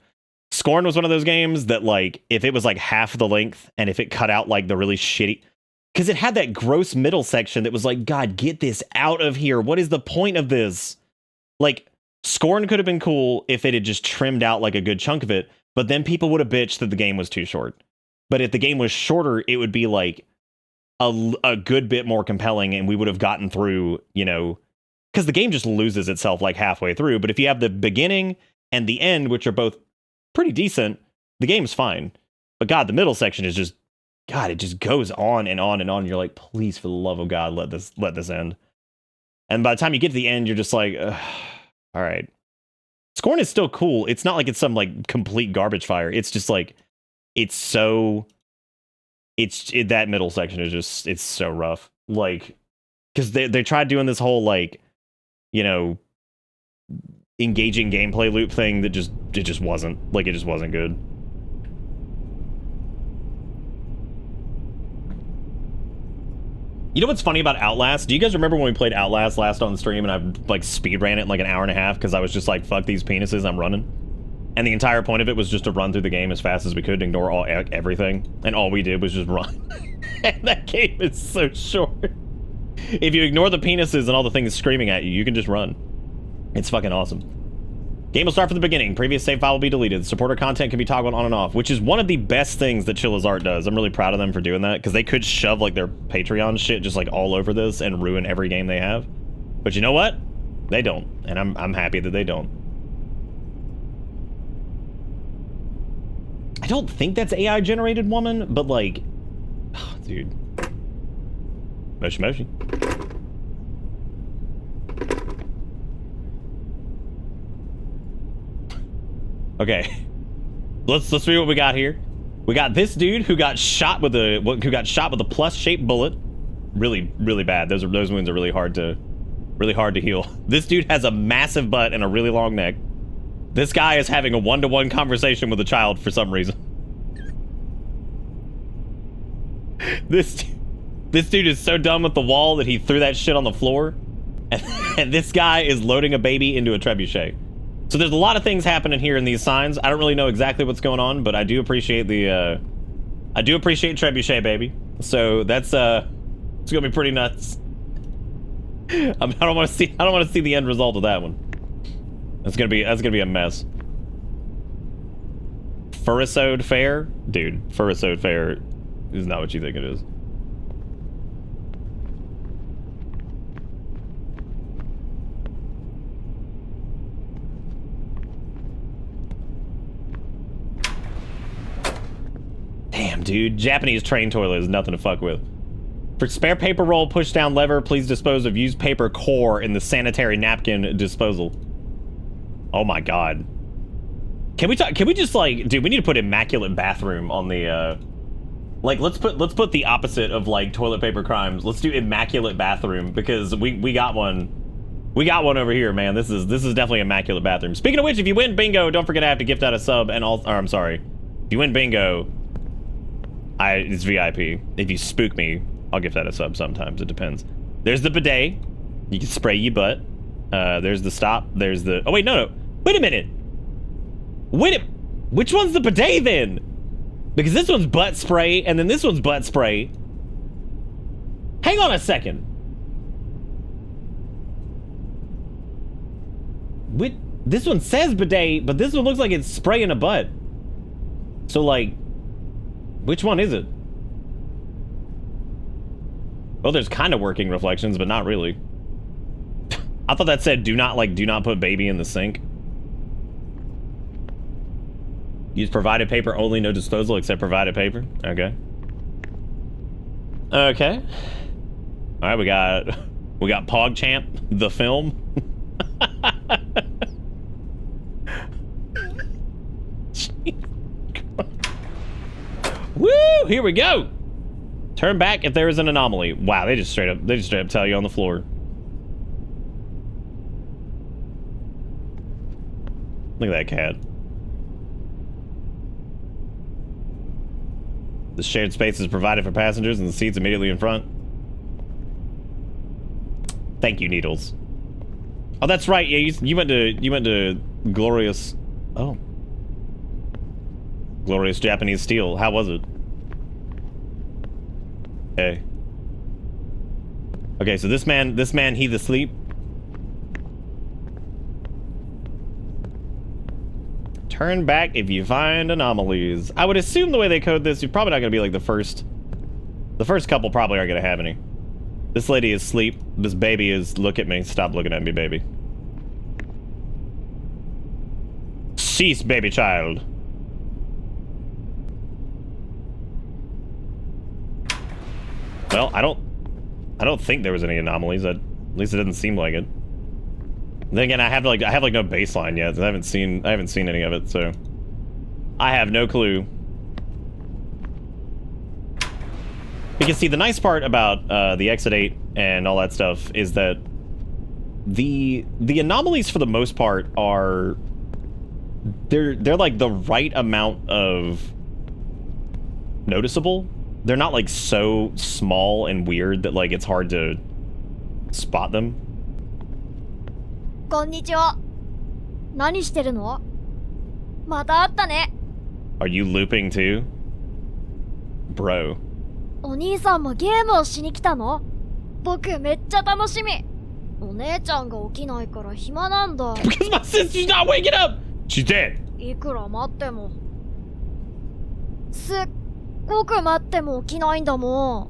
Scorn was one of those games that, like, if it was like half the length and if it cut out like the really shitty, because it had that gross middle section that was like, God, get this out of here. What is the point of this? Like, Scorn could have been cool if it had just trimmed out like a good chunk of it, but then people would have bitched that the game was too short. But if the game was shorter, it would be like a good bit more compelling, and we would have gotten through, you know, because the game just loses itself like halfway through. But if you have the beginning and the end, which are both pretty decent, the game's fine. But God, the middle section is just, God, it just goes on and on and on. And you're like, please, for the love of God, let this end. And by the time you get to the end, you're just like, all right. Scorn is still cool. It's not like it's some like complete garbage fire. It's just like, that middle section is just, it's so rough. Like, because they tried doing this whole like, you know, engaging gameplay loop thing that it just wasn't good. You know what's funny about Outlast? Do you guys remember when we played Outlast last on the stream and I like speed ran it in like an hour and a half because I was just like, fuck these penises, I'm running? And the entire point of it was just to run through the game as fast as we could, ignore everything, and all we did was just run. And that game is so short. If you ignore the penises and all the things screaming at you, you can just run. It's fucking awesome. Game will start from the beginning. Previous save file will be deleted. Supporter content can be toggled on and off, which is one of the best things that Chilla's Art does. I'm really proud of them for doing that, because they could shove like their Patreon shit just like all over this and ruin every game they have. But you know what? They don't, and I'm happy that they don't. I don't think that's AI generated woman, but like, oh, dude. Moshi moshi. Okay, let's read what we got here. We got this dude who got shot with a plus-shaped bullet. Really, really bad. Those wounds are really hard to heal. This dude has a massive butt and a really long neck. This guy is having a one-to-one conversation with a child for some reason. This dude is so done with the wall that he threw that shit on the floor, and this guy is loading a baby into a trebuchet. So there's a lot of things happening here in these signs. I don't really know exactly what's going on, but I do appreciate the, I do appreciate trebuchet baby. So that's, it's gonna be pretty nuts. I don't want to see the end result of that one. That's gonna be a mess. Furisode Fair? Dude, Furisode Fair is not what you think it is. Damn, dude. Japanese train toilet is nothing to fuck with. For spare paper roll push down lever, please dispose of used paper core in the sanitary napkin disposal. Oh my god. Can we just like, dude, we need to put immaculate bathroom on the like let's put the opposite of like toilet paper crimes. Let's do immaculate bathroom, because we got one. We got one over here, man. This is definitely immaculate bathroom. Speaking of which, if you win bingo, don't forget I have to gift out a sub, and all, or I'm sorry. If you win bingo, it's VIP. If you spook me, I'll gift out a sub sometimes. It depends. There's the bidet. You can spray your butt. There's the stop. There's the... Oh, wait, no. Wait a minute. Which one's the bidet, then? Because this one's butt spray, and then this one's butt spray. Hang on a second. This one says bidet, but this one looks like it's spraying a butt. So, like... Which one is it? Well, there's kind of working reflections, but not really. I thought that said do not put baby in the sink. Use provided paper only, no disposal except provided paper. Okay. Okay. All right, we got PogChamp, the film. Woo! Here we go. Turn back if there is an anomaly. Wow, they just straight up tell you on the floor. Look at that cat. The shared space is provided for passengers and the seats immediately in front. Thank you, Needles. Oh, that's right. Yeah, you went to Glorious. Oh. Glorious Japanese Steel. How was it? Okay. Okay, so this man, he's asleep. Turn back if you find anomalies. I would assume the way they code this, you're probably not gonna be like the first couple probably aren't gonna have any. This lady is asleep. This baby is, look at me. Stop looking at me, baby. Cease, baby child. Well, I don't think there was any anomalies. At least it doesn't seem like it. Then again, I have like no baseline yet. I haven't seen any of it, so I have no clue. Because see, the nice part about the Exit 8 and all that stuff is that the anomalies for the most part are they're like the right amount of noticeable. They're not like so small and weird that like it's hard to spot them. こんにちは。何してるの？また会ったね。Are you looping too? Bro. お兄さんもゲームをしに来たの？僕めっちゃ楽しみ。お姉ちゃんが起きないから暇なんだ。 Because my sister's not waking up! She's dead! いくら待っても。すっごく待っても起きないんだも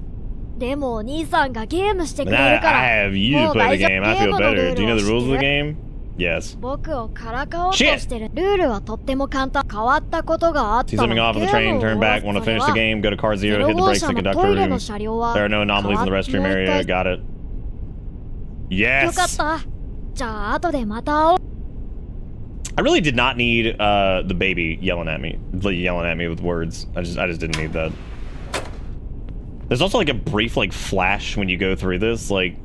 ん。でもお兄さんがゲームしてく But れ now る that か I ら。 have you to play the game, I feel もう better. 大 Do you know the 丈夫。 rules of the game? Yes. 僕をからかおうとしてる。ルールはとっても簡単。変わったことがあった See ら something off of the train, turn back. Want to finish the game, go to car 0, hit the brakes to conductor トイレ room. の車両は There are no anomalies in the restroom area. Got it. よかっ Yes! た。じゃあ後でまた会おう。 I really did not need the baby yelling at me with words. I just didn't need that. There's also like a brief like flash when you go through this. Like,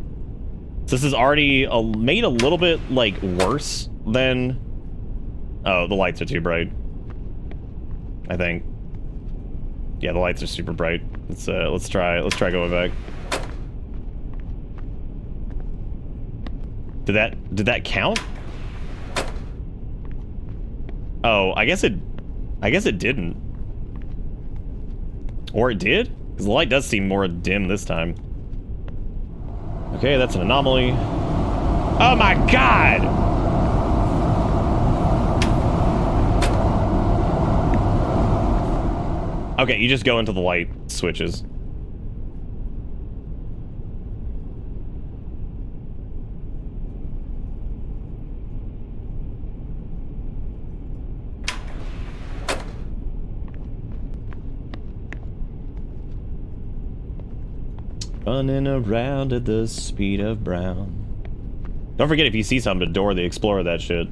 this is already made a little bit like worse than. Oh, the lights are too bright. I think. Yeah, the lights are super bright. Let's try going back. Did that count? Oh, I guess it didn't. Or it did? Because the light does seem more dim this time. Okay, that's an anomaly. Oh my god! Okay, you just go into the light switches. Running around at the speed of brown. Don't forget, if you see something to Dora the Explorer that shit.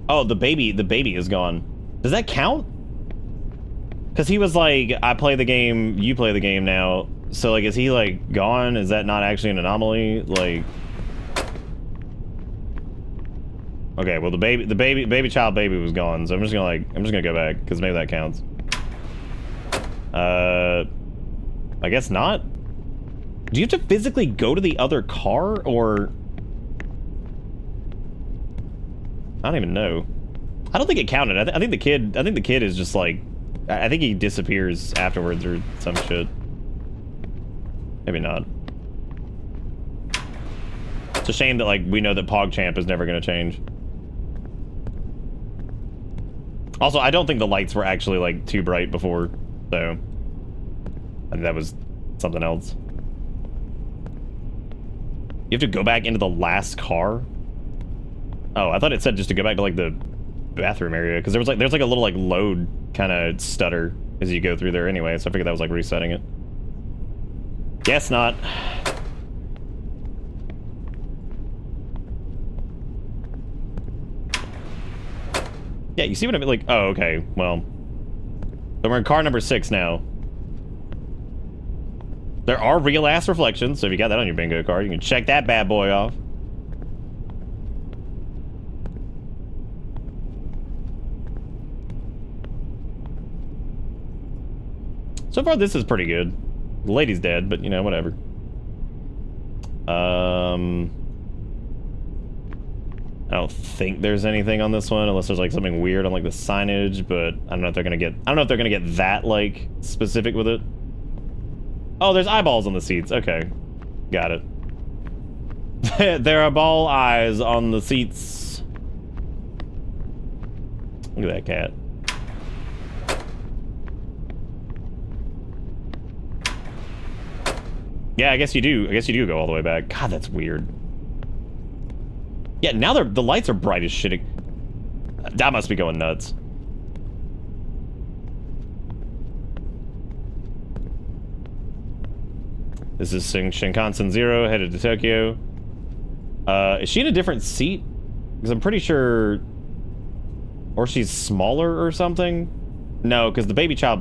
Oh, the baby is gone. Does that count? Because he was like, I play the game, you play the game now. So like, is he like gone? Is that not actually an anomaly? Like, okay, well the baby child was gone. So I'm just gonna go back because maybe that counts. I guess not. Do you have to physically go to the other car, or? I don't even know. I don't think it counted. I think the kid is just like, I think he disappears afterwards or some shit. Maybe not. It's a shame that like we know that PogChamp is never gonna change. Also, I don't think the lights were actually like too bright before, so I think that was something else. You have to go back into the last car? Oh, I thought it said just to go back to like the bathroom area, because there's like a little like load kind of stutter as you go through there anyway, so I figured that was like resetting it. Guess not. Yeah, you see what I mean? Like, oh, okay, well. So we're in car number 6 now. There are real ass reflections, so if you got that on your bingo card, you can check that bad boy off. So far, this is pretty good. The lady's dead, but you know, whatever. I don't think there's anything on this one, unless there's like something weird on like the signage, but I don't know if they're gonna get that like specific with it. Oh, there's eyeballs on the seats. Okay, got it. There are ball eyes on the seats. Look at that cat. Yeah, I guess you do. I guess you do go all the way back. God, that's weird. Yeah, now the lights are bright as shit. That must be going nuts. This is Shinkansen 0, headed to Tokyo. Is she in a different seat? Because I'm pretty sure... Or she's smaller or something? No, because the baby... I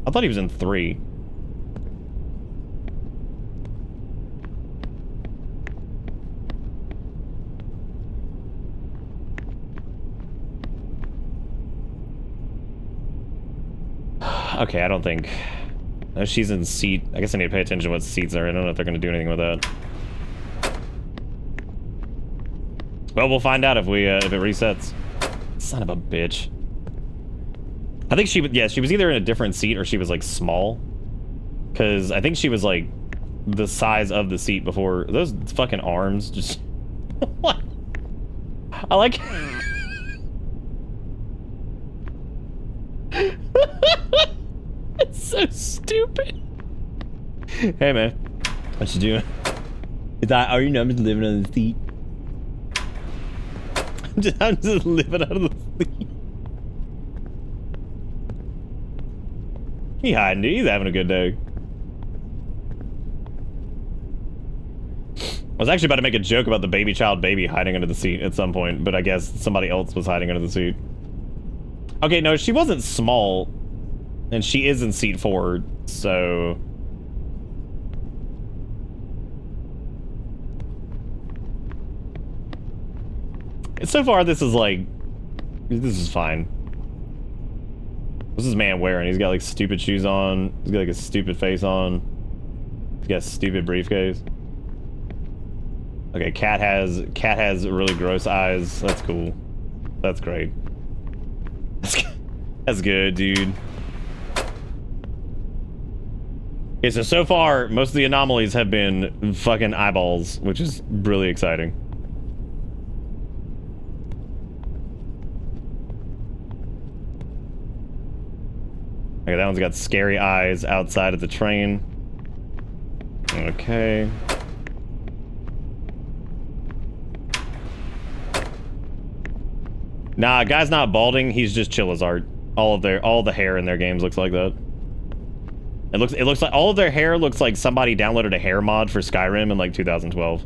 thought he was in 3. Okay, I don't think... No, she's in seat... I guess I need to pay attention to what seats are. I don't know if they're going to do anything with that. Well, we'll find out if it resets. Son of a bitch. I think she was, yeah, she was either in a different seat or she was like small. Because I think she was like the size of the seat before. Those fucking arms just... What? I like... It's so stupid. Hey man, what you doing? Is that, are you know, I'm just living on the seat? I'm just living out of the seat. He hiding, dude. He's having a good day. I was actually about to make a joke about the baby hiding under the seat at some point, but I guess somebody else was hiding under the seat. Okay, no, she wasn't small, and she is in seat 4, so... So far, this is like... This is fine. What's this man wearing? He's got like stupid shoes on. He's got like a stupid face on. He's got a stupid briefcase. Okay, cat has really gross eyes. That's cool. That's great. That's good, dude. Okay, so far, most of the anomalies have been fucking eyeballs, which is really exciting. Okay, that one's got scary eyes outside of the train. Okay. Nah, guy's not balding. He's just chill as art. All the hair in their games looks like that. It looks like all of their hair looks like somebody downloaded a hair mod for Skyrim in like 2012.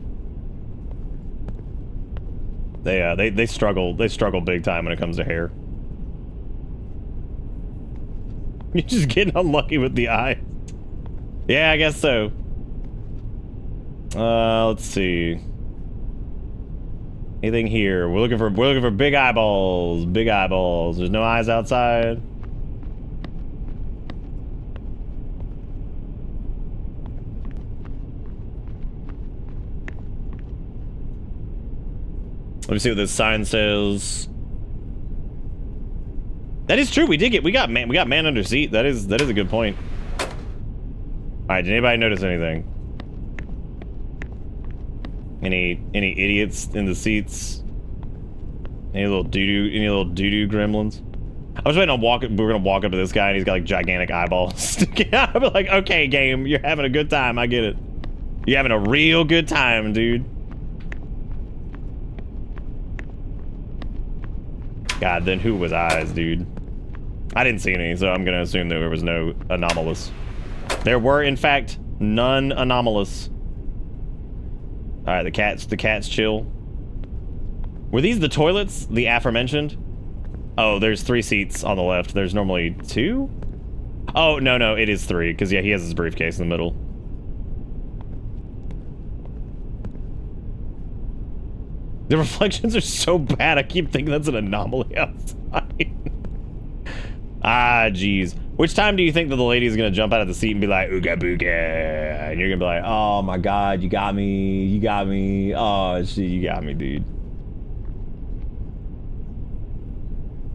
They struggle big time when it comes to hair. You're just getting unlucky with the eye. Yeah, I guess so. Let's see. Anything here? We're looking for big eyeballs. Big eyeballs. There's no eyes outside. Let me see what this sign says. That is true. We got man under seat. That is a good point. All right. Did anybody notice anything? Any idiots in the seats? Any little doo-doo gremlins? I was waiting on we're gonna walk up to this guy and he's got like gigantic eyeballs sticking out. I'm like, okay, game, you're having a good time. I get it. You're having a real good time, dude. God, then who was eyes, dude? I didn't see any, so I'm gonna assume that there was no anomalous. There were, in fact, none anomalous. All right, the cat's chill. Were these the toilets, the aforementioned? Oh, there's 3 seats on the left. There's normally 2? Oh, no, it is 3, because yeah, he has his briefcase in the middle. The reflections are so bad, I keep thinking that's an anomaly outside. Ah, jeez. Which time do you think that the lady is going to jump out of the seat and be like, ooga booga? And you're going to be like, oh my god, you got me. You got me. Oh, shit, you got me, dude.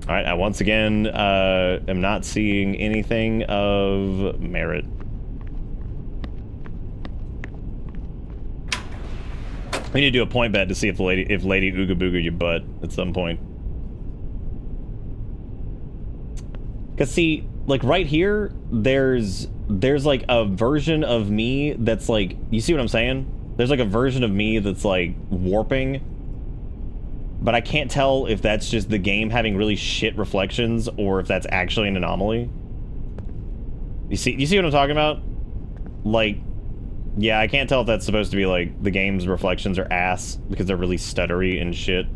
Alright, I once again am not seeing anything of merit. We need to do a point bet to see if Lady Ooga Booga your butt at some point. Cause see, like right here, there's like a version of me that's like, you see what I'm saying? There's like a version of me that's like warping, but I can't tell if that's just the game having really shit reflections or if that's actually an anomaly. You see what I'm talking about? Like, yeah, I can't tell if that's supposed to be like the game's reflections are ass because they're really stuttery and shit.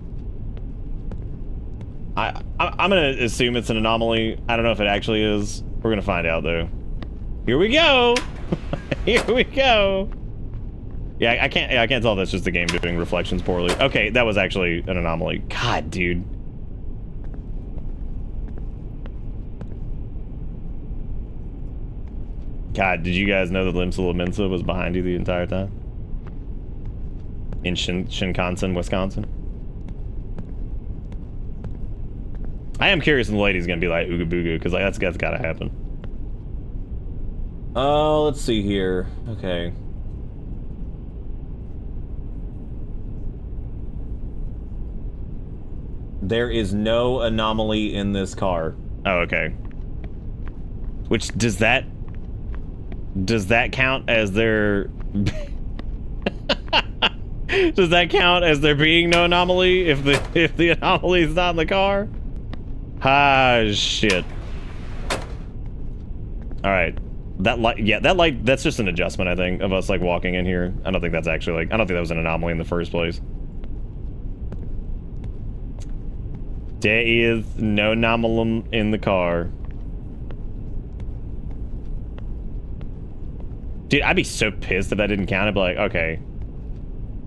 I'm gonna assume it's an anomaly. I don't know if it actually is. We're gonna find out though. Here we go. Here we go. Yeah, I can't tell if that's just the game doing reflections poorly. Okay, that was actually an anomaly. God, dude. God, did you guys know that Limsa Mensa was behind you the entire time? In Shinkansen, Wisconsin? I am curious if the lady's gonna be like ooga booga, because like, that's gotta happen. Oh, let's see here. Okay. There is no anomaly in this car. Oh, okay. Which, does that count as there... Does that count as there being no anomaly if the anomaly is not in the car? Ah, shit. Alright. That light, yeah, that light, that's just an adjustment, I think, of us, like, walking in here. I don't think that's actually, like, I don't think that was an anomaly in the first place. There is no anomaly in the car. Dude, I'd be so pissed if that didn't count. I'd be like, okay.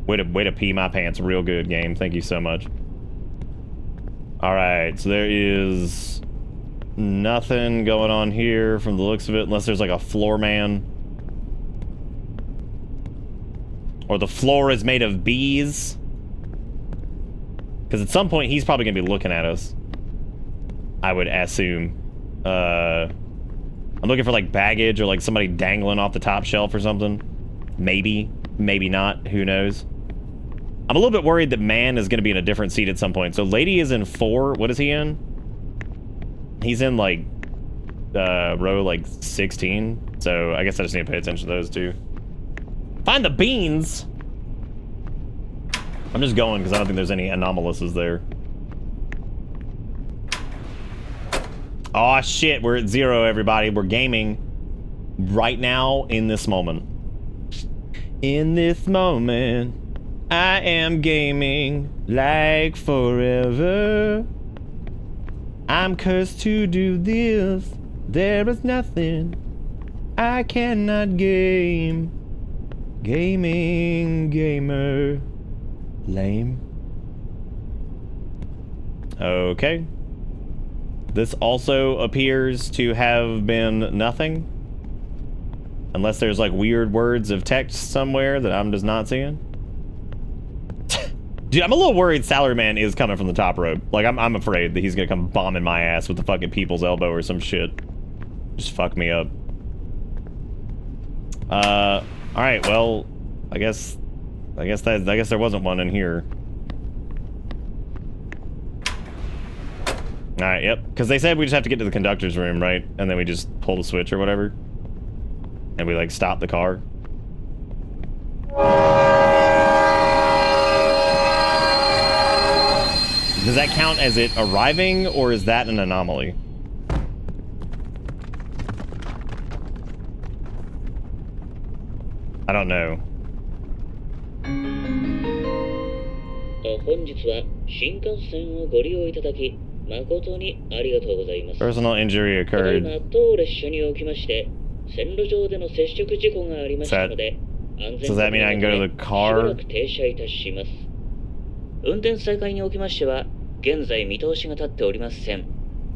Way to pee my pants real good, game. Thank you so much. Alright, so there is nothing going on here from the looks of it, unless there's like a floor man. Or the floor is made of bees. Because at some point, he's probably going to be looking at us. I would assume. I'm looking for, like, baggage or, like, somebody dangling off the top shelf or something. Maybe. Maybe not. Who knows? I'm a little bit worried that man is going to be in a different seat at some point. So lady is in 4. What is he in? He's in, like, row, like, 16. So I guess I just need to pay attention to those two. Find the beans! I'm just going because I don't think there's any anomalies there. Oh shit, we're at 0, everybody. We're gaming right now in this moment. In this moment, I am gaming like forever. I'm cursed to do this. There is nothing I cannot game. Gaming, gamer. Lame. Okay. This also appears to have been nothing. Unless there's like weird words of text somewhere that I'm just not seeing. Dude, I'm a little worried Salaryman is coming from the top rope. Like, I'm afraid that he's gonna come bombing my ass with the fucking people's elbow or some shit. Just fuck me up. Alright, well, I guess there wasn't one in here. Alright, yep. Because they said we just have to get to the conductor's room, right? And then we just pull the switch or whatever. And we, like, stop the car. Does that count as it arriving, or is that an anomaly? I don't know. 本日は新幹線をご利用いただき誠にありがとうございます。 Personal injury occurred. ただいま当列車におきまして線路上での接触事故がありましたので安全 Does that mean I can go to the しば car? らく停車いたします。運転再開におきましては現在見通しが立っておりません。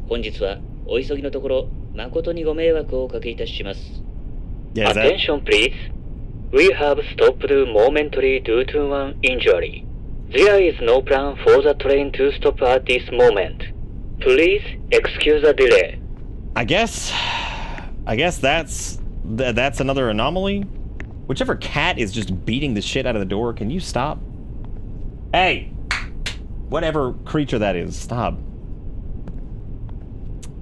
本日はお急ぎのところ誠にご迷惑をおかけいたします。 Yeah, is that... Attention please. We have stopped momentary due to one injury. There is no plan for the train to stop at this moment. Please excuse the delay. I guess that's another anomaly. Whichever cat is just beating the shit out of the door, can you stop? Hey! Whatever creature that is, stop.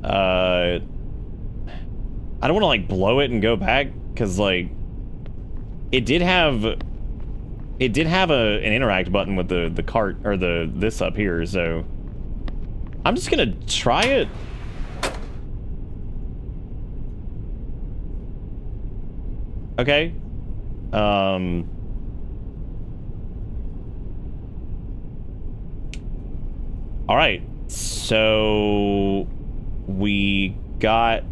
I don't want to, like, blow it and go back, because, like, it did have an interact button with the cart, or this up here, so I'm just gonna try it. Okay. All right. So we got.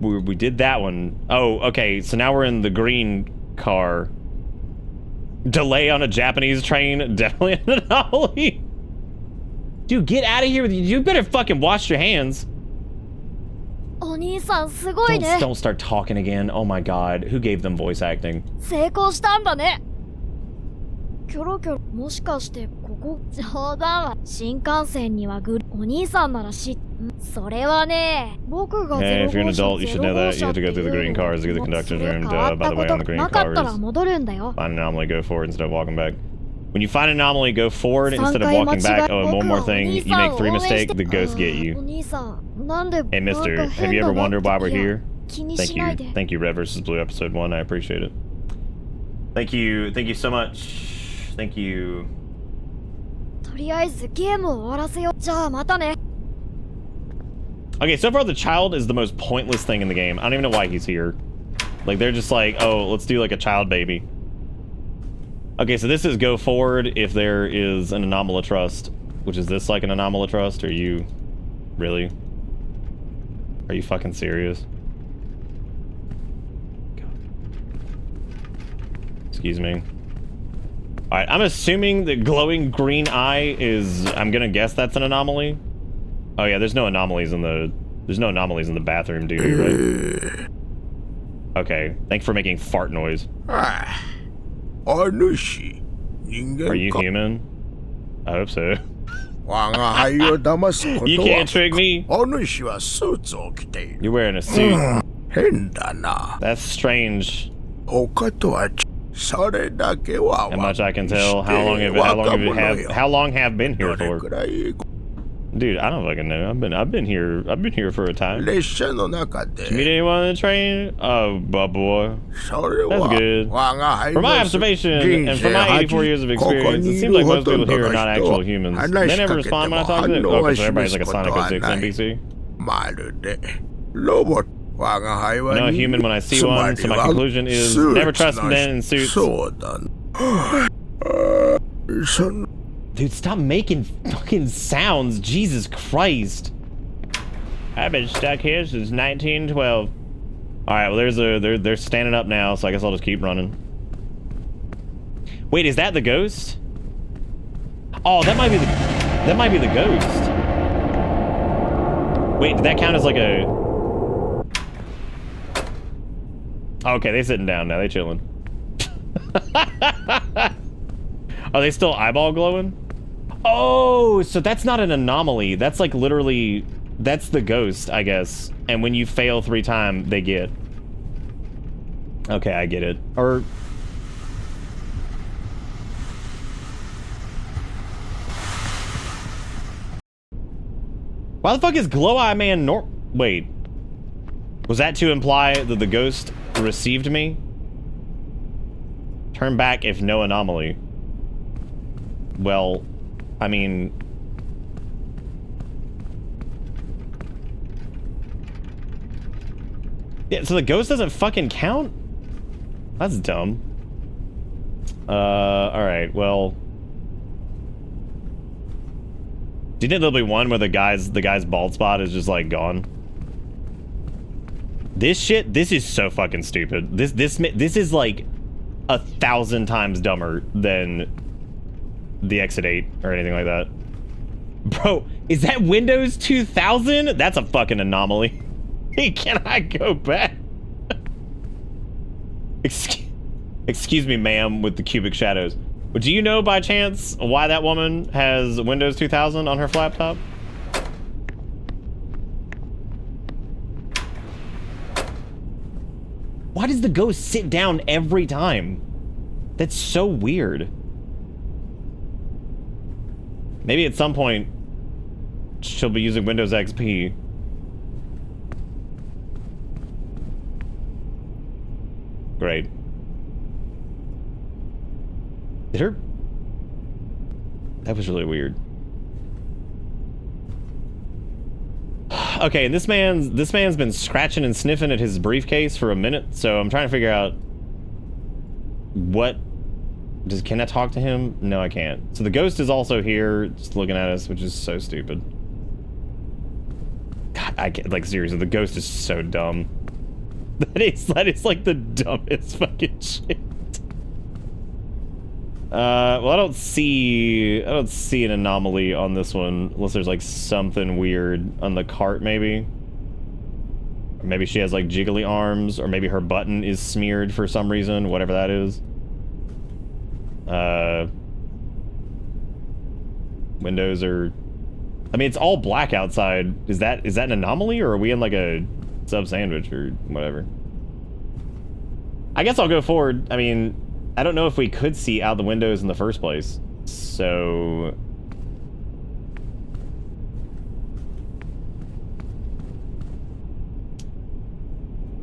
We did that one. Oh, okay. So now we're in the green car. Delay on a Japanese train. Definitely an anomaly. Dude, get out of here with you. You better fucking wash your hands. お兄さんすごいね。 Don't start talking again. Oh my god. Who gave them voice acting? 成功したんだね。キョロキョロ、もしかしてこ冗談は新幹線にはお兄さんならそれはね、僕が Hey, 0 if you're an 号車 adult, you should know that. You have to go through the green cars to get the conductor's room. By the way, on the green なかったら cars, 戻るんだよ。 find an anomaly, go forward instead of walking back. When you find an anomaly, go forward instead of walking back. Oh, and one more thing. You make 3 mistakes, the ghosts get お you. 兄さん、なんで Hey, mister, have you ever wondered why we're here? 気に Thank しない you. で。 Thank you, Red vs. Blue, episode 1. I appreciate it. Thank you. Thank you so much. Thank you. とりあえずゲームを終わらせよう。じゃあまたね。 Okay, so far the child is the most pointless thing in the game. I don't even know why he's here. Like, they're just like, oh, let's do like a child baby. Okay, so this is go forward if there is an anomalatrust. Which is this like an anomalatrust? Are you... Really? Are you fucking serious? Excuse me. Alright, I'm assuming the glowing green eye is... I'm gonna guess that's an anomaly. Oh yeah, there's no anomalies in the... There's no anomalies in the bathroom, dude, right? Okay, thanks for making fart noise. Are you human? I hope so. You can't trick me. You're wearing a suit. That's strange. How much I can tell. How long have been here for? Dude, I don't fucking know. I've been here for a time. Did you meet anyone on the train? Oh, but boy. That's good. From my observation, and from my 84 years of experience, it seems like most people here are not actual humans. They never respond when I talk to them. Oh, because everybody's like a Sonic 06 NPC. I know a human when I see one, so my conclusion is never trust men in suits. Dude, stop making fucking sounds. Jesus Christ. I've been stuck here since 1912. Alright, well they're standing up now, so I guess I'll just keep running. Wait, is that the ghost? Oh, that might be the ghost. Wait, did that count as like a... Okay, they sitting down now, they chilling. Are they still eyeball glowing? Oh, so that's not an anomaly. That's like literally, that's the ghost, I guess. And when you fail 3 times, they get. Okay, I get it. Or... Why the fuck is Glow Eye Man Wait. Was that to imply that the ghost received me? Turn back if no anomaly. Well, I mean... Yeah, so the ghost doesn't fucking count? That's dumb. Alright, well... Do you think there'll be one where the guy's bald spot is just, like, gone? This is so fucking stupid. This is, like, 1,000 times dumber than... the Exit 8 or anything like that. Bro, is that Windows 2000? That's a fucking anomaly. Hey, can I go back? Excuse me, ma'am, with the cubic shadows. But do you know by chance why that woman has Windows 2000 on her laptop? Why does the ghost sit down every time? That's so weird. Maybe at some point, she'll be using Windows XP. Great. Did her... That was really weird. Okay, and this man's been scratching and sniffing at his briefcase for a minute, so I'm trying to figure out... What... Can I talk to him? No, I can't. So the ghost is also here, just looking at us, which is so stupid. God, I can't, like, seriously, the ghost is so dumb. That is like the dumbest fucking shit. Well, I don't see an anomaly on this one, unless there's like something weird on the cart, maybe. Or maybe she has like jiggly arms, or maybe her button is smeared for some reason, whatever that is. Windows are... I mean, it's all black outside. Is that an anomaly, or are we in like a sub sandwich or whatever? I guess I'll go forward. I mean, I don't know if we could see out the windows in the first place. So...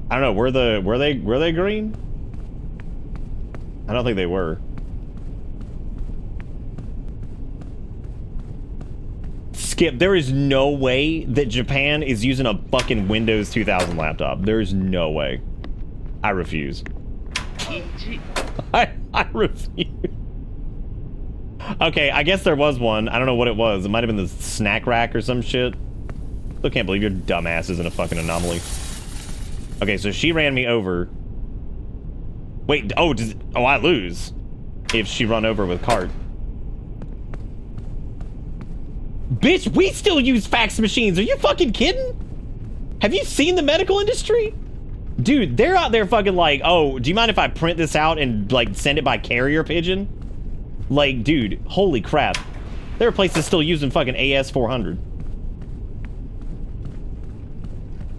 I don't know, were they green? I don't think they were. Skip, there is no way that Japan is using a fucking Windows 2000 laptop. There is no way. I refuse. I refuse. Okay, I guess there was one. I don't know what it was. It might have been the snack rack or some shit. Still can't believe your dumbass is in a fucking anomaly. Okay, so she ran me over. Wait, oh, I lose if she run over with cart. Bitch, we still use fax machines. Are you fucking kidding? Have you seen the medical industry? Dude, they're out there fucking like, oh, do you mind if I print this out and like send it by carrier pigeon? Like, dude, holy crap. There are places still using fucking AS400.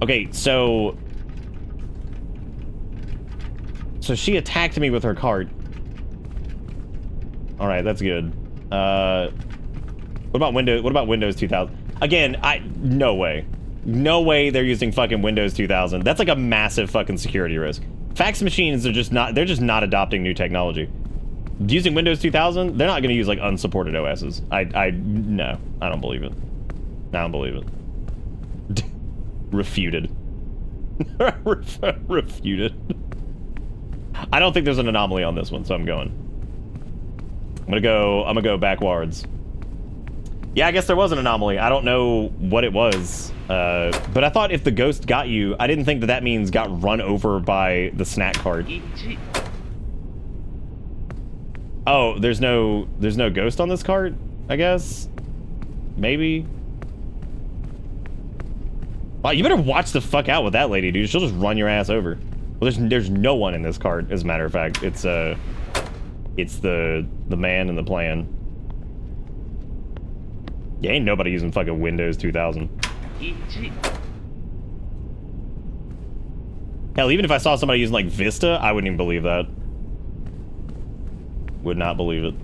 Okay, so she attacked me with her cart. All right, that's good. What about Windows 2000? Again, no way. No way they're using fucking Windows 2000. That's like a massive fucking security risk. Fax machines are just not, they're just not adopting new technology. Using Windows 2000, they're not going to use like unsupported OSs. No, I don't believe it. I don't believe it. Refuted. Refuted. I don't think there's an anomaly on this one, so I'm going. I'm gonna go backwards. Yeah, I guess there was an anomaly. I don't know what it was. But I thought if the ghost got you, I didn't think that means got run over by the snack cart. Oh, there's no ghost on this cart, I guess? Maybe? Wow, you better watch the fuck out with that lady, dude. She'll just run your ass over. Well, there's no one in this cart, as a matter of fact. It's the man and the plan. Yeah, ain't nobody using fucking Windows 2000. Hell, even if I saw somebody using like Vista, I wouldn't even believe that. Would not believe it.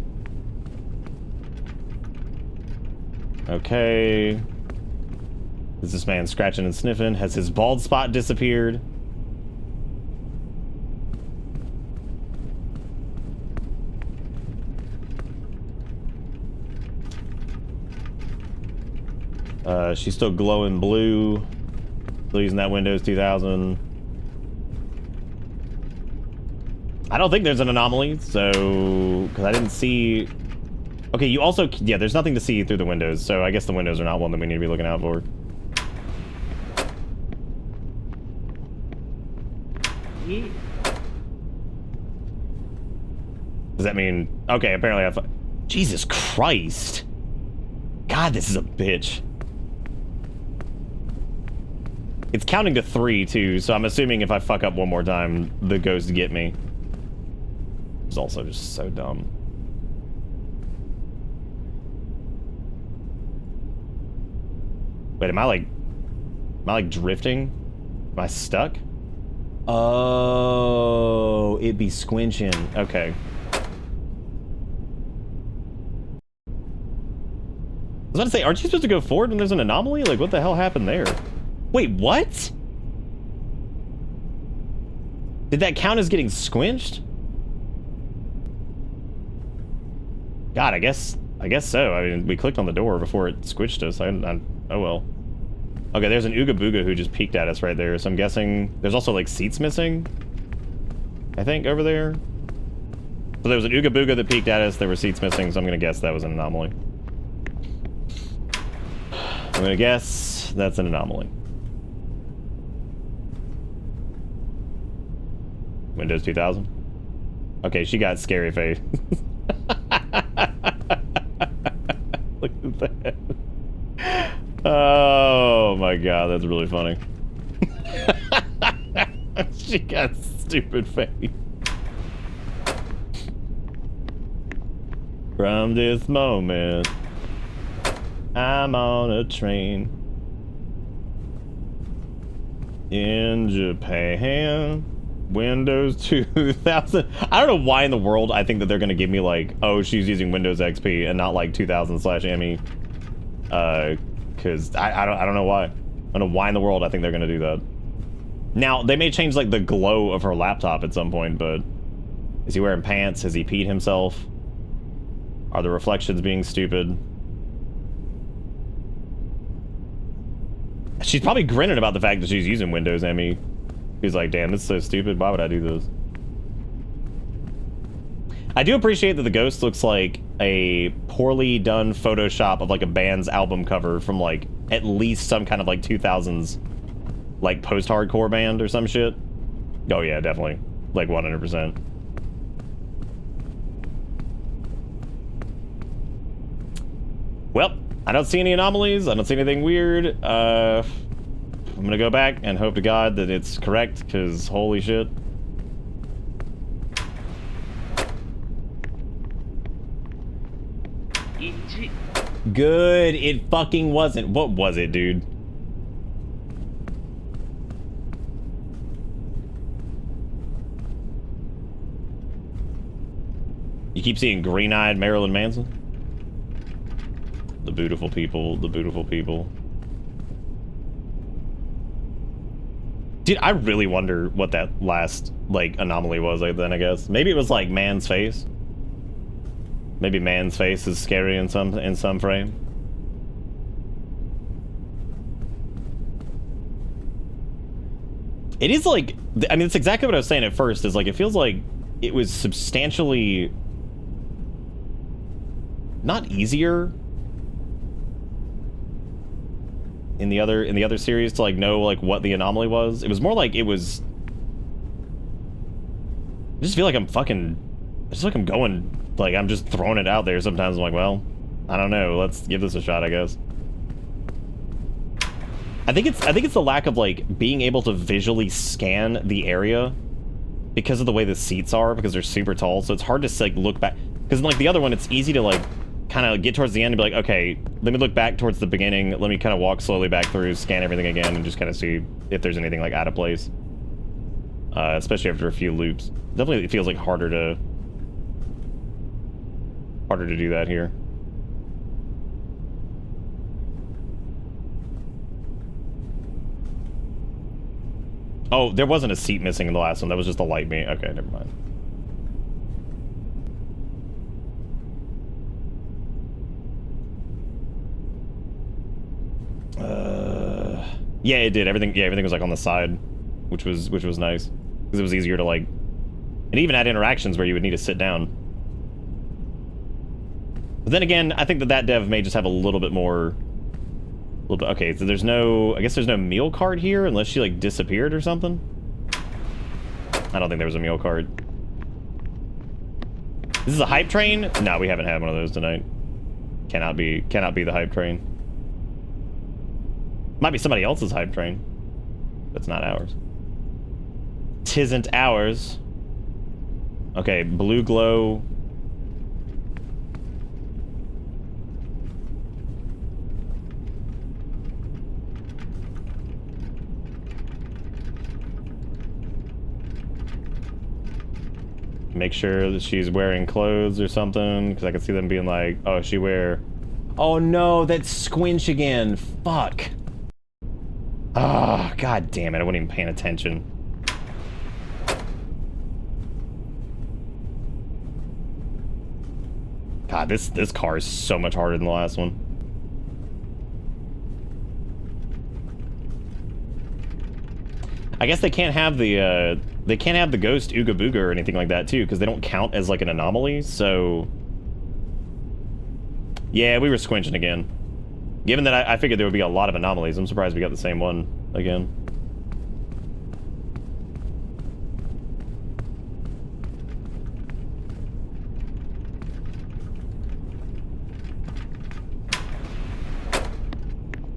Okay. Is this man scratching and sniffing? Has his bald spot disappeared? She's still glowing blue. Still using that Windows 2000. I don't think there's an anomaly, so... Because I didn't see... Okay, you also... Yeah, there's nothing to see through the windows, so I guess the windows are not one that we need to be looking out for. Does that mean... Okay, apparently I... Jesus Christ! God, this is a bitch. It's counting to 3, too, so I'm assuming if I fuck up one more time, the ghost get me. It's also just so dumb. Wait, am I like drifting? Am I stuck? Oh, it'd be squinching. Okay. I was about to say, aren't you supposed to go forward when there's an anomaly? Like, what the hell happened there? Wait, what? Did that count as getting squinched? God, I guess so. I mean, we clicked on the door before it squished us. Oh well. Okay, there's an Ooga Booga who just peeked at us right there, so I'm guessing there's also like seats missing, I think, over there. So there was an Ooga Booga that peeked at us, there were seats missing, so I'm gonna guess that was an anomaly. I'm gonna guess that's an anomaly. Windows 2000? Okay, she got scary face. Look at that. Oh my god, that's really funny. She got stupid face. From this moment, I'm on a train in Japan. Windows 2000. I don't know why in the world I think that they're gonna give me like, oh, she's using Windows XP and not like 2000/ME. Cause I don't know why. I don't know why in the world I think they're gonna do that. Now they may change like the glow of her laptop at some point, but is he wearing pants? Has he peed himself? Are the reflections being stupid? She's probably grinning about the fact that she's using Windows ME. He's like, damn, this is so stupid. Why would I do this? I do appreciate that the ghost looks like a poorly done Photoshop of like a band's album cover from like at least some kind of like 2000s like post-hardcore band or some shit. Oh yeah, definitely. Like 100%. Well, I don't see any anomalies. I don't see anything weird. I'm gonna go back and hope to God that it's correct, because holy shit. Good, it fucking wasn't. What was it, dude? You keep seeing green-eyed Marilyn Manson? The beautiful people, the beautiful people. Dude, I really wonder what that last, like, anomaly was, like, then, I guess. Maybe it was, like, man's face. Maybe man's face is scary in some frame. It is, like... I mean, it's exactly what I was saying at first, is, like, it feels like it was substantially... not easier... in the other series to like know like what the anomaly was. It was more like it was. I just feel like I'm going like I'm just throwing it out there sometimes. I'm like, well, I don't know. Let's give this a shot, I guess. I think it's the lack of like being able to visually scan the area because of the way the seats are, because they're super tall, so it's hard to like look back. Because in like the other one, it's easy to like kind of get towards the end and be like, okay, let me look back towards the beginning, let me kind of walk slowly back through, scan everything again, and just kind of see if there's anything like out of place. Especially after a few loops. Definitely it feels like harder to do that here. Oh, there wasn't a seat missing in the last one, that was just a light beam. Okay, never mind. Yeah, it did. Everything was like on the side, which was nice because it was easier to like, and even had interactions where you would need to sit down. But then again, I think that dev may just have a little bit more. Okay, so there's no. I guess there's no meal card here unless she like disappeared or something. I don't think there was a meal card. This is a hype train? No, we haven't had one of those tonight. Cannot be the hype train. Might be somebody else's hype train. That's not ours. Tisn't ours. Okay, blue glow. Make sure that she's wearing clothes or something, because I can see them being like, oh, she wear... Oh no, that's Squinch again. Fuck. Oh, god damn it, I wasn't even paying attention. God, this car is so much harder than the last one. I guess they can't have the ghost Ooga Booga or anything like that too, because they don't count as like an anomaly, so... Yeah, we were squinching again. Given that I figured there would be a lot of anomalies, I'm surprised we got the same one again.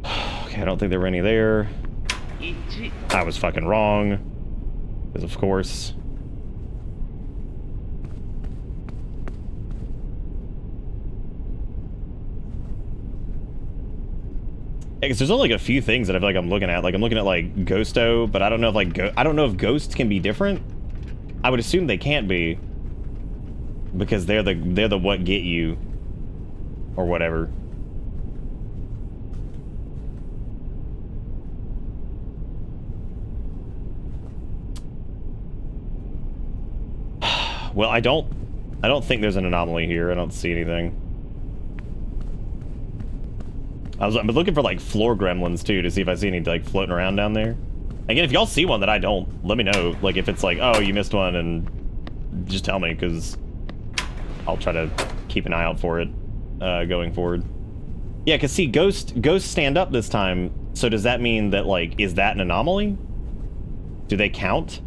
Okay, I don't think there were any there. I was fucking wrong. Because of course. Because there's only like a few things that I feel like I'm looking at. Like I'm looking at like Ghosto, but I don't know if like I don't know if ghosts can be different. I would assume they can't be, because they're the what get you, or whatever. Well, I don't think there's an anomaly here. I don't see anything. I've been looking for like floor gremlins too to see if I see any like floating around down there. Again, if y'all see one that I don't, let me know. Like if it's like, oh, you missed one, and just tell me, because I'll try to keep an eye out for it going forward. Yeah, because see, ghosts stand up this time. So does that mean that like, is that an anomaly? Do they count?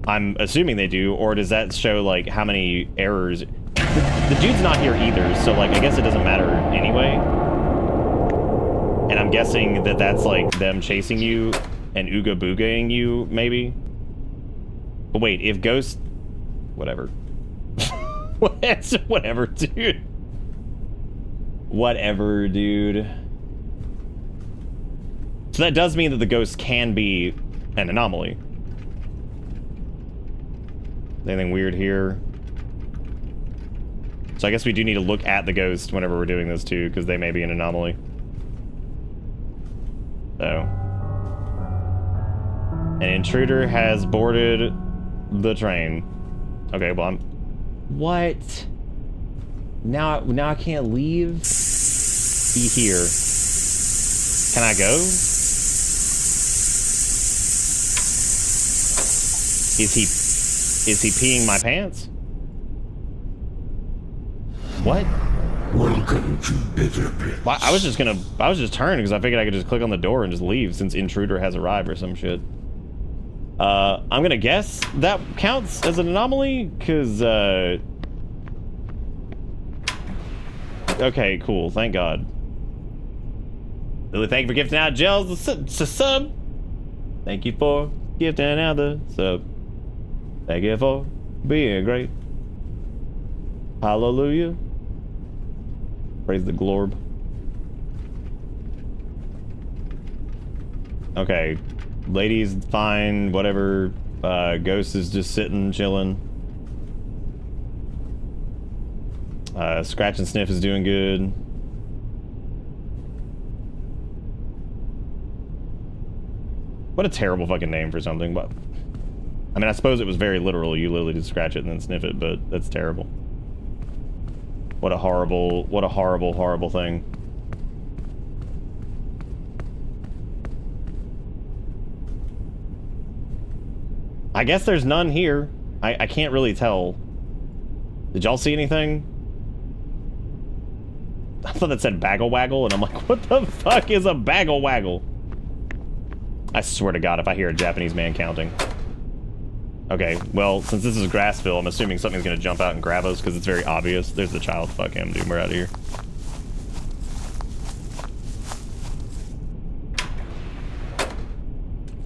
I'm assuming they do, or does that show like how many errors? The dude's not here either, so like I guess it doesn't matter anyway. And I'm guessing that that's like them chasing you and ooga boogaing you, maybe. But wait, if ghosts, whatever. Whatever, dude. Whatever, dude. So that does mean that the ghost can be an anomaly. Anything weird here? So I guess we do need to look at the ghost whenever we're doing this too, because they may be an anomaly. So. An intruder has boarded the train. Okay, well I'm... What? Now I can't leave? Be here. Can I go? Is he peeing my pants? What? Welcome to Bitterpits. Well, I was just turning because I figured I could just click on the door and just leave since intruder has arrived or some shit. I'm gonna guess that counts as an anomaly, because, okay, cool, thank God. Lily, thank you for gifting out gels, a sub. Thank you for gifting out the sub. Thank you for being great. Hallelujah. Praise the glorb. Okay. Ladies, fine, whatever. Ghost is just sitting, chilling. Scratch and Sniff is doing good. What a terrible fucking name for something, but... I mean, I suppose it was very literal. You literally did scratch it and then sniff it, but that's terrible. What a horrible, horrible thing. I guess there's none here. I can't really tell. Did y'all see anything? I thought that said baggle waggle, and I'm like, what the fuck is a baggle waggle? I swear to God, if I hear a Japanese man counting. Okay, well, since this is Grassville, I'm assuming something's gonna jump out and grab us because it's very obvious. There's the child. Fuck him, dude. We're out of here.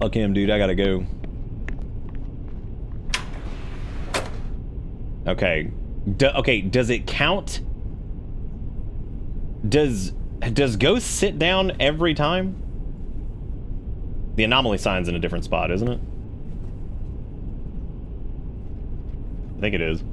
Fuck him, dude. I gotta go. Okay. Okay, does it count? Does Ghost sit down every time? The anomaly sign's in a different spot, isn't it? I think it is.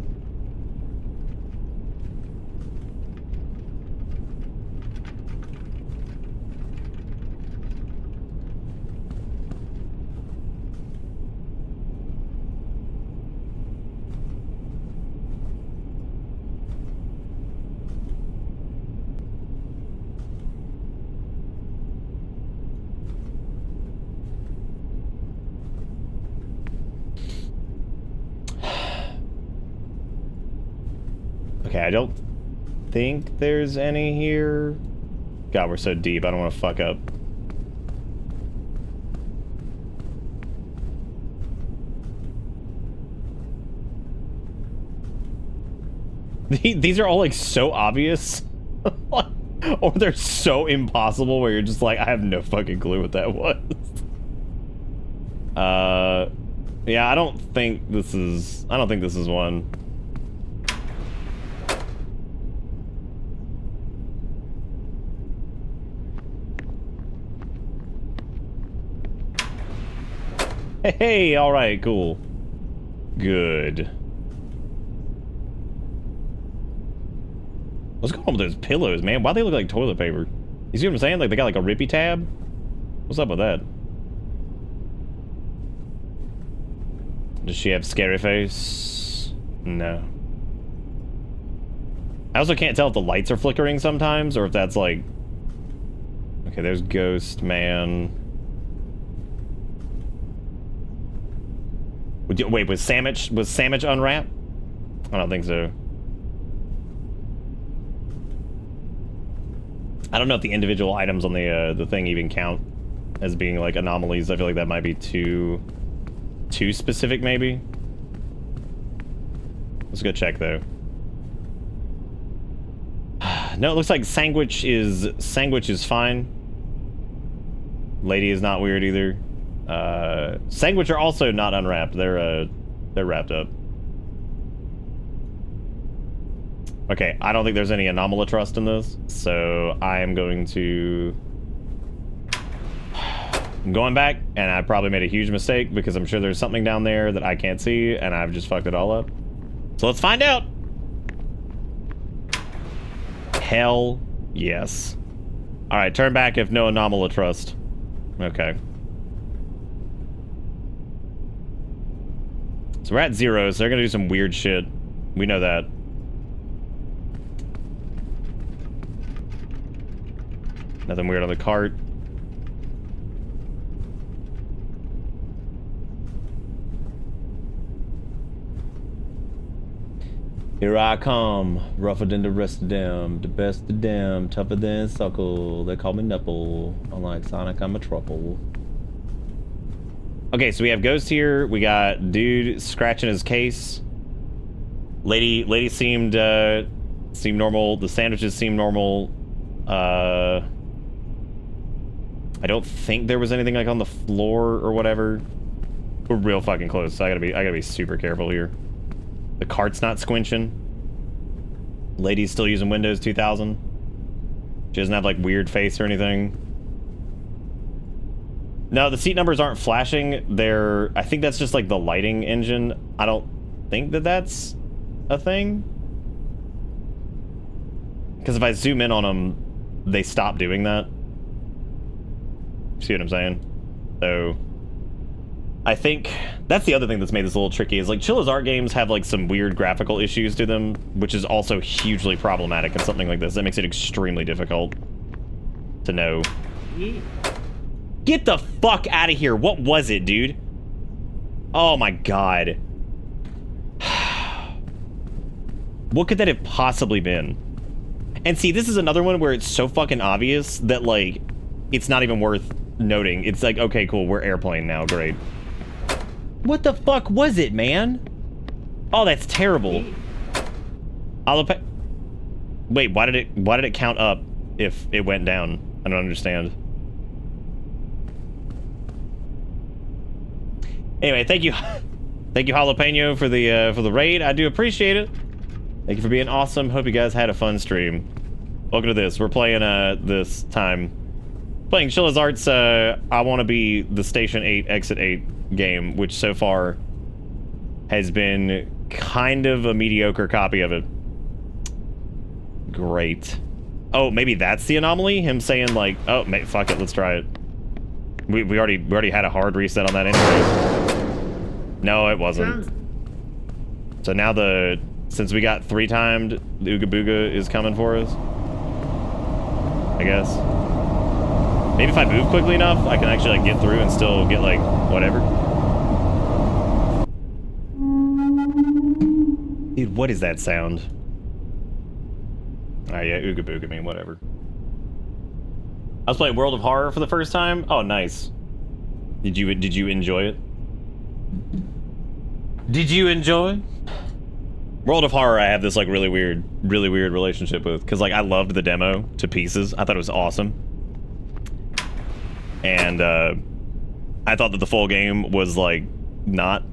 Okay, I don't think there's any here. God, we're so deep. I don't want to fuck up. These are all like so obvious. Or they're so impossible where you're just like, I have no fucking clue what that was. Yeah, I don't think this is one. Hey, all right, cool. Good. What's going on with those pillows, man? Why do they look like toilet paper? You see what I'm saying? Like they got like a rippy tab? What's up with that? Does she have scary face? No. I also can't tell if the lights are flickering sometimes or if that's like... Okay, there's Ghost Man. Wait, was Sandwich unwrapped? I don't think so. I don't know if the individual items on the thing even count as being like anomalies. I feel like that might be too specific, maybe. Let's go check though. No, it looks like Sandwich is fine. Lady is not weird either. Sandwich are also not unwrapped. They're wrapped up. Okay, I don't think there's any Anomalatrust in this, so I am going to... I'm going back, and I probably made a huge mistake because I'm sure there's something down there that I can't see, and I've just fucked it all up. So let's find out! Hell yes. Alright, turn back if no Anomalatrust. Okay. So we're at 0, so they're gonna do some weird shit. We know that. Nothing weird on the cart. Here I come, rougher than the rest of them, the best of them, tougher than suckle. They call me Nipple. Unlike Sonic, I'm a trouble. Okay, so we have Ghost here. We got dude scratching his case. Lady seemed normal. The sandwiches seemed normal. I don't think there was anything like on the floor or whatever. We're real fucking close, so I gotta be super careful here. The cart's not squinching. Lady's still using Windows 2000. She doesn't have like weird face or anything. No, the seat numbers aren't flashing. I think that's just like the lighting engine. I don't think that that's a thing. Because if I zoom in on them, they stop doing that. See what I'm saying? So, I think that's the other thing that's made this a little tricky is like Chilla's art games have like some weird graphical issues to them, which is also hugely problematic in something like this. That makes it extremely difficult to know. Get the fuck out of here. What was it, dude? Oh my god. What could that have possibly been? And see, this is another one where it's so fucking obvious that like it's not even worth noting. It's like, okay, cool, we're airplane now, great. What the fuck was it, man? Oh, that's terrible. Wait, why did it count up if it went down? I don't understand. Anyway, thank you Jalapeno for the raid. I do appreciate it. Thank you for being awesome. Hope you guys had a fun stream. Welcome to this. We're playing this time. Playing Chilla's Arts, I Want to Be the Station 8 Exit 8 game, which so far has been kind of a mediocre copy of it. Great. Oh, maybe that's the anomaly? Him saying like, oh, fuck it, let's try it. We already had a hard reset on that anyway. No, it wasn't. So now since we got 3-timed, the Ooga Booga is coming for us. I guess. Maybe if I move quickly enough, I can actually like get through and still get like whatever. Dude, what is that sound? Oh yeah, Ooga Booga, I mean, whatever. I was playing World of Horror for the first time. Oh, nice. Did you enjoy it? Did you enjoy? World of Horror, I have this like really weird relationship with, because like I loved the demo to pieces. I thought it was awesome. And I thought that the full game was like not,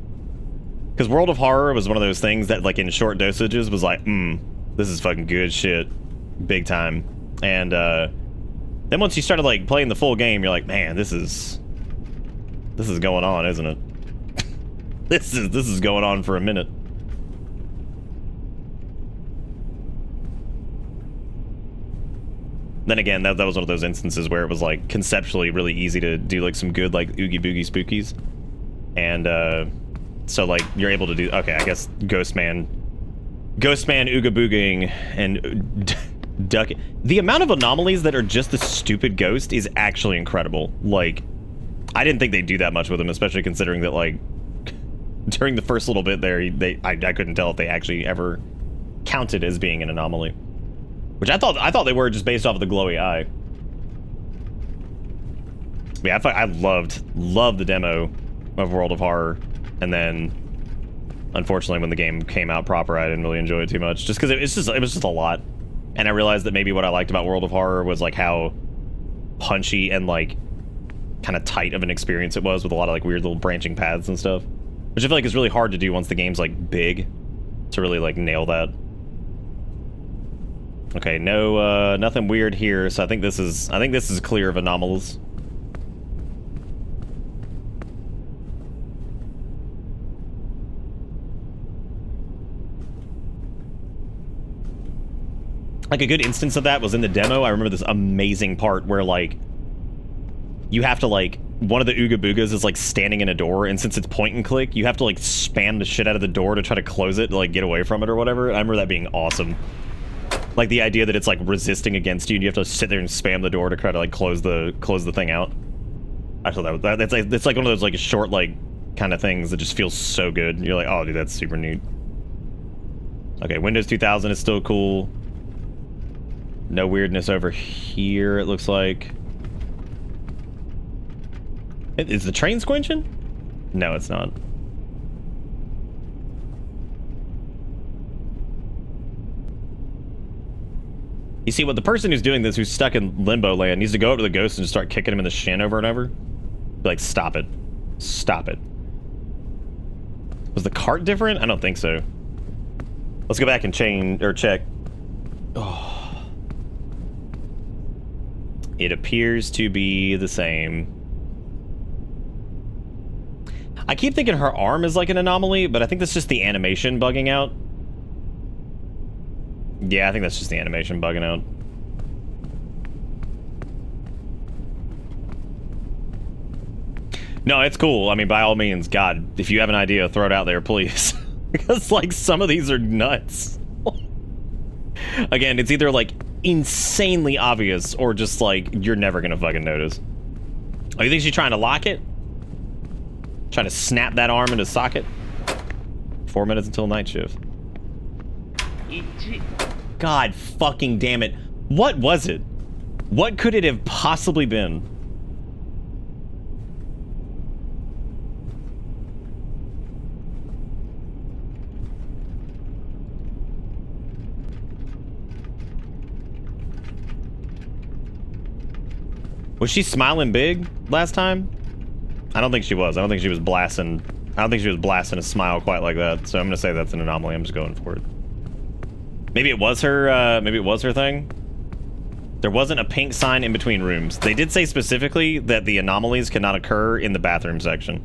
because World of Horror was one of those things that like in short dosages was like, this is fucking good shit, big time. And then once you started like playing the full game, you're like, man, this is going on, isn't it? This is going on for a minute. Then again, that was one of those instances where it was like conceptually really easy to do like some good like oogie boogie spookies, and so like you're able to do. Okay, I guess Ghostman ooga boogieing and ducking. The amount of anomalies that are just a stupid ghost is actually incredible. Like, I didn't think they'd do that much with him, especially considering that like during the first little bit there, I couldn't tell if they actually ever counted as being an anomaly, which I thought they were just based off of the glowy eye. Yeah, I loved the demo of World of Horror, and then unfortunately when the game came out proper, I didn't really enjoy it too much, just because it was just a lot. And I realized that maybe what I liked about World of Horror was like how punchy and like kind of tight of an experience it was, with a lot of like weird little branching paths and stuff, which I feel like is really hard to do once the game's like big, to really like nail that. Okay, no, nothing weird here, so I think this is clear of anomalies. Like, a good instance of that was in the demo. I remember this amazing part where, like, you have to, like, one of the Ooga Boogas is, like, standing in a door, and since it's point and click, you have to, like, spam the shit out of the door to try to close it, to, like, get away from it or whatever. I remember that being awesome. Like, the idea that it's, like, resisting against you, and you have to sit there and spam the door to try to, like, close the thing out. I thought that's like one of those, like, short, like, kind of things that just feels so good. You're like, oh, dude, that's super neat. Okay, Windows 2000 is still cool. No weirdness over here, it looks like. Is the train squinching? No, it's not. You see, what the person who's doing this, who's stuck in limbo land, needs to go up to the ghost and just start kicking him in the shin over and over. Be like, stop it. Stop it. Was the cart different? I don't think so. Let's go back and check. Oh. It appears to be the same. I keep thinking her arm is like an anomaly, but I think that's just the animation bugging out. Yeah, I think that's just the animation bugging out. No, it's cool. I mean, by all means, God, if you have an idea, throw it out there, please. Because, like, some of these are nuts. Again, it's either, like, insanely obvious or just, like, you're never gonna fucking notice. Oh, you think she's trying to lock it? Trying to snap that arm into socket? 4 minutes until night shift. God fucking damn it. What was it? What could it have possibly been? Was she smiling big last time? I don't think she was. I don't think she was blasting. I don't think she was blasting a smile quite like that. So I'm gonna say that's an anomaly. I'm just going for it. Maybe it was her. Maybe it was her thing. There wasn't a pink sign in between rooms. They did say specifically that the anomalies cannot occur in the bathroom section.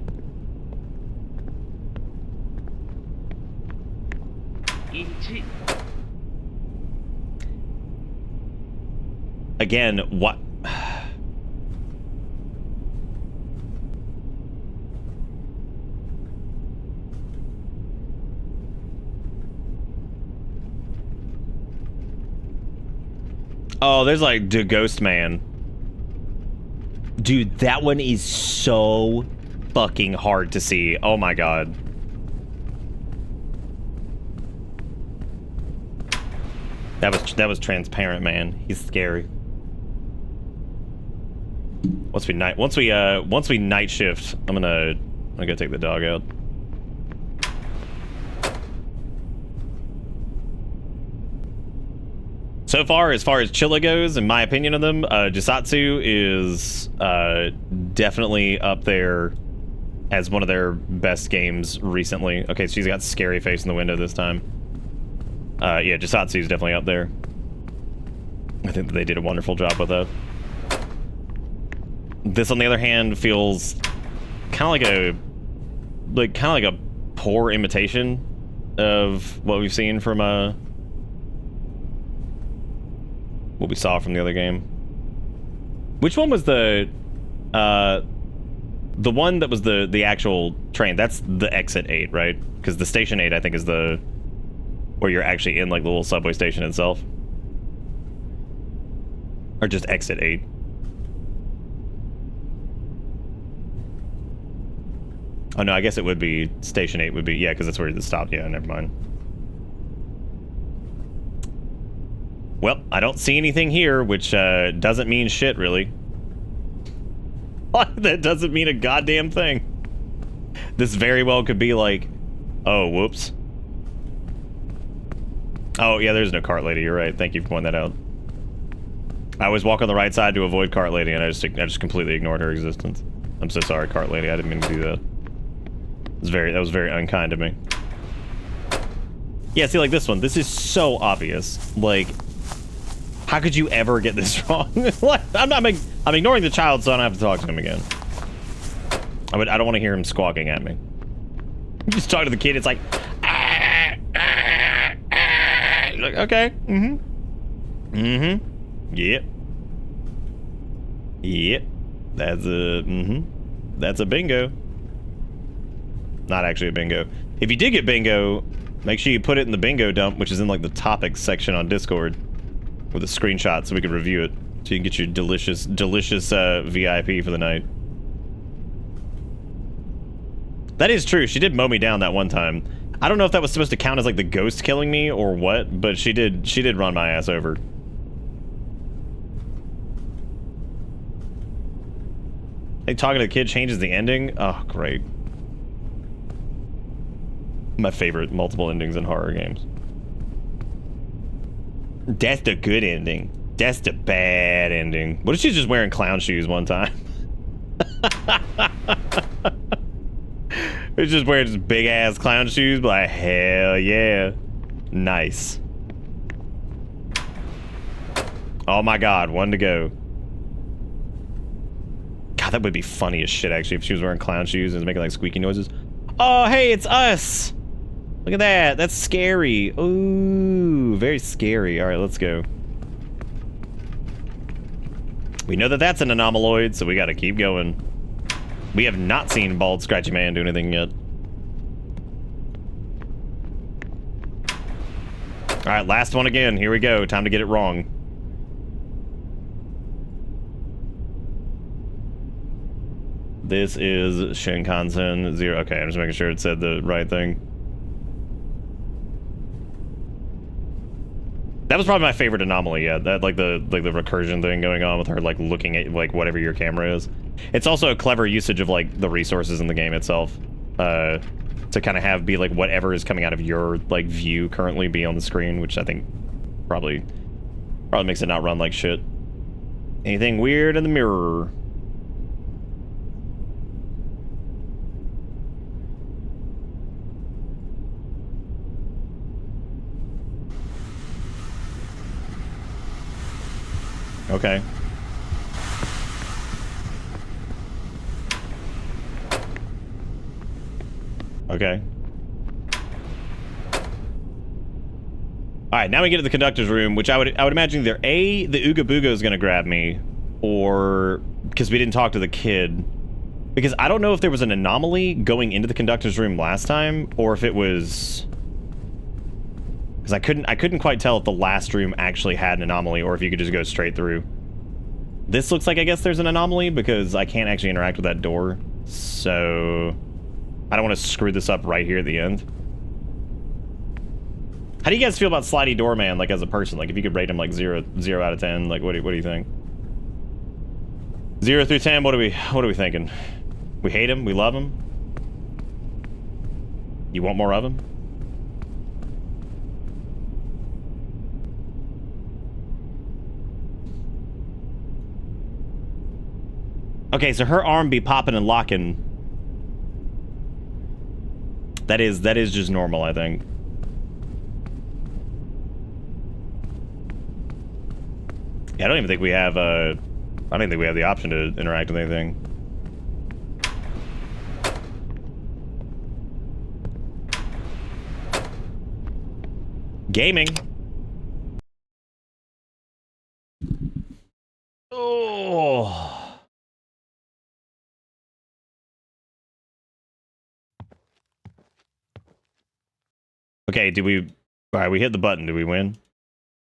Again, what? Oh, there's like the Ghost Man. Dude, that one is so fucking hard to see. Oh my god. That was transparent, man. He's scary. Once we night shift, I'm gonna go take the dog out. So far as Chilla goes, in my opinion of them, Jisatsu is definitely up there as one of their best games recently. Okay, so she's got scary face in the window this time. Yeah, Jisatsu is definitely up there. I think that they did a wonderful job with that. This, on the other hand, feels kind of like a poor imitation of what we've seen from what we saw from the other game. Which one was the one that was the actual train? That's the exit 8, right? Because the station 8, I think, is the where you're actually in like the little subway station itself, or just exit 8. Oh no, I guess it would be station 8 would be, yeah, because that's where it stopped. Yeah, never mind. Well, I don't see anything here, which doesn't mean shit, really. That doesn't mean a goddamn thing. This very well could be like, oh, whoops. Oh, yeah, there's no cart lady. You're right. Thank you for pointing that out. I always walk on the right side to avoid cart lady, and I just completely ignored her existence. I'm so sorry, cart lady. I didn't mean to do that. That was very unkind of me. Yeah, see, like this one. This is so obvious. Like, how could you ever get this wrong? I'm ignoring the child, so I don't have to talk to him again. I don't want to hear him squawking at me. You just talk to the kid. It's like, like, okay, yep, that's a bingo. Not actually a bingo. If you did get bingo, make sure you put it in the bingo dump, which is in like the topics section on Discord, with a screenshot so we can review it, so you can get your delicious VIP for the night. That is true. She did mow me down that one time. I don't know if that was supposed to count as like the ghost killing me or what, but she did run my ass over. Hey, talking to the kid changes the ending? Oh, great. My favorite multiple endings in horror games. That's the good ending. That's the bad ending. What if she's just wearing clown shoes one time? It's just wearing just big ass clown shoes, but like, hell yeah. Nice. Oh my god, one to go. God, that would be funny as shit actually if she was wearing clown shoes and was making like squeaky noises. Oh, hey, it's us. Look at that. That's scary. Ooh, very scary. All right, let's go. We know that that's an anomaloid, so we got to keep going. We have not seen Bald Scratchy Man do anything yet. All right, last one again. Here we go. Time to get it wrong. This is Shinkansen 0. Okay, I'm just making sure it said the right thing. That was probably my favorite anomaly, yeah. That like the recursion thing going on with her like looking at like whatever your camera is. It's also a clever usage of like the resources in the game itself. To kind of be like whatever is coming out of your like view currently be on the screen, which I think probably makes it not run like shit. Anything weird in the mirror? Okay. Okay. Alright, now we get to the conductor's room, which I would imagine either A, the Ooga Booga is gonna grab me, or because we didn't talk to the kid. Because I don't know if there was an anomaly going into the conductor's room last time, or if it was... Because I couldn't quite tell if the last room actually had an anomaly, or if you could just go straight through. This looks like I guess there's an anomaly, because I can't actually interact with that door. So... I don't want to screw this up right here at the end. How do you guys feel about Slidey Doorman, like, as a person? Like, if you could rate him, like, 0 out of 10, like, what do you think? 0 through 10, what are we thinking? We hate him? We love him? You want more of him? Okay, so her arm be popping and locking. That is just normal, I think. Yeah, I don't even think we have I don't think we have the option to interact with anything. Gaming. Oh. Okay, did we... Alright, we hit the button. Did we win?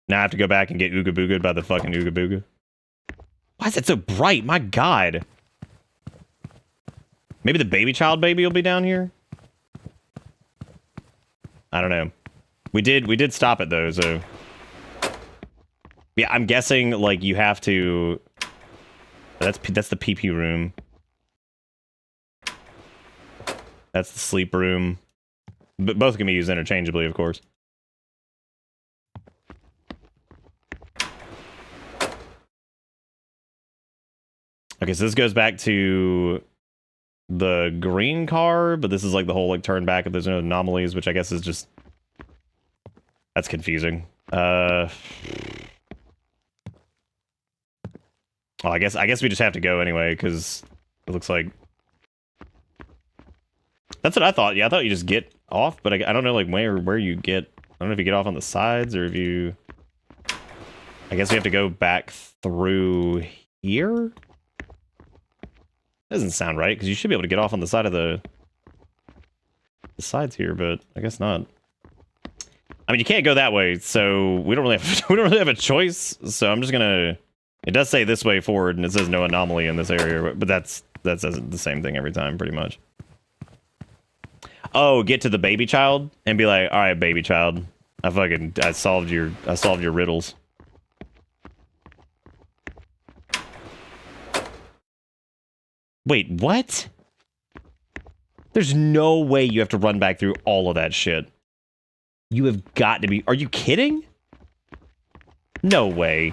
Now I have to go back and get Ooga Booga'd by the fucking Ooga Booga. Why is it so bright? My god. Maybe the baby child baby will be down here? I don't know. We did stop it though, so... Yeah, I'm guessing, like, you have to... That's the PP room. That's the sleep room. But both can be used interchangeably, of course. Okay, so this goes back to the green car, but this is like the whole like turn back if there's no anomalies, which I guess is just... That's confusing. Oh, I guess we just have to go anyway, because it looks like... That's what I thought. Yeah, I thought you just get off, but I don't know like where you get... I don't know if you get off on the sides or if you... I guess we have to go back through here? Doesn't sound right, because you should be able to get off on the side of the sides here, but I guess not. I mean, you can't go that way, so we don't really have a choice. So I'm just gonna... It does say this way forward, and it says no anomaly in this area, but that says the same thing every time, pretty much. Oh, get to the baby child and be like, all right, baby child, I solved your riddles. Wait, what? There's no way you have to run back through all of that shit. You have got to be... Are you kidding? No way.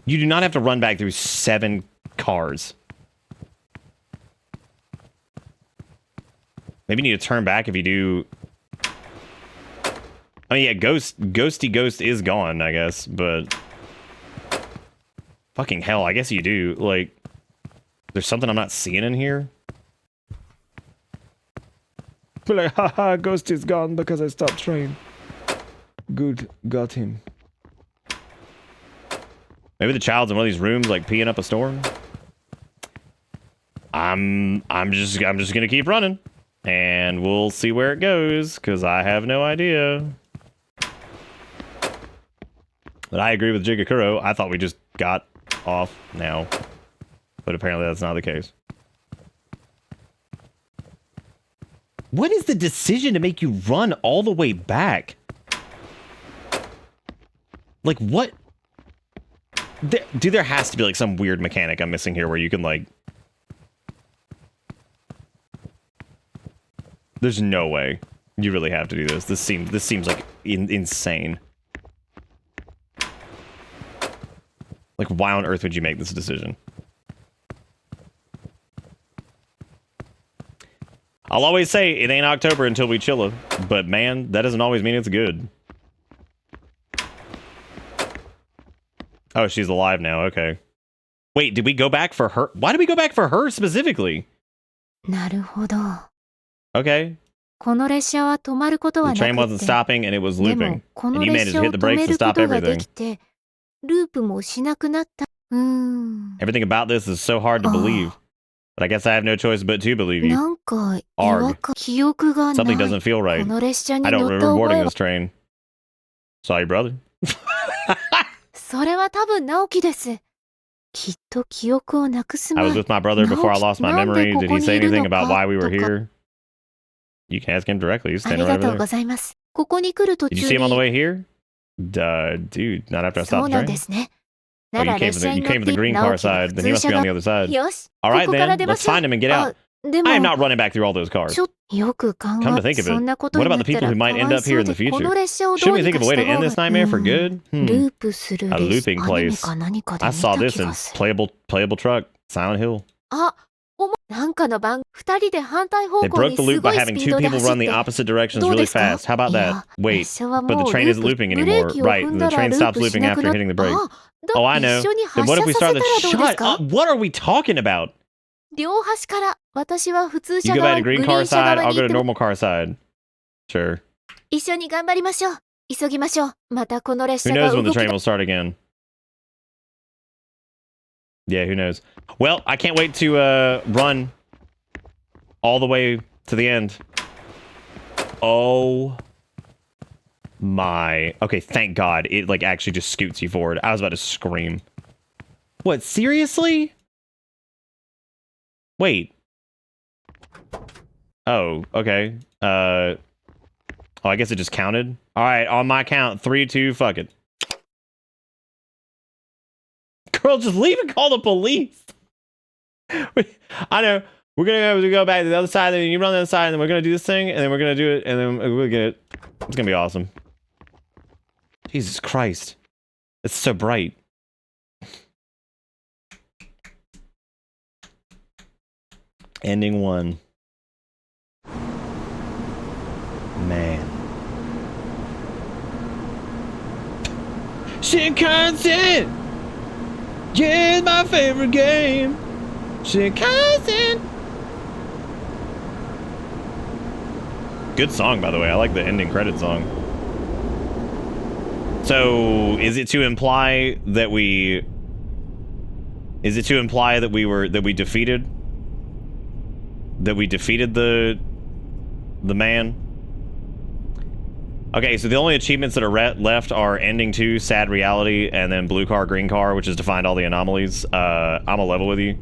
You do not have to run back through 7 cars. Maybe you need to turn back if you do... I mean, yeah, Ghosty Ghost is gone, I guess, but... Fucking hell, I guess you do. Like, there's something I'm not seeing in here? Be like, haha, Ghost is gone because I stopped trying. Good, got him. Maybe the child's in one of these rooms, like peeing up a storm. I'm just gonna keep running, and we'll see where it goes, because I have no idea. But I agree with Jigakuro. I thought we just got off now, but apparently that's not the case. What is the decision to make you run all the way back? Like, what? Dude, there has to be, like, some weird mechanic I'm missing here where you can, like... There's no way. You really have to do this. This seems like, insane. Like, why on earth would you make this decision? I'll always say, it ain't October until we chilla. But, man, that doesn't always mean it's good. Oh, she's alive now. Okay. Wait, did we go back for her? Why did we go back for her specifically? Okay. The train wasn't stopping and it was looping. And you managed to hit the brakes to stop everything. Everything about this is so hard to believe. But I guess I have no choice but to believe you. Arg. Something doesn't feel right. I don't remember boarding this train. Saw your brother. I was with my brother before I lost my memory. Did he say anything about why we were here? You can ask him directly. He's standing right over there. Did you see him on the way here? Dude, not after I stopped the train. Oh, you came from the green car side, then he must be on the other side. Alright then, let's find him and get out. I am not running back through all those cars. Come to think of it, what about the people who might end up here in the future? Shouldn't we think of a way to end this nightmare for good? A looping place. I saw this in Playable Truck, Silent Hill. They broke the loop by having 2 people run the opposite directions really fast. How about that? Wait, but the train isn't looping anymore. Right, the train stops looping after hitting the brake. Oh, I know. Then what if we start the... Shut up! What are we talking about? You go back to green car side, I'll go to normal car side. Sure. 一緒に頑張りましょう。急ぎましょう。またこの列 Who 車が knows when 動 the き train will start again? Yeah, who knows? Well, I can't wait to run all the way to the end. Oh my. Okay, thank God. It like actually just scoots you forward. I was about to scream. What, seriously? Wait. Oh, okay. Oh, I guess it just counted. All right, on my count, 3, 2, fuck it. Girl, just leave and call the police. I know. We're gonna have to go back to the other side, and then you run the other side, and then we're gonna do this thing, and then we're gonna do it, and then we'll get it. It's gonna be awesome. Jesus Christ. It's so bright. Ending 1. Man. Shinkansen! Yeah, it's my favorite game. Shinkansen! Good song, by the way. I like the ending credit song. So, is it to imply that we... Is it to imply that we defeated? That we defeated the man? Okay, so the only achievements that are left are Ending 2, Sad Reality, and then Blue Car, Green Car, which is to find all the anomalies. I'm a level with you.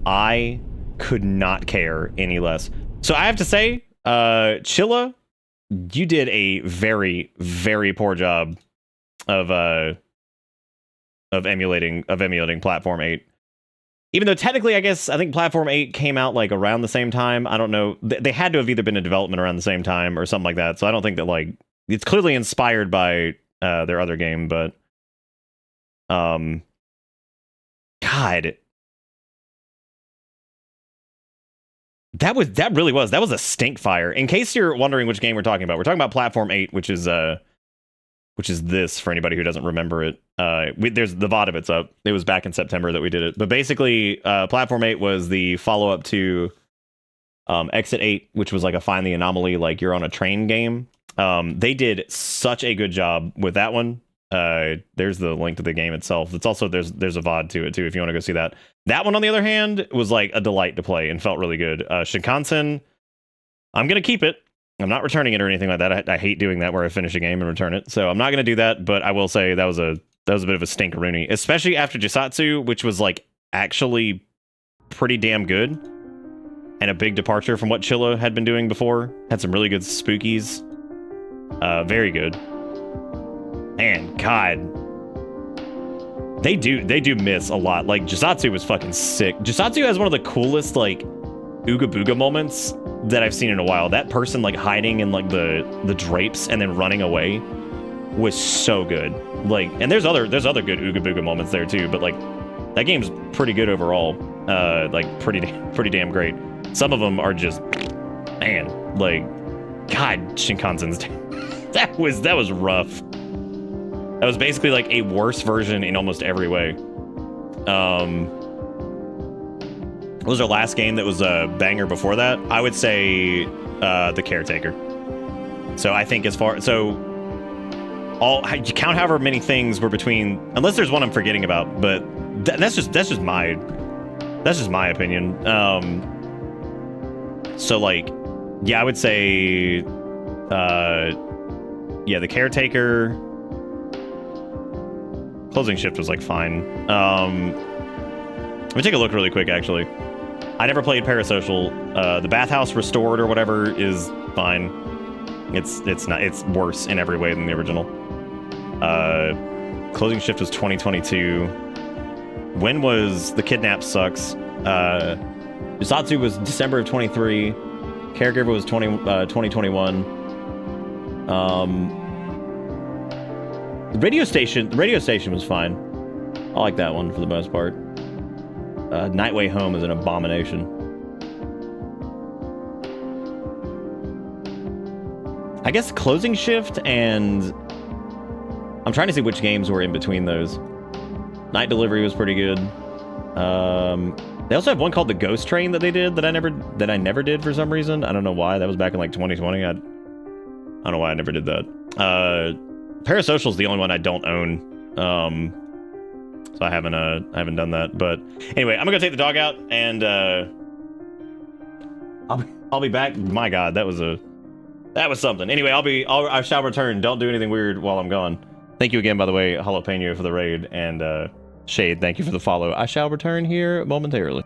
I could not care any less. So I have to say, Chilla, you did a very, very poor job of emulating Platform 8. Even though technically, I think Platform 8 came out like around the same time. I don't know. They had to have either been in development around the same time or something like that. So I don't think that like it's clearly inspired by their other game, but God, that was a stink fire. In case you're wondering which game we're talking about Platform 8, which is this for anybody who doesn't remember it. There's the VOD of it's up. It was back in September that we did it. But basically, Platform 8 was the follow-up to Exit 8, which was like a Find the Anomaly, like you're on a train game. They did such a good job with that one. There's the link to the game itself. It's also, there's a VOD to it too, if you want to go see that. That one, on the other hand, was like a delight to play and felt really good. Shinkansen, I'm going to keep it. I'm not returning it or anything like that. I hate doing that where I finish a game and return it. So I'm not going to do that, but I will say that was a bit of a stinkeroonie, especially after Jisatsu, which was like actually pretty damn good and a big departure from what Chilla had been doing before. Had some really good spookies. Very good. And God, they do miss a lot. Like Jisatsu was fucking sick. Jisatsu has one of the coolest like Ooga Booga moments that I've seen in a while. That person like hiding in like the drapes and then running away was so good. Like, and there's other good Ooga Booga moments there too, but like that game's pretty good overall. Like pretty damn great. Some of them are just, man, like, God, Shinkansen's that was rough. That was basically like a worse version in almost every way. What was our last game that was a banger before that? I would say The Caretaker. So I think you count however many things were between, unless there's one I'm forgetting about, but that's just my opinion. So like, yeah, I would say The Caretaker. Closing Shift was like fine. Let me take a look really quick actually. I never played Parasocial. The Bathhouse Restored or whatever is fine. It's worse in every way than the original. Closing Shift was 2022. When was The Kidnap Sucks? Jisatsu was December of 23. Caregiver was 2021. The radio station was fine. I like that one for the most part. Night Way Home is an abomination. I guess Closing Shift and... I'm trying to see which games were in between those. Night Delivery was pretty good. They also have one called The Ghost Train that they did that I never did for some reason. I don't know why. That was back in like 2020. don't know why I never did that. Parasocial's the only one I don't own. So I haven't done that. But anyway, I'm gonna go take the dog out, and I'll be back. My God, that was something. Anyway, I shall return. Don't do anything weird while I'm gone. Thank you again, by the way, Jalapeno, for the raid, and Shade, thank you for the follow. I shall return here momentarily.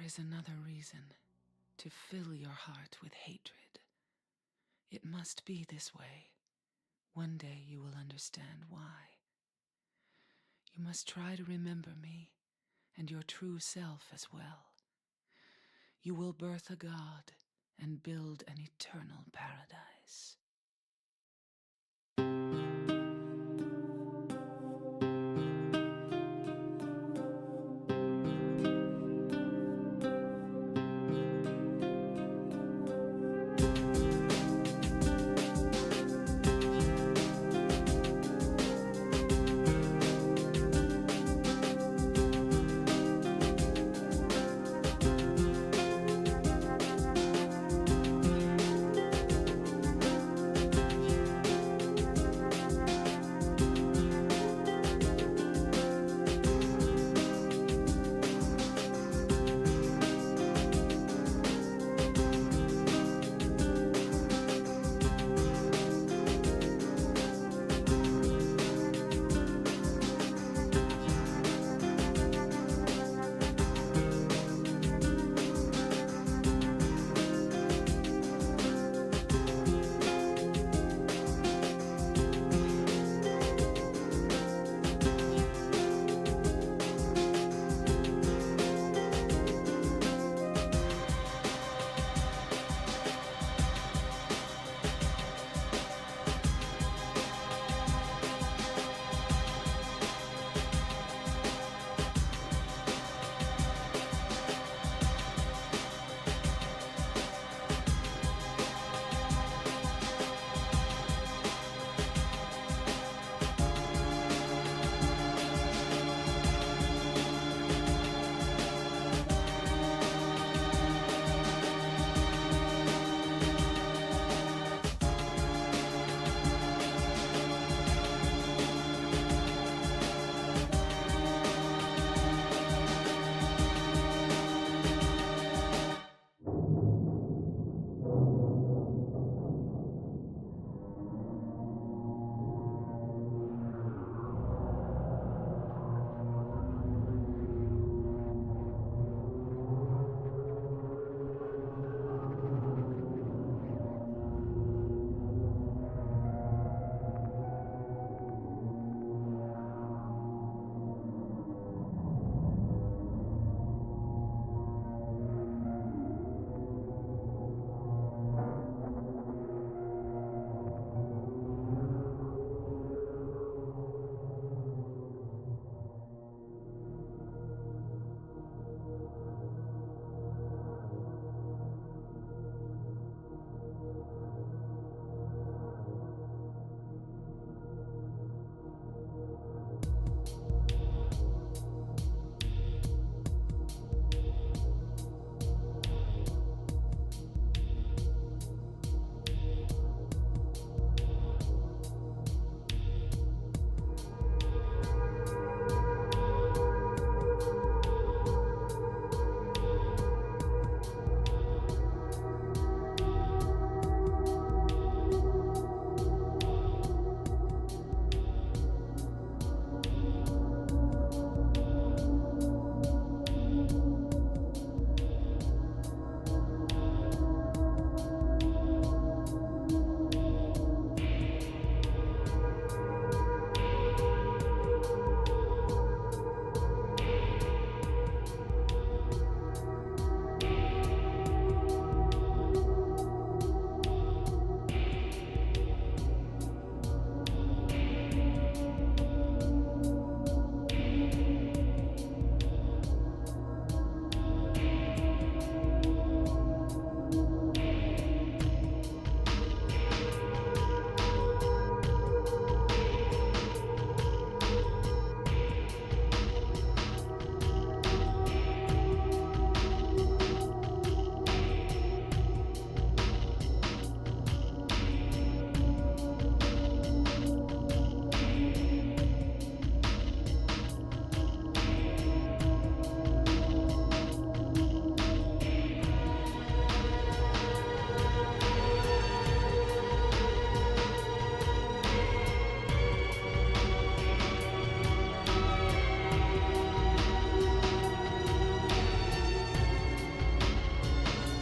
is another reason to fill your heart with hatred. It must be this way. One day you will understand why. You must try to remember me and your true self as well. You will birth a god and build an eternal paradise.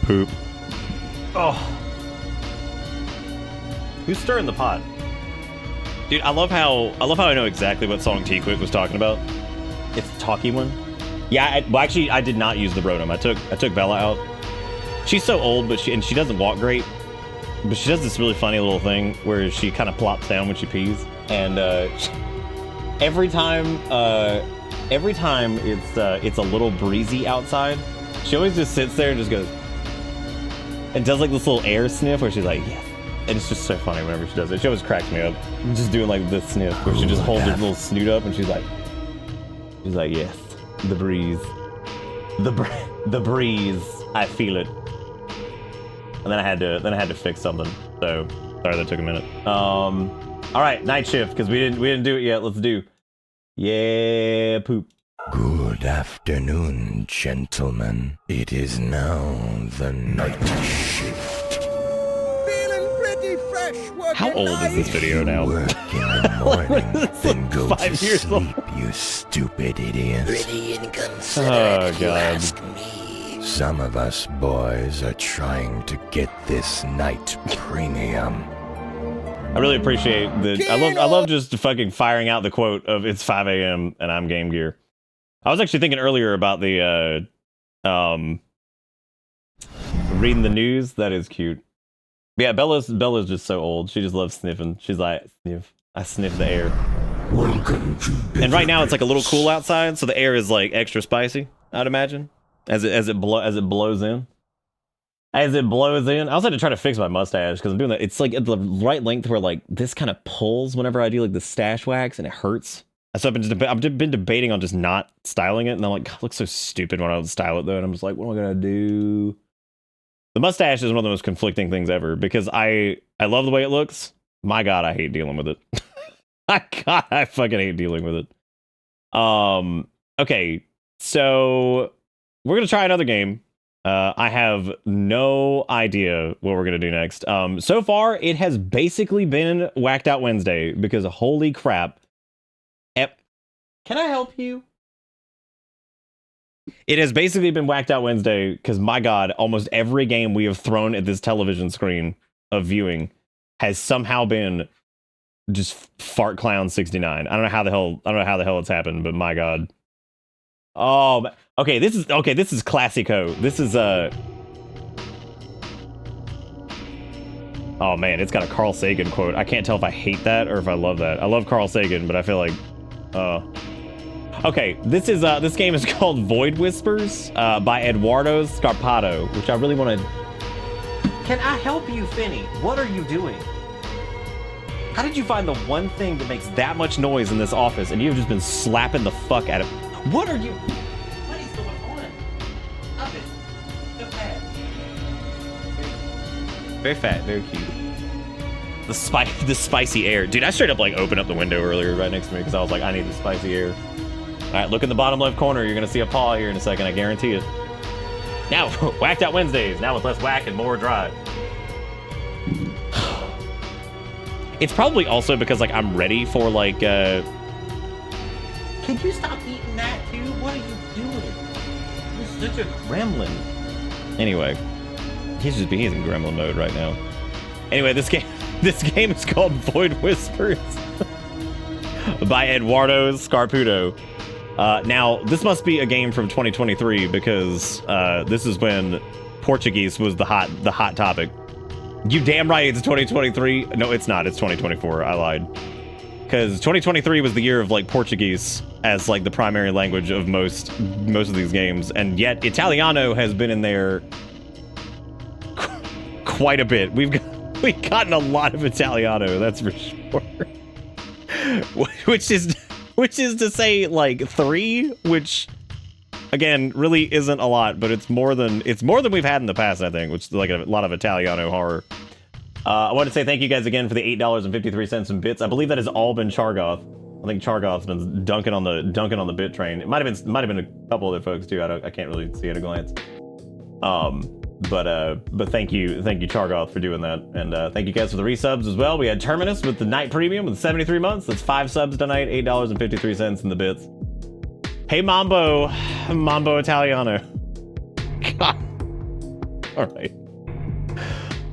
Poop. Oh. Who's stirring the pot? Dude, I love how I know exactly what song T-Quick was talking about. It's the talky one. Yeah, well, actually, I did not use the Rotom. I took Bella out. She's so old, but she doesn't walk great. But she does this really funny little thing where she kind of plops down when she pees, and every time it's a little breezy outside, she always just sits there and just goes and does like this little air sniff where she's like, yes. And it's just so funny whenever she does it. She always cracks me up. Just doing like this sniff where she just holds her little snoot up and she's like, yes, the breeze, the breeze, I feel it. And then I had to fix something. So sorry that took a minute. All right, night shift because we didn't do it yet. Let's do. Yeah, poop. Good afternoon, gentlemen. It is now the night shift. Feeling pretty fresh. How old is this video now? Work in the morning, then go to 5 years sleep, you stupid idiot. Oh, God. Some of us boys are trying to get this night premium. I really appreciate the. I love just fucking firing out the quote of "It's 5 a.m. and I'm Game Gear." I was actually thinking earlier about the reading the news. That is cute. But yeah, Bella's just so old. She just loves sniffing. She's like, sniff. I sniff the air. Welcome to And right now it's like a little cool outside, so the air is like extra spicy. I'd imagine as it blows in. As it blows in, I also had to try to fix my mustache because I'm doing that. It's like at the right length where like this kind of pulls whenever I do like the stash wax, and it hurts. So I've been debating on just not styling it, and I'm like, God, it looks so stupid when I don't style it though. And I'm just like, what am I gonna do? The mustache is one of the most conflicting things ever because I love the way it looks. My God, I hate dealing with it. I fucking hate dealing with it. Okay, so we're gonna try another game. I have no idea what we're gonna do next. So far, it has basically been Whacked Out Wednesday because holy crap. Can I help you? It has basically been Whacked Out Wednesday because my God, almost every game we have thrown at this television screen of viewing has somehow been just Fart Clown 69. I don't know how the hell it's happened, but my God. Oh, okay, this is Classico. This is oh man, it's got a Carl Sagan quote. I can't tell if I hate that or if I love that. I love Carl Sagan, but I feel like okay, this game is called Void Whispers by Eduardo Scarpato, which I really want to. Can I help you, Finny? What are you doing? How did you find the one thing that makes that much noise in this office and you've just been slapping the fuck out of it? What are you? What is going on? Stop it. So fat. Very fat, very cute. The spicy air. Dude, I straight up like opened up the window earlier right next to me because I was like, I need the spicy air. All right, look in the bottom left corner. You're going to see a paw here in a second. I guarantee it. Now, Whacked Out Wednesdays. Now with less whack and more dry. It's probably also because like I'm ready for like Can you stop eating that too? What are you doing? You're such a gremlin. Anyway, he's in gremlin mode right now. Anyway, this game is called Void Whispers by Eduardo Scarputo. Now, this must be a game from 2023 because this is when Portuguese was the hot topic. You damn right it's 2023. No, it's not. It's 2024. I lied. Because 2023 was the year of like Portuguese as like the primary language of most of these games, and yet Italiano has been in there quite a bit. We've gotten a lot of Italiano, that's for sure. which is to say like 3, which again really isn't a lot, but it's more than we've had in the past, I think, which is like a lot of Italiano horror. I want to say thank you guys again for the $8.53 in bits. I believe that has all been Chargoth. I think Chargoth's been dunking on the bit train. It might have been a couple other folks too. I can't really see at a glance. But thank you Chargoth for doing that, and thank you guys for the resubs as well. We had Terminus with the night premium with 73 months. That's 5 subs tonight, $8.53 in the bits. Hey Mambo Italiano. God. All right.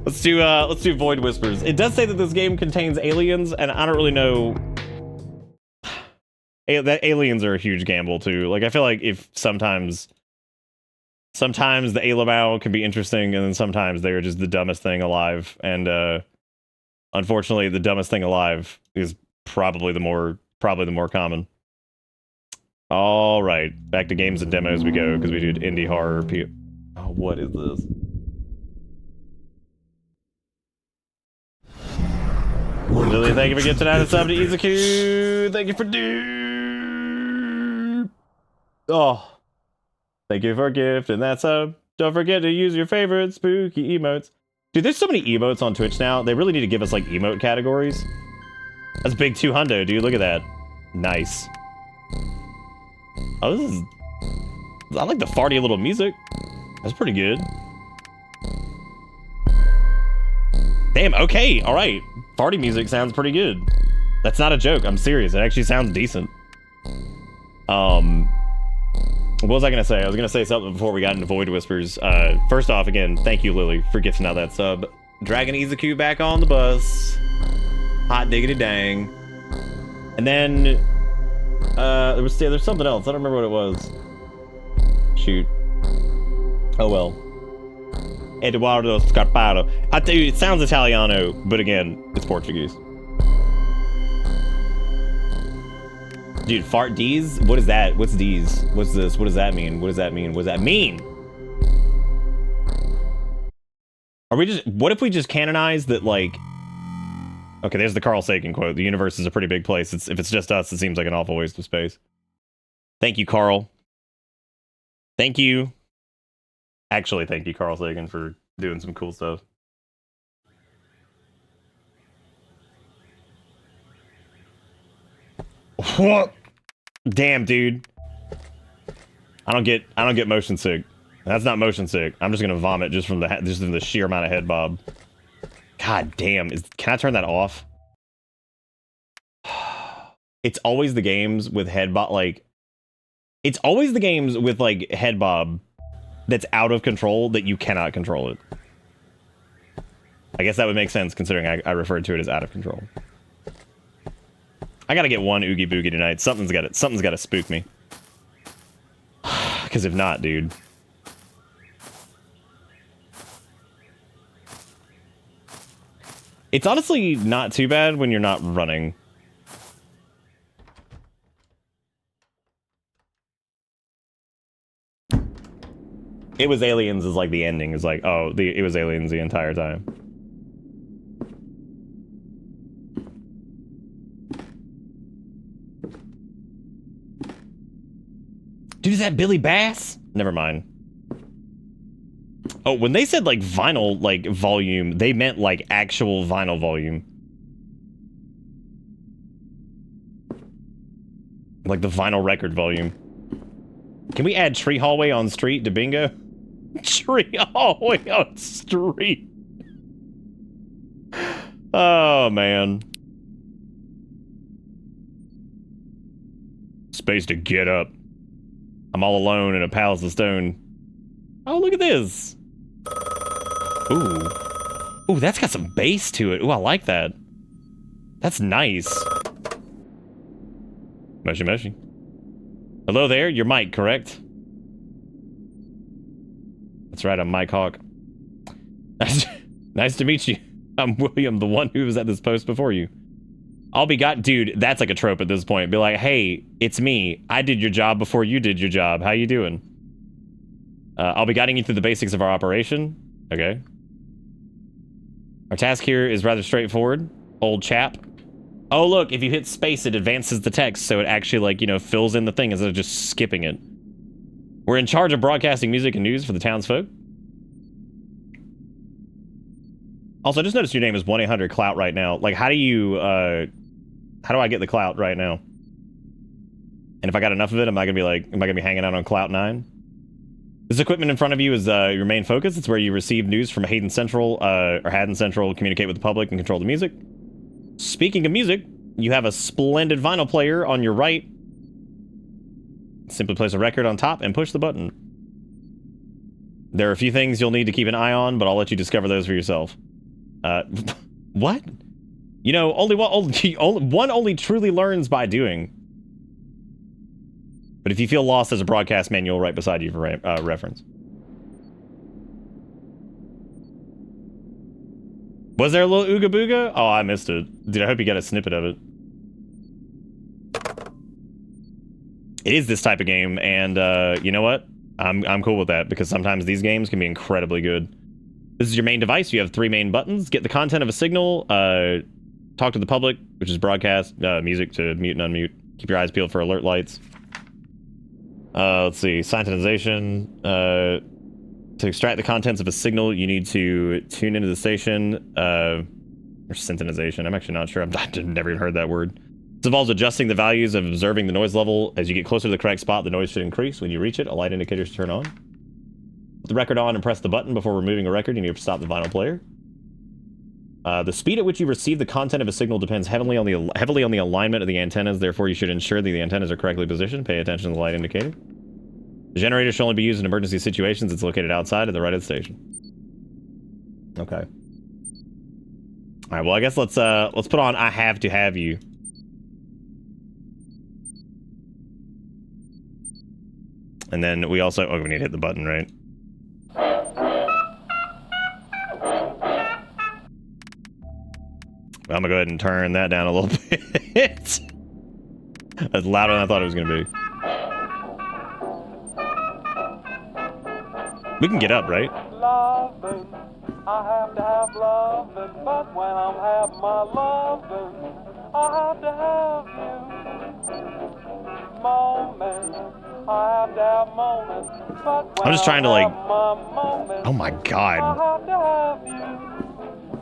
Let's do Void Whispers. It does say that this game contains aliens, and I don't really know. That aliens are a huge gamble too. Like, I feel like if sometimes the Alamau can be interesting, and then sometimes they are just the dumbest thing alive. And unfortunately, the dumbest thing alive is probably the more common. All right, back to games and demos we go, because we did indie horror. Oh, what is this? Lily, thank you for getting out of sub to Izuku. Thank you for Oh, thank you for a gift and that sub. Don't forget to use your favorite spooky emotes. Dude, there's so many emotes on Twitch now. They really need to give us like emote categories. That's big 200, dude. Look at that. Nice. Oh, this is... I like the farty little music. That's pretty good. Damn, okay, all right. Farty music sounds pretty good. That's not a joke, I'm serious. It actually sounds decent. What was I gonna say? I was gonna say something before we got into Void Whispers. First off, again, thank you, Lily, for gifting out that sub. Dragging Izuku back on the bus. Hot diggity dang. And then, there's something else. I don't remember what it was. Shoot. Oh well. Eduardo Scarparo. I tell you, it sounds Italiano, but again, it's Portuguese. Dude, fart D's? What is that? What's D's? What's this? What does that mean? What does that mean? What does that mean? Are we just... What if we just canonize that, like... Okay, there's the Carl Sagan quote. The universe is a pretty big place. If it's just us, it seems like an awful waste of space. Thank you, Carl. Thank you. Actually, thank you, Carl Sagan, for doing some cool stuff. What? Damn, dude. I don't get motion sick. That's not motion sick. I'm just gonna vomit just from the sheer amount of head bob. God damn. Can I turn that off? It's always the games with head bob, like... It's always the games with, like, head bob that's out of control that you cannot control it. I guess that would make sense considering I referred to it as out of control. I gotta get one Oogie Boogie tonight. Something's gotta spook me. Because if not, dude. It's honestly not too bad when you're not running. It was aliens is like the ending. Is like, oh, it was aliens the entire time. Dude, is that Billy Bass? Never mind. Oh, when they said like vinyl, like volume, they meant like actual vinyl volume. Like the vinyl record volume. Can we add Tree Hallway on Street to bingo? Tree Hallway on Street. Oh, man. Space to get up. I'm all alone in a palace of stone. Oh, look at this. Ooh. Ooh, that's got some bass to it. Ooh, I like that. That's nice. Moshi moshi. Hello there, you're Mike, correct? That's right, I'm Mike Hawk. Nice to meet you. I'm William, the one who was at this post before you. Dude, that's like a trope at this point. Be like, hey, it's me. I did your job before you did your job. How you doing? I'll be guiding you through the basics of our operation. Okay. Our task here is rather straightforward. Old chap. Oh, look, if you hit space, it advances the text, so it actually, like, you know, fills in the thing instead of just skipping it. We're in charge of broadcasting music and news for the townsfolk. Also, I just noticed your name is 1-800-CLOUT right now. Like, how do I get the clout right now? And if I got enough of it, am I gonna be hanging out on Clout 9? This equipment in front of you is your main focus. It's where you receive news from Haddon Central, communicate with the public, and control the music. Speaking of music, you have a splendid vinyl player on your right. Simply place a record on top and push the button. There are a few things you'll need to keep an eye on, but I'll let you discover those for yourself. What? You know, one only truly learns by doing. But if you feel lost, there's a broadcast manual right beside you for reference. Was there a little Ooga Booga? Oh, I missed it. Dude, I hope you got a snippet of it. It is this type of game, and you know what? I'm cool with that, because sometimes these games can be incredibly good. This is your main device. You have 3 main buttons. Get the content of a signal, talk to the public, which is broadcast, music to mute and unmute. Keep your eyes peeled for alert lights. Let's see, synchronization. To extract the contents of a signal, you need to tune into the station, or synchronization. I'm actually not sure. I've never even heard that word. This involves adjusting the values of observing the noise level. As you get closer to the correct spot, the noise should increase. When you reach it, a light indicator should turn on. Put the record on and press the button before removing a record. You need to stop the vinyl player. The speed at which you receive the content of a signal depends heavily on the alignment of the antennas. Therefore, you should ensure that the antennas are correctly positioned. Pay attention to the light indicator. The generator should only be used in emergency situations. It's located outside of the right of the station. Okay. All right. Well, I guess let's put on "I Have to Have You." And then we also... Oh, we need to hit the button, right? Well, I'm gonna go ahead and turn that down a little bit. That's louder than I thought it was gonna be. We can get up, right? Loving, I have to have loving, but when I'm having my loving, I have to have you. Moment, I have to have moments, but when I'm just trying to like... moment, oh my god. I have to have you.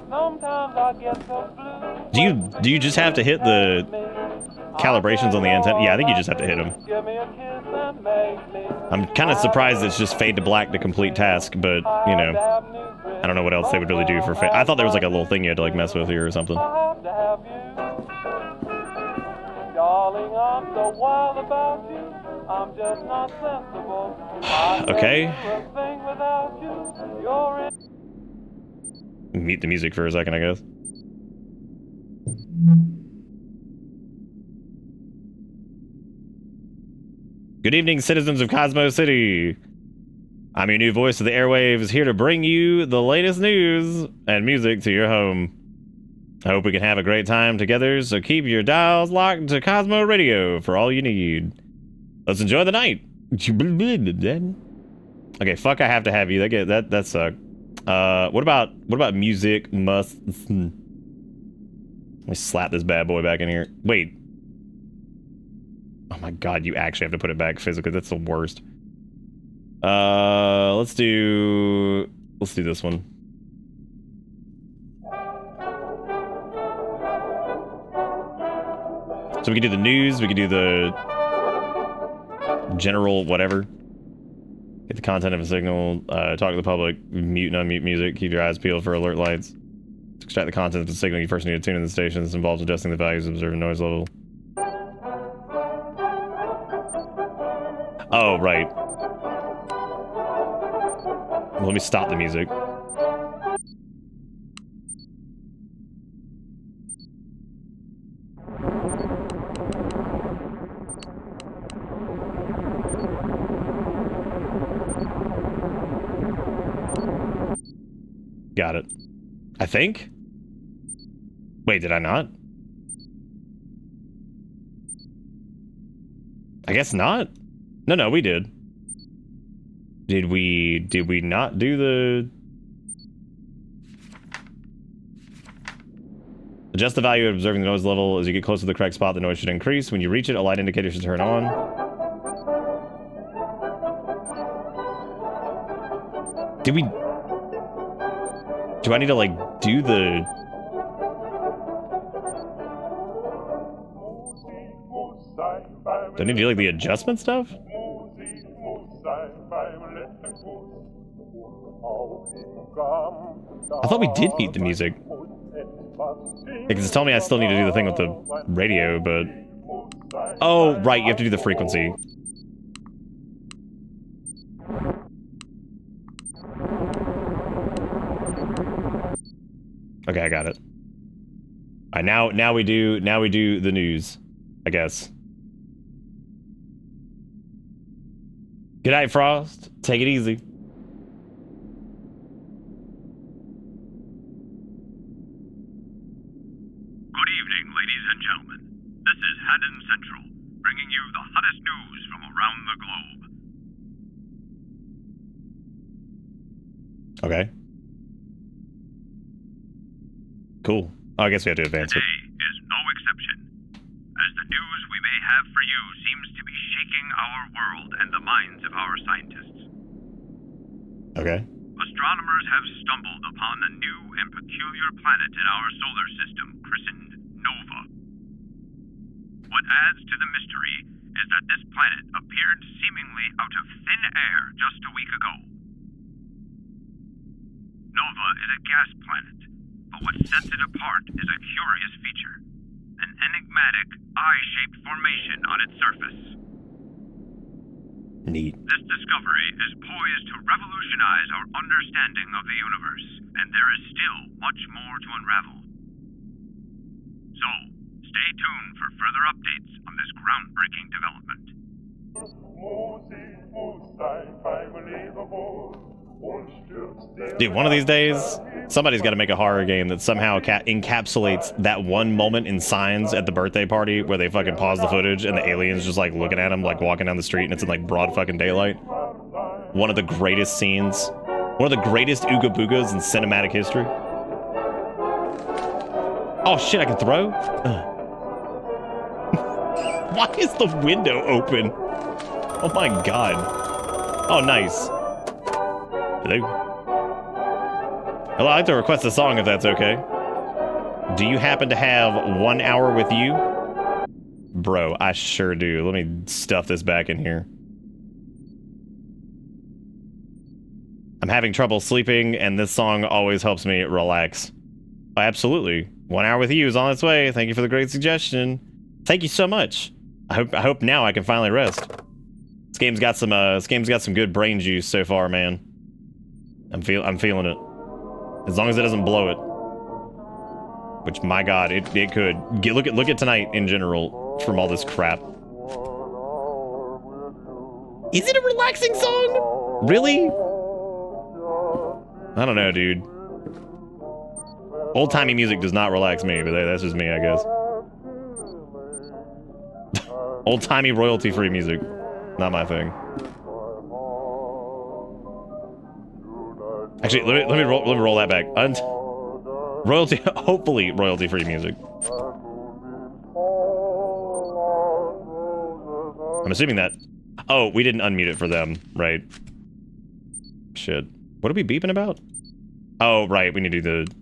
Sometimes I get so blue. Do you just have to hit the calibrations on the antenna? Yeah, I think you just have to hit them. Give me a kiss and make me. I'm kind of surprised it's just fade to black to complete task, but, you know, I don't know what else they would really do for fade. I thought there was like a little thing you had to like mess with here or something. I have to have you. Darling, I'm so wild about you. I'm just not sensible. Okay. I can't do a thing without you. You're in. Mute the music for a second, I guess. Good evening, citizens of Cosmo City. I'm your new voice of the airwaves, here to bring you the latest news and music to your home. I hope we can have a great time together, so keep your dials locked to Cosmo Radio for all you need. Let's enjoy the night. Okay, fuck, I have to have you. That sucked. What about music must... Let me slap this bad boy back in here. Wait. Oh my god, you actually have to put it back physically. That's the worst. Let's do this one. So we can do the news, we can do the general whatever. Get the content of a signal, talk to the public, mute and unmute music, keep your eyes peeled for alert lights. To extract the content of the signal, you first need to tune in the station. This involves adjusting the values of observing noise level. Oh, right. Let me stop the music. Got it. I think? Wait, did I not? I guess not. No, we did. Did we not do the... Adjust the value of observing the noise level. As you get close to the correct spot, the noise should increase. When you reach it, a light indicator should turn on. Did we... Do I need to, like, do the... Do I need to do, like, the adjustment stuff? I thought we did beat the music. Because it's telling me I still need to do the thing with the radio, but... Oh, right, you have to do the frequency. Okay, I got it. All right, now we do the news, I guess. Good night, Frost. Take it easy. Good evening, ladies and gentlemen. This is Haddon Central, bringing you the hottest news from around the globe. Okay. Cool. Oh, I guess we have to advance it. Today is no exception, as the news we may have for you seems to be shaking our world and the minds of our scientists. Okay. Astronomers have stumbled upon a new and peculiar planet in our solar system christened Nova. What adds to the mystery is that this planet appeared seemingly out of thin air just a week ago. Nova is a gas planet, but what sets it apart is a curious feature, an enigmatic eye-shaped formation on its surface. Neat. This discovery is poised to revolutionize our understanding of the universe, and there is still much more to unravel. So, stay tuned for further updates on this groundbreaking development. Dude, one of these days, somebody's got to make a horror game that somehow encapsulates that one moment in Signs at the birthday party where they fucking pause the footage and the aliens just like looking at him like walking down the street and it's in like broad fucking daylight. One of the greatest scenes. One of the greatest Ooga Boogas in cinematic history. Oh shit, I can throw? Why is the window open? Oh my god. Oh, nice. Hello? Hello, I'd like to request a song if that's okay. Do you happen to have 1 hour with you? Bro, I sure do. Let me stuff this back in here. I'm having trouble sleeping, and this song always helps me relax. Oh, absolutely. 1 hour with you is on its way. Thank you for the great suggestion. Thank you so much. I hope now I can finally rest. This game's got some good brain juice so far, man. I'm feeling it. As long as it doesn't blow it. Which, my god, it could. Look at tonight in general from all this crap. Is it a relaxing song? Really? I don't know, dude. Old-timey music does not relax me, but that's just me, I guess. Old-timey royalty-free music. Not my thing. Actually, let me roll that back. Hopefully royalty-free music. I'm assuming that. Oh, we didn't unmute it for them, right? Shit. What are we beeping about? Oh, right. We need to do the.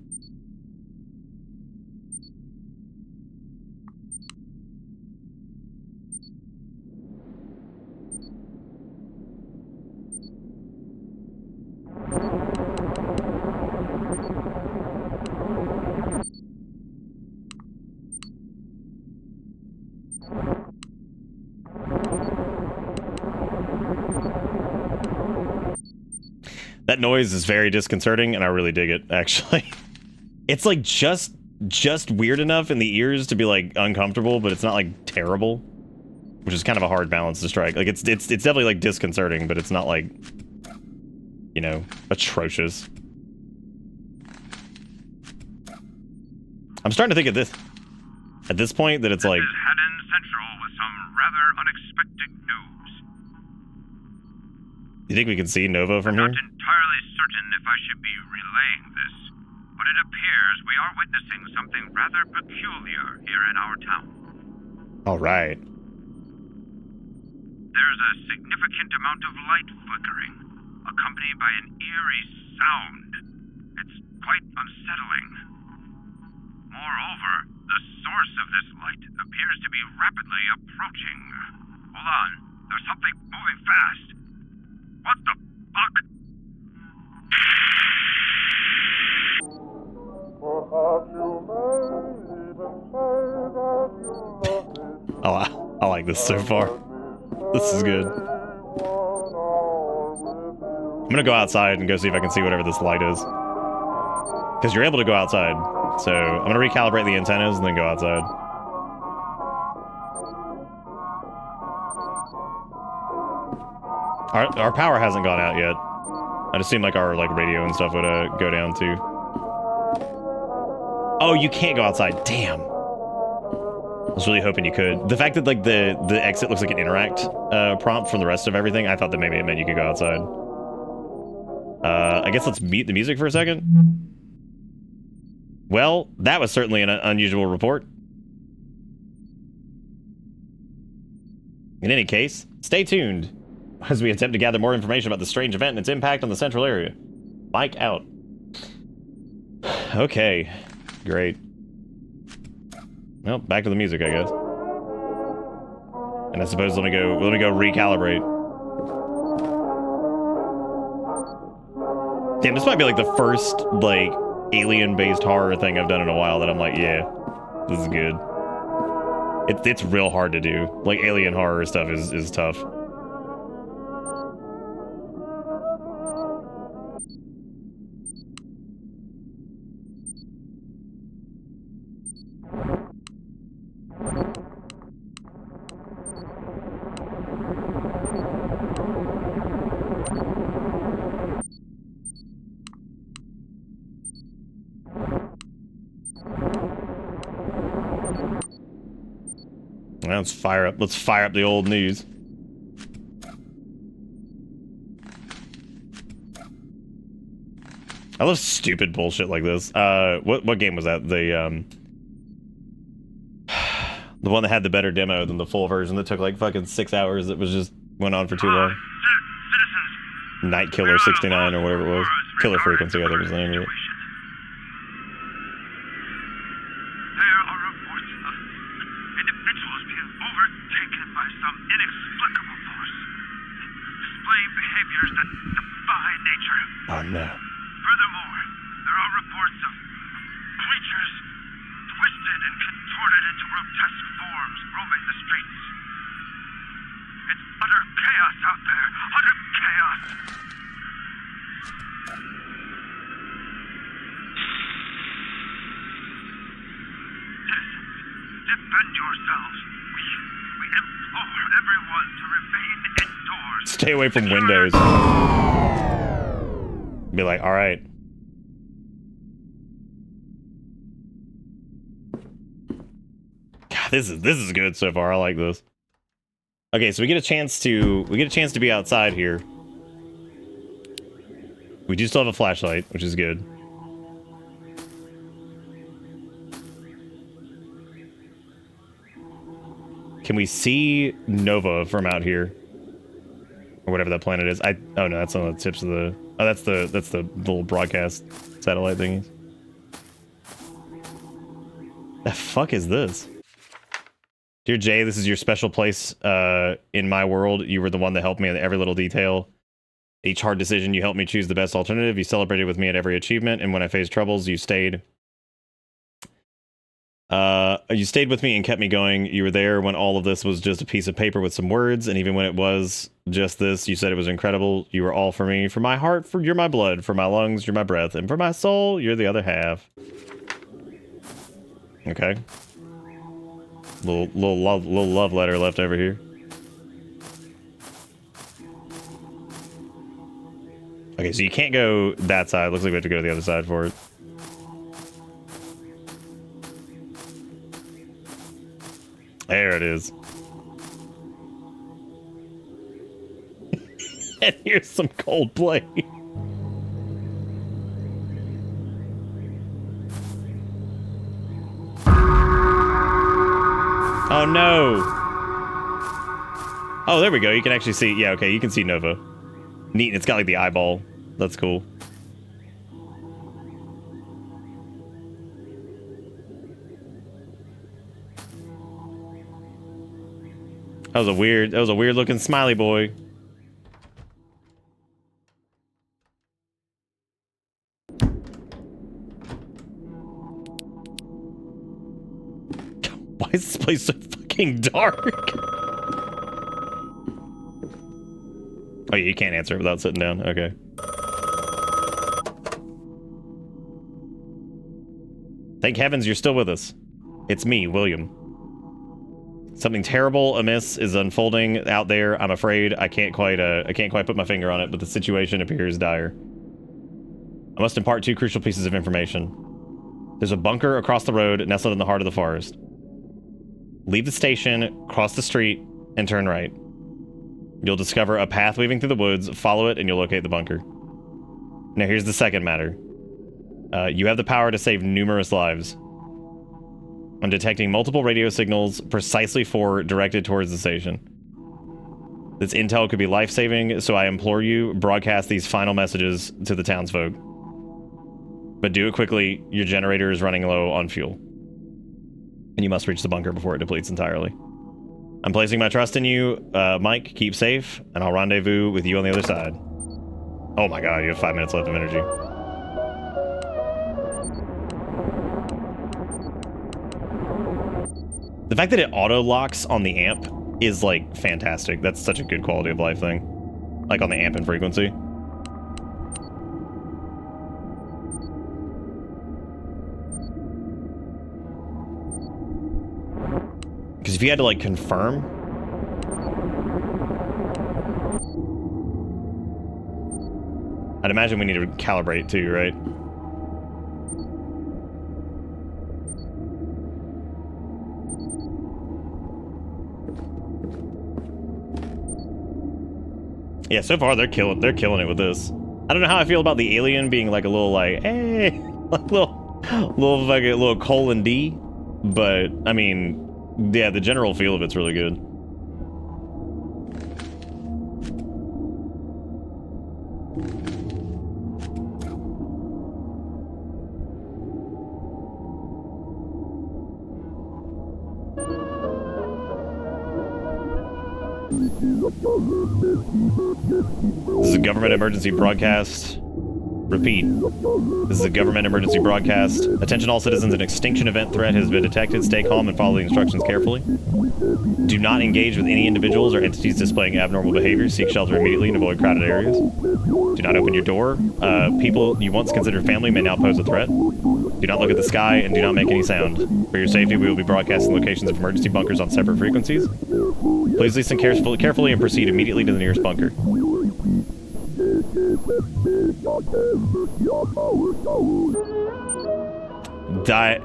That noise is very disconcerting, and I really dig it, actually. It's like just weird enough in the ears to be like uncomfortable, but it's not like terrible, which is kind of a hard balance to strike. Like it's definitely like disconcerting, but it's not like, you know, atrocious. I'm starting to think at this point that it's like. This is Haddon Central with some rather unexpected news. You think we can see Nova from here? I'm not entirely certain if I should be relaying this, but it appears we are witnessing something rather peculiar here in our town. All right. There's a significant amount of light flickering, accompanied by an eerie sound. It's quite unsettling. Moreover, the source of this light appears to be rapidly approaching. Hold on, there's something moving fast. What the fuck? Oh, I like this so far. This is good. I'm gonna go outside and go see if I can see whatever this light is. Because you're able to go outside. So I'm going to recalibrate the antennas and then go outside. Our power hasn't gone out yet. I just seemed like our radio and stuff would go down too. Oh, you can't go outside. Damn. I was really hoping you could. The fact that like the exit looks like an interact prompt from the rest of everything, I thought that maybe it meant you could go outside. I guess let's mute the music for a second. Well, that was certainly an unusual report. In any case, stay tuned as we attempt to gather more information about the strange event and its impact on the central area. Mike out. Okay, great. Well, back to the music, I guess. And I suppose let me go recalibrate. Damn, this might be like the first like alien-based horror thing I've done in a while that I'm like, yeah, this is good. It's real hard to do. Like alien horror stuff is tough. Let's fire up the old news. I love stupid bullshit like this. What game was that? The one that had the better demo than the full version that took like fucking 6 hours that was just went on for too long. Night Killer 69 or whatever it was. Killer Frequency, I think was the name of it. Oh no. Furthermore, there are reports of creatures twisted and contorted into grotesque forms roaming the streets. It's utter chaos out there. Utter chaos. Citizens, defend yourselves. We implore everyone to remain indoors. Stay away from windows. Be like, all right. God, this is good so far. I like this. Okay, so we get a chance to be outside here. We do still have a flashlight, which is good. Can we see Nova from out here? Or whatever that planet is. Oh no, that's on the tips of the... Oh, that's the little broadcast satellite thingies. The fuck is this? Dear Jay, this is your special place in my world. You were the one that helped me in every little detail. Each hard decision, you helped me choose the best alternative. You celebrated with me at every achievement, and when I faced troubles, you stayed. You stayed with me and kept me going. You were there when all of this was just a piece of paper with some words, and even when it was just this, you said it was incredible. You were all for me. For my heart, you're my blood. For my lungs, you're my breath. And for my soul, you're the other half. Okay. Little love letter left over here. Okay, so you can't go that side. Looks like we have to go to the other side for it. There it is. And here's some Coldplay. Oh no. Oh, there we go. You can actually see. Yeah, okay, you can see Nova. Neat. It's got like the eyeball. That's cool. That was a weird looking smiley boy. Why is this place so fucking dark? Oh, you can't answer it without sitting down. Okay. Thank heavens you're still with us. It's me, William. Something terrible amiss is unfolding out there. I'm afraid I can't quite put my finger on it, but the situation appears dire. I must impart 2 crucial pieces of information. There's a bunker across the road nestled in the heart of the forest. Leave the station, cross the street, and turn right. You'll discover a path weaving through the woods, follow it, and you'll locate the bunker. Now here's the second matter. You have the power to save numerous lives. I'm detecting multiple radio signals, precisely directed towards the station. This intel could be life-saving, so I implore you, broadcast these final messages to the townsfolk. But do it quickly, your generator is running low on fuel. And you must reach the bunker before it depletes entirely. I'm placing my trust in you, Mike, keep safe, and I'll rendezvous with you on the other side. Oh my god, you have 5 minutes left of energy. The fact that it auto-locks on the amp is, like, fantastic. That's such a good quality of life thing. Like, on the amp and frequency. Because if you had to, like, confirm... I'd imagine we need to calibrate, too, right? Yeah, so far they're killing it with this. I don't know how I feel about the alien being like a little like, hey, like little colon D, but I mean, yeah, the general feel of it's really good. This is a government emergency broadcast. Repeat. This is a government emergency broadcast. Attention all citizens, an extinction event threat has been detected. Stay calm and follow the instructions carefully. Do not engage with any individuals or entities displaying abnormal behavior. Seek shelter immediately and avoid crowded areas. Do not open your door. People you once considered family may now pose a threat. Do not look at the sky and do not make any sound. For your safety, we will be broadcasting locations of emergency bunkers on separate frequencies. Please listen carefully and proceed immediately to the nearest bunker.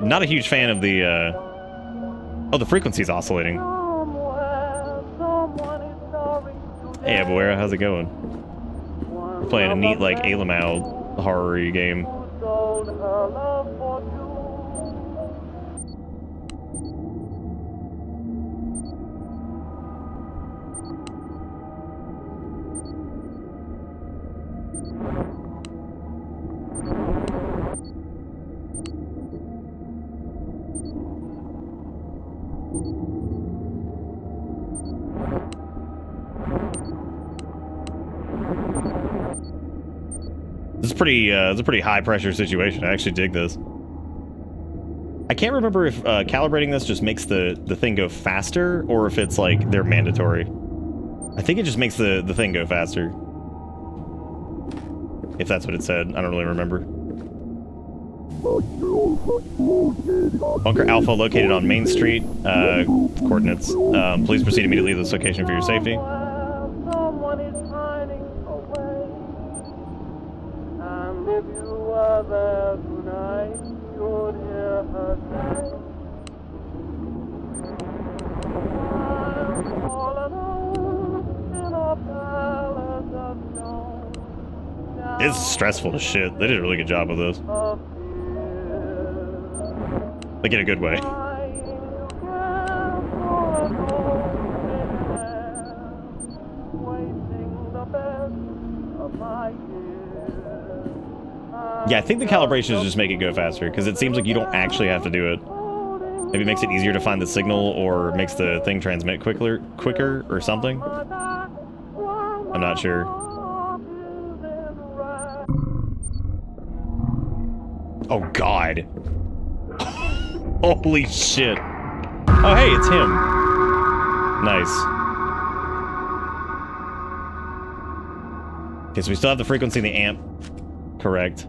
Not a huge fan of the, oh, the frequency's oscillating. Hey, Abuera, how's it going? We're playing a neat, like, Alamau horror-y game. This is it's a pretty high pressure situation. I actually dig this. I can't remember if calibrating this just makes the thing go faster or if it's like they're mandatory. I think it just makes the thing go faster. If that's what it said. I don't really remember. Bunker Alpha located on Main Street. Coordinates. Please proceed immediately to this location for your safety. It's stressful as shit. They did a really good job with this. Like in a good way. Yeah, I think the calibrations just make it go faster, because it seems like you don't actually have to do it. Maybe it makes it easier to find the signal, or makes the thing transmit quicker or something. I'm not sure. Oh, God. Holy shit. Oh, hey, it's him. Nice. Okay, so we still have the frequency and the amp correct.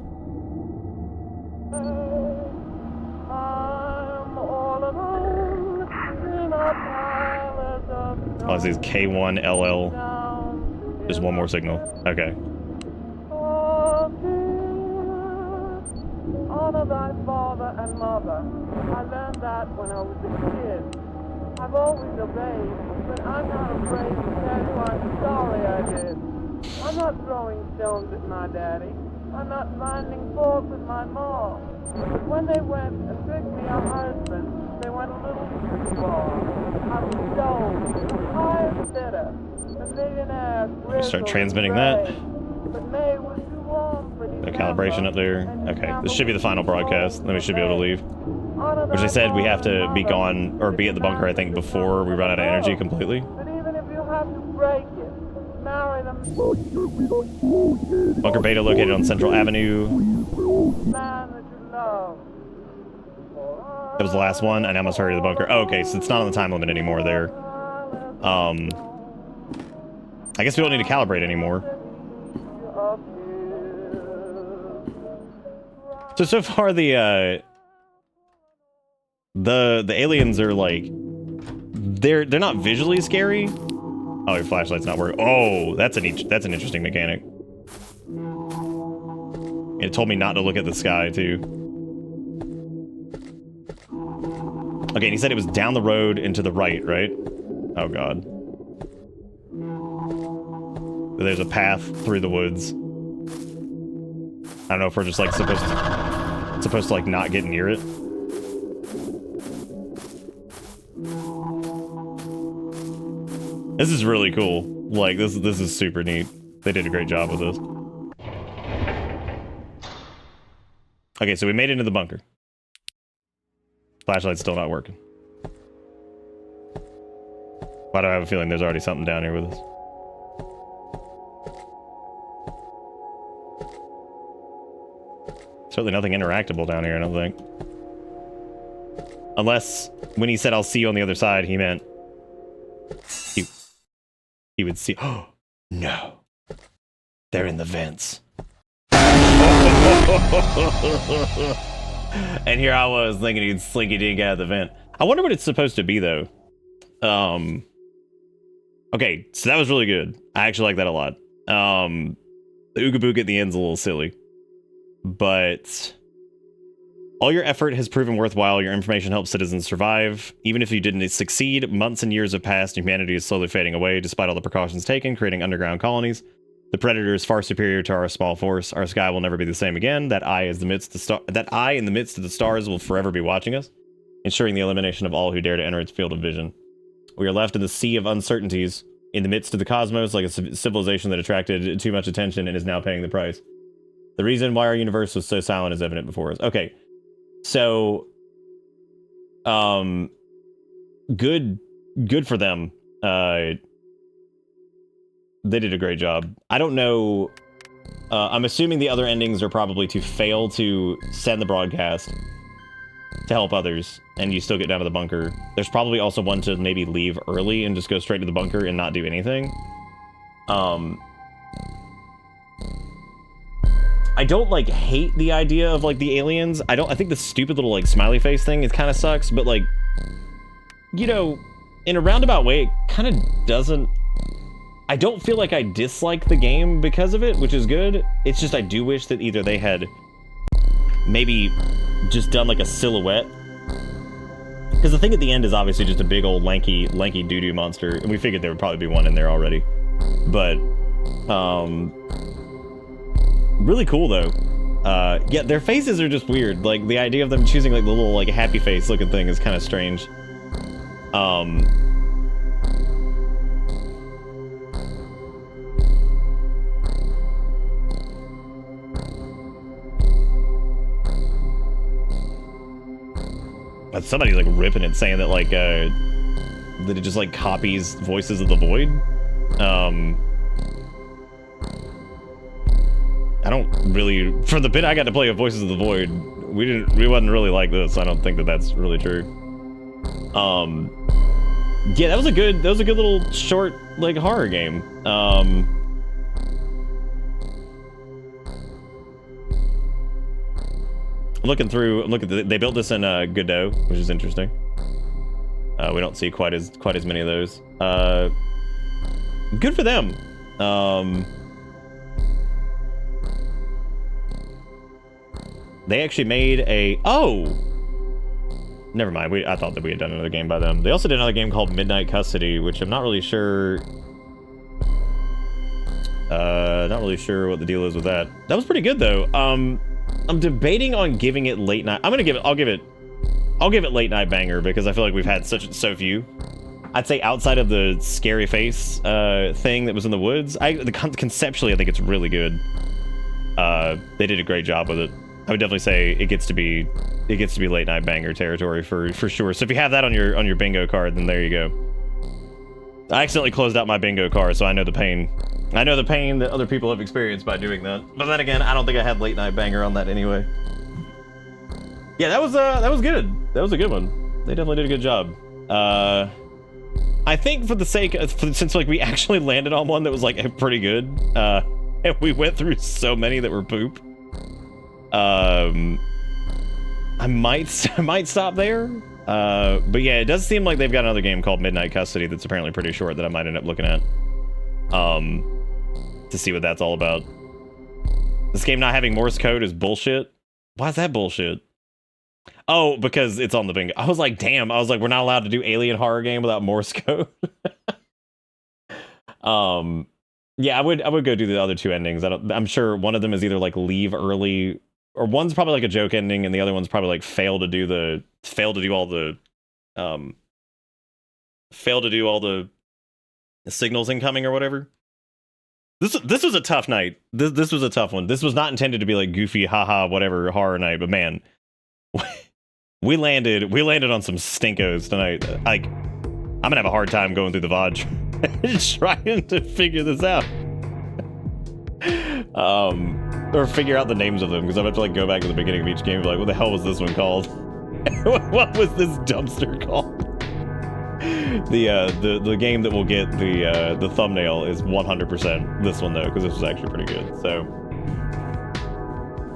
obviously is K1LL. Just one more signal. Okay. Honor thy father and mother. I learned that when I was a kid. I've always obeyed, but I'm not afraid to tell you I'm sorry I did. I'm not throwing stones at my daddy. I'm not finding fault with my mom. But when they went and picked me a husband, they went a little too far. I was stoned, high as bitter. The millionaire Start transmitting that. But May was too warm for No calibration up there. Okay, this should be the final broadcast. Then we should be able to leave. Which they said we have to be gone, or be at the bunker, I think, before we run out of energy completely. But even if you have to break it, marry them. Bunker Beta located on Central Avenue. Man that you love. That was the last one, and I must hurry to the bunker. Oh, okay, so it's not on the time limit anymore there. I guess we don't need to calibrate anymore. So far the aliens are like they're not visually scary. Oh, your flashlight's not working. Oh, that's an interesting mechanic. It told me not to look at the sky too. Okay, and he said it was down the road and to the right, right? Oh god. There's a path through the woods. I don't know if we're just like supposed to like not get near it. This is really cool. Like this is super neat. They did a great job with this. Okay, so we made it into the bunker. Flashlight's still not working. Why do I have a feeling there's already something down here with us? Certainly nothing interactable down here, I don't think. Unless, when he said I'll see you on the other side, he meant he would see. Oh, no. They're in the vents. And here I was thinking he'd slinky dink out of the vent. I wonder what it's supposed to be, though. Okay, so that was really good. I actually like that a lot. The Ooga Booga at the end's a little silly. But all your effort has proven worthwhile. Your information helps citizens survive. Even if you didn't succeed, months and years have passed and humanity is slowly fading away despite all the precautions taken, creating underground colonies. The Predator is far superior to our small force. Our sky will never be the same again. That eye in the midst of the stars will forever be watching us, ensuring the elimination of all who dare to enter its field of vision. We are left in the sea of uncertainties, in the midst of the cosmos, like a civilization that attracted too much attention and is now paying the price. The reason why our universe was so silent is evident before us. Okay, so, good for them. They did a great job. I don't know. I'm assuming the other endings are probably to fail to send the broadcast to help others, and you still get down to the bunker. There's probably also one to maybe leave early and just go straight to the bunker and not do anything. I don't like hate the idea of like the aliens. I think the stupid little like smiley face thing is kind of sucks, but like, you know, in a roundabout way, it kind of doesn't. I don't feel like I dislike the game because of it, which is good. It's just I do wish that either they had maybe just done like a silhouette, because the thing at the end is obviously just a big old lanky doo-doo monster, and we figured there would probably be one in there already. But really cool though. Yeah, their faces are just weird. Like the idea of them choosing like the little like happy face looking thing is kind of strange. But somebody's like ripping it, saying that like that it just like copies Voices of the Void. I don't really, for the bit I got to play of Voices of the Void, we wasn't really like this. I don't think that that's really true. Yeah, that was a good little short like horror game. Look at they built this in Godot, which is interesting. We don't see quite as many of those. good for them. They actually made a... Oh! Never mind. I thought that we had done another game by them. They also did another game called Midnight Custody, which I'm not really sure... not really sure what the deal is with that. That was pretty good, though. I'm debating on giving it late night. I'll give it late night banger because I feel like we've had so few. I'd say outside of the scary face thing that was in the woods, conceptually I think it's really good. They did a great job with it. I would definitely say it gets to be late night banger territory for sure. So if you have that on your bingo card, then there you go. I accidentally closed out my bingo card, so I know the pain. I know the pain that other people have experienced by doing that. But then again, I don't think I had late night banger on that anyway. Yeah, that was good. That was a good one. They definitely did a good job. I think for the sake of, since like we actually landed on one that was like pretty good, and we went through so many that were poop. I might stop there. But yeah, it does seem like they've got another game called Midnight Custody that's apparently pretty short that I might end up looking at. To see what that's all about. This game not having Morse code is bullshit. Why is that bullshit? Oh, because it's on the bingo. I was like, damn. I was like, we're not allowed to do alien horror game without Morse code. Yeah, I would go do the other two endings. I'm sure one of them is either like leave early, or one's probably like a joke ending, and the other one's probably like fail to do all the signals incoming or whatever. This was a tough night. This was a tough one. This was not intended to be like goofy, haha, whatever horror night, but man, we landed on some stinkos tonight. Like, I'm gonna have a hard time going through the VOD trying to figure this out. Or figure out the names of them, because I'm gonna have to like go back to the beginning of each game and be like, what the hell was this one called? What was this dumpster called? The game that will get the thumbnail is 100% this one though, because this was actually pretty good. So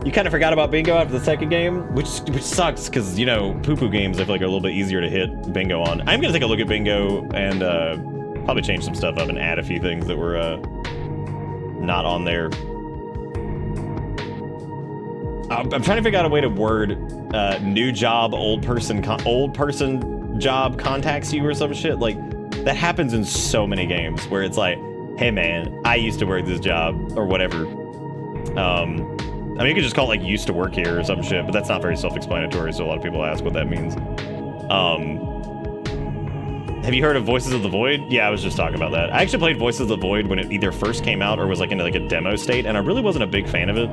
you kind of forgot about bingo after the second game, which sucks, because you know, poo-poo games I feel like are a little bit easier to hit bingo on. I'm gonna take a look at bingo and probably change some stuff up and add a few things that were not on there. I'm trying to figure out a way to word new job, old person job contacts you or some shit. Like, that happens in so many games where it's like, hey man, I used to work this job or whatever. I mean, you could just call it like used to work here or some shit, but that's not very self-explanatory, so a lot of people ask what that means. Have you heard of Voices of the Void? Yeah, I was just talking about that. I actually played Voices of the Void when it either first came out or was like in like a demo state, and I really wasn't a big fan of it.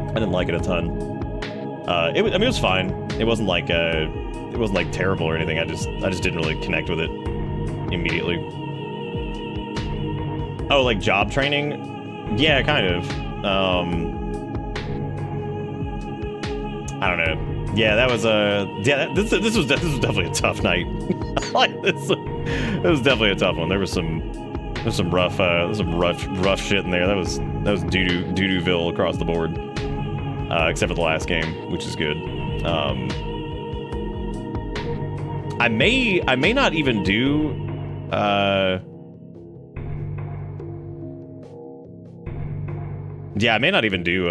I didn't like it a ton. It was fine. It wasn't like terrible or anything. I just didn't really connect with it immediately. Oh, like job training? Yeah, kind of. I don't know. Yeah, that was this was definitely a tough night. Like this, it was definitely a tough one. There's some rough shit in there. That was doo-dooville across the board. Except for the last game, which is good. I may not even do yeah, I may not even do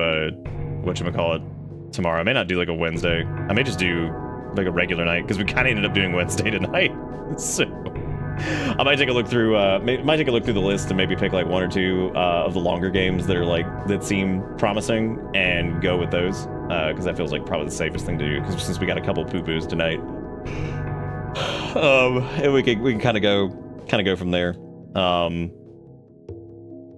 whatchamacallit tomorrow. I may not do like a Wednesday. I may just do like a regular night, because we kind of ended up doing Wednesday tonight. So I might take a look through the list and maybe pick like one or two of the longer games that are like that seem promising and go with those, because that feels like probably the safest thing to do, because since we got a couple poo-poos tonight, and we can kind of go from there.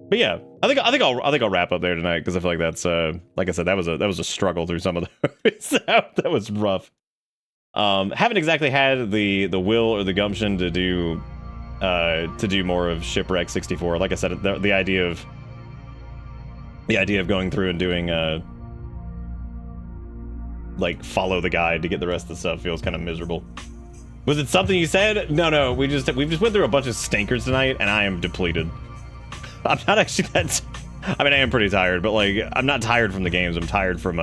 But yeah, I think I'll wrap up there tonight, because I feel like that's like I said, that was a struggle through some of those. That was rough. Haven't exactly had the will or the gumption to do more of Shipwreck 64. Like I said, the idea of going through and doing like follow the guide to get the rest of the stuff feels kind of miserable. Was it something you said? No, we just went through a bunch of stinkers tonight, and I am depleted. I'm not actually that. I mean, I am pretty tired, but like, I'm not tired from the games. I'm tired from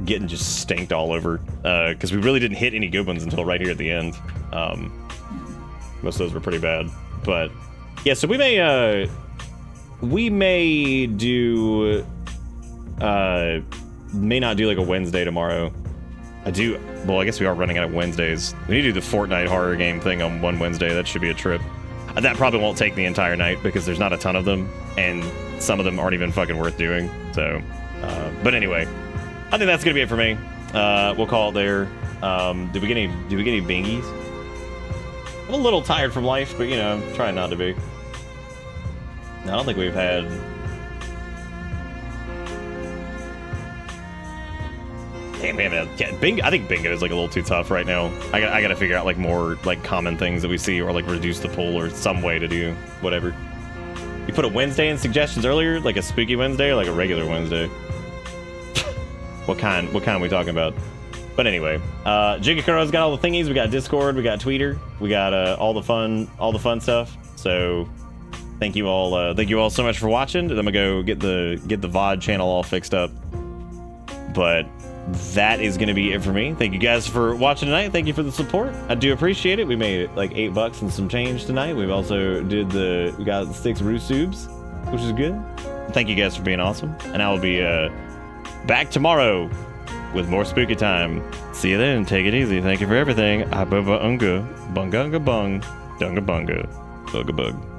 getting just stinked all over, because we really didn't hit any good ones until right here at the end. Most of those were pretty bad. But yeah, so we may do may not do like a Wednesday tomorrow. Well, I guess we are running out of Wednesdays. We need to do the Fortnite horror game thing on one Wednesday. That should be a trip. That probably won't take the entire night because there's not a ton of them, and some of them aren't even fucking worth doing. So, but anyway, I think that's gonna be it for me. We'll call it there. Did we get any bingies? I'm a little tired from life, but you know, I'm trying not to be. No, I don't think we've had. Damn, man, bingo. I think bingo is like a little too tough right now. I gotta figure out like more like common things that we see, or like reduce the pool, or some way to do whatever. You put a Wednesday in suggestions earlier, like a spooky Wednesday, or like a regular Wednesday. What kind are we talking about? But anyway, Jigakura's got all the thingies. We got Discord, we got Twitter, we got all the fun stuff. So thank you all so much for watching. And I'm gonna go get the VOD channel all fixed up. But that is going to be it for me. Thank you guys for watching tonight. Thank you for the support. I do appreciate it. We made like $8 and some change tonight. We've also we got 6 Rusubs, which is good. Thank you guys for being awesome. And I will be back tomorrow with more spooky time. See you then. Take it easy. Thank you for everything. Ababa unga, bunga unga bung, dunga bunga, bugga bug.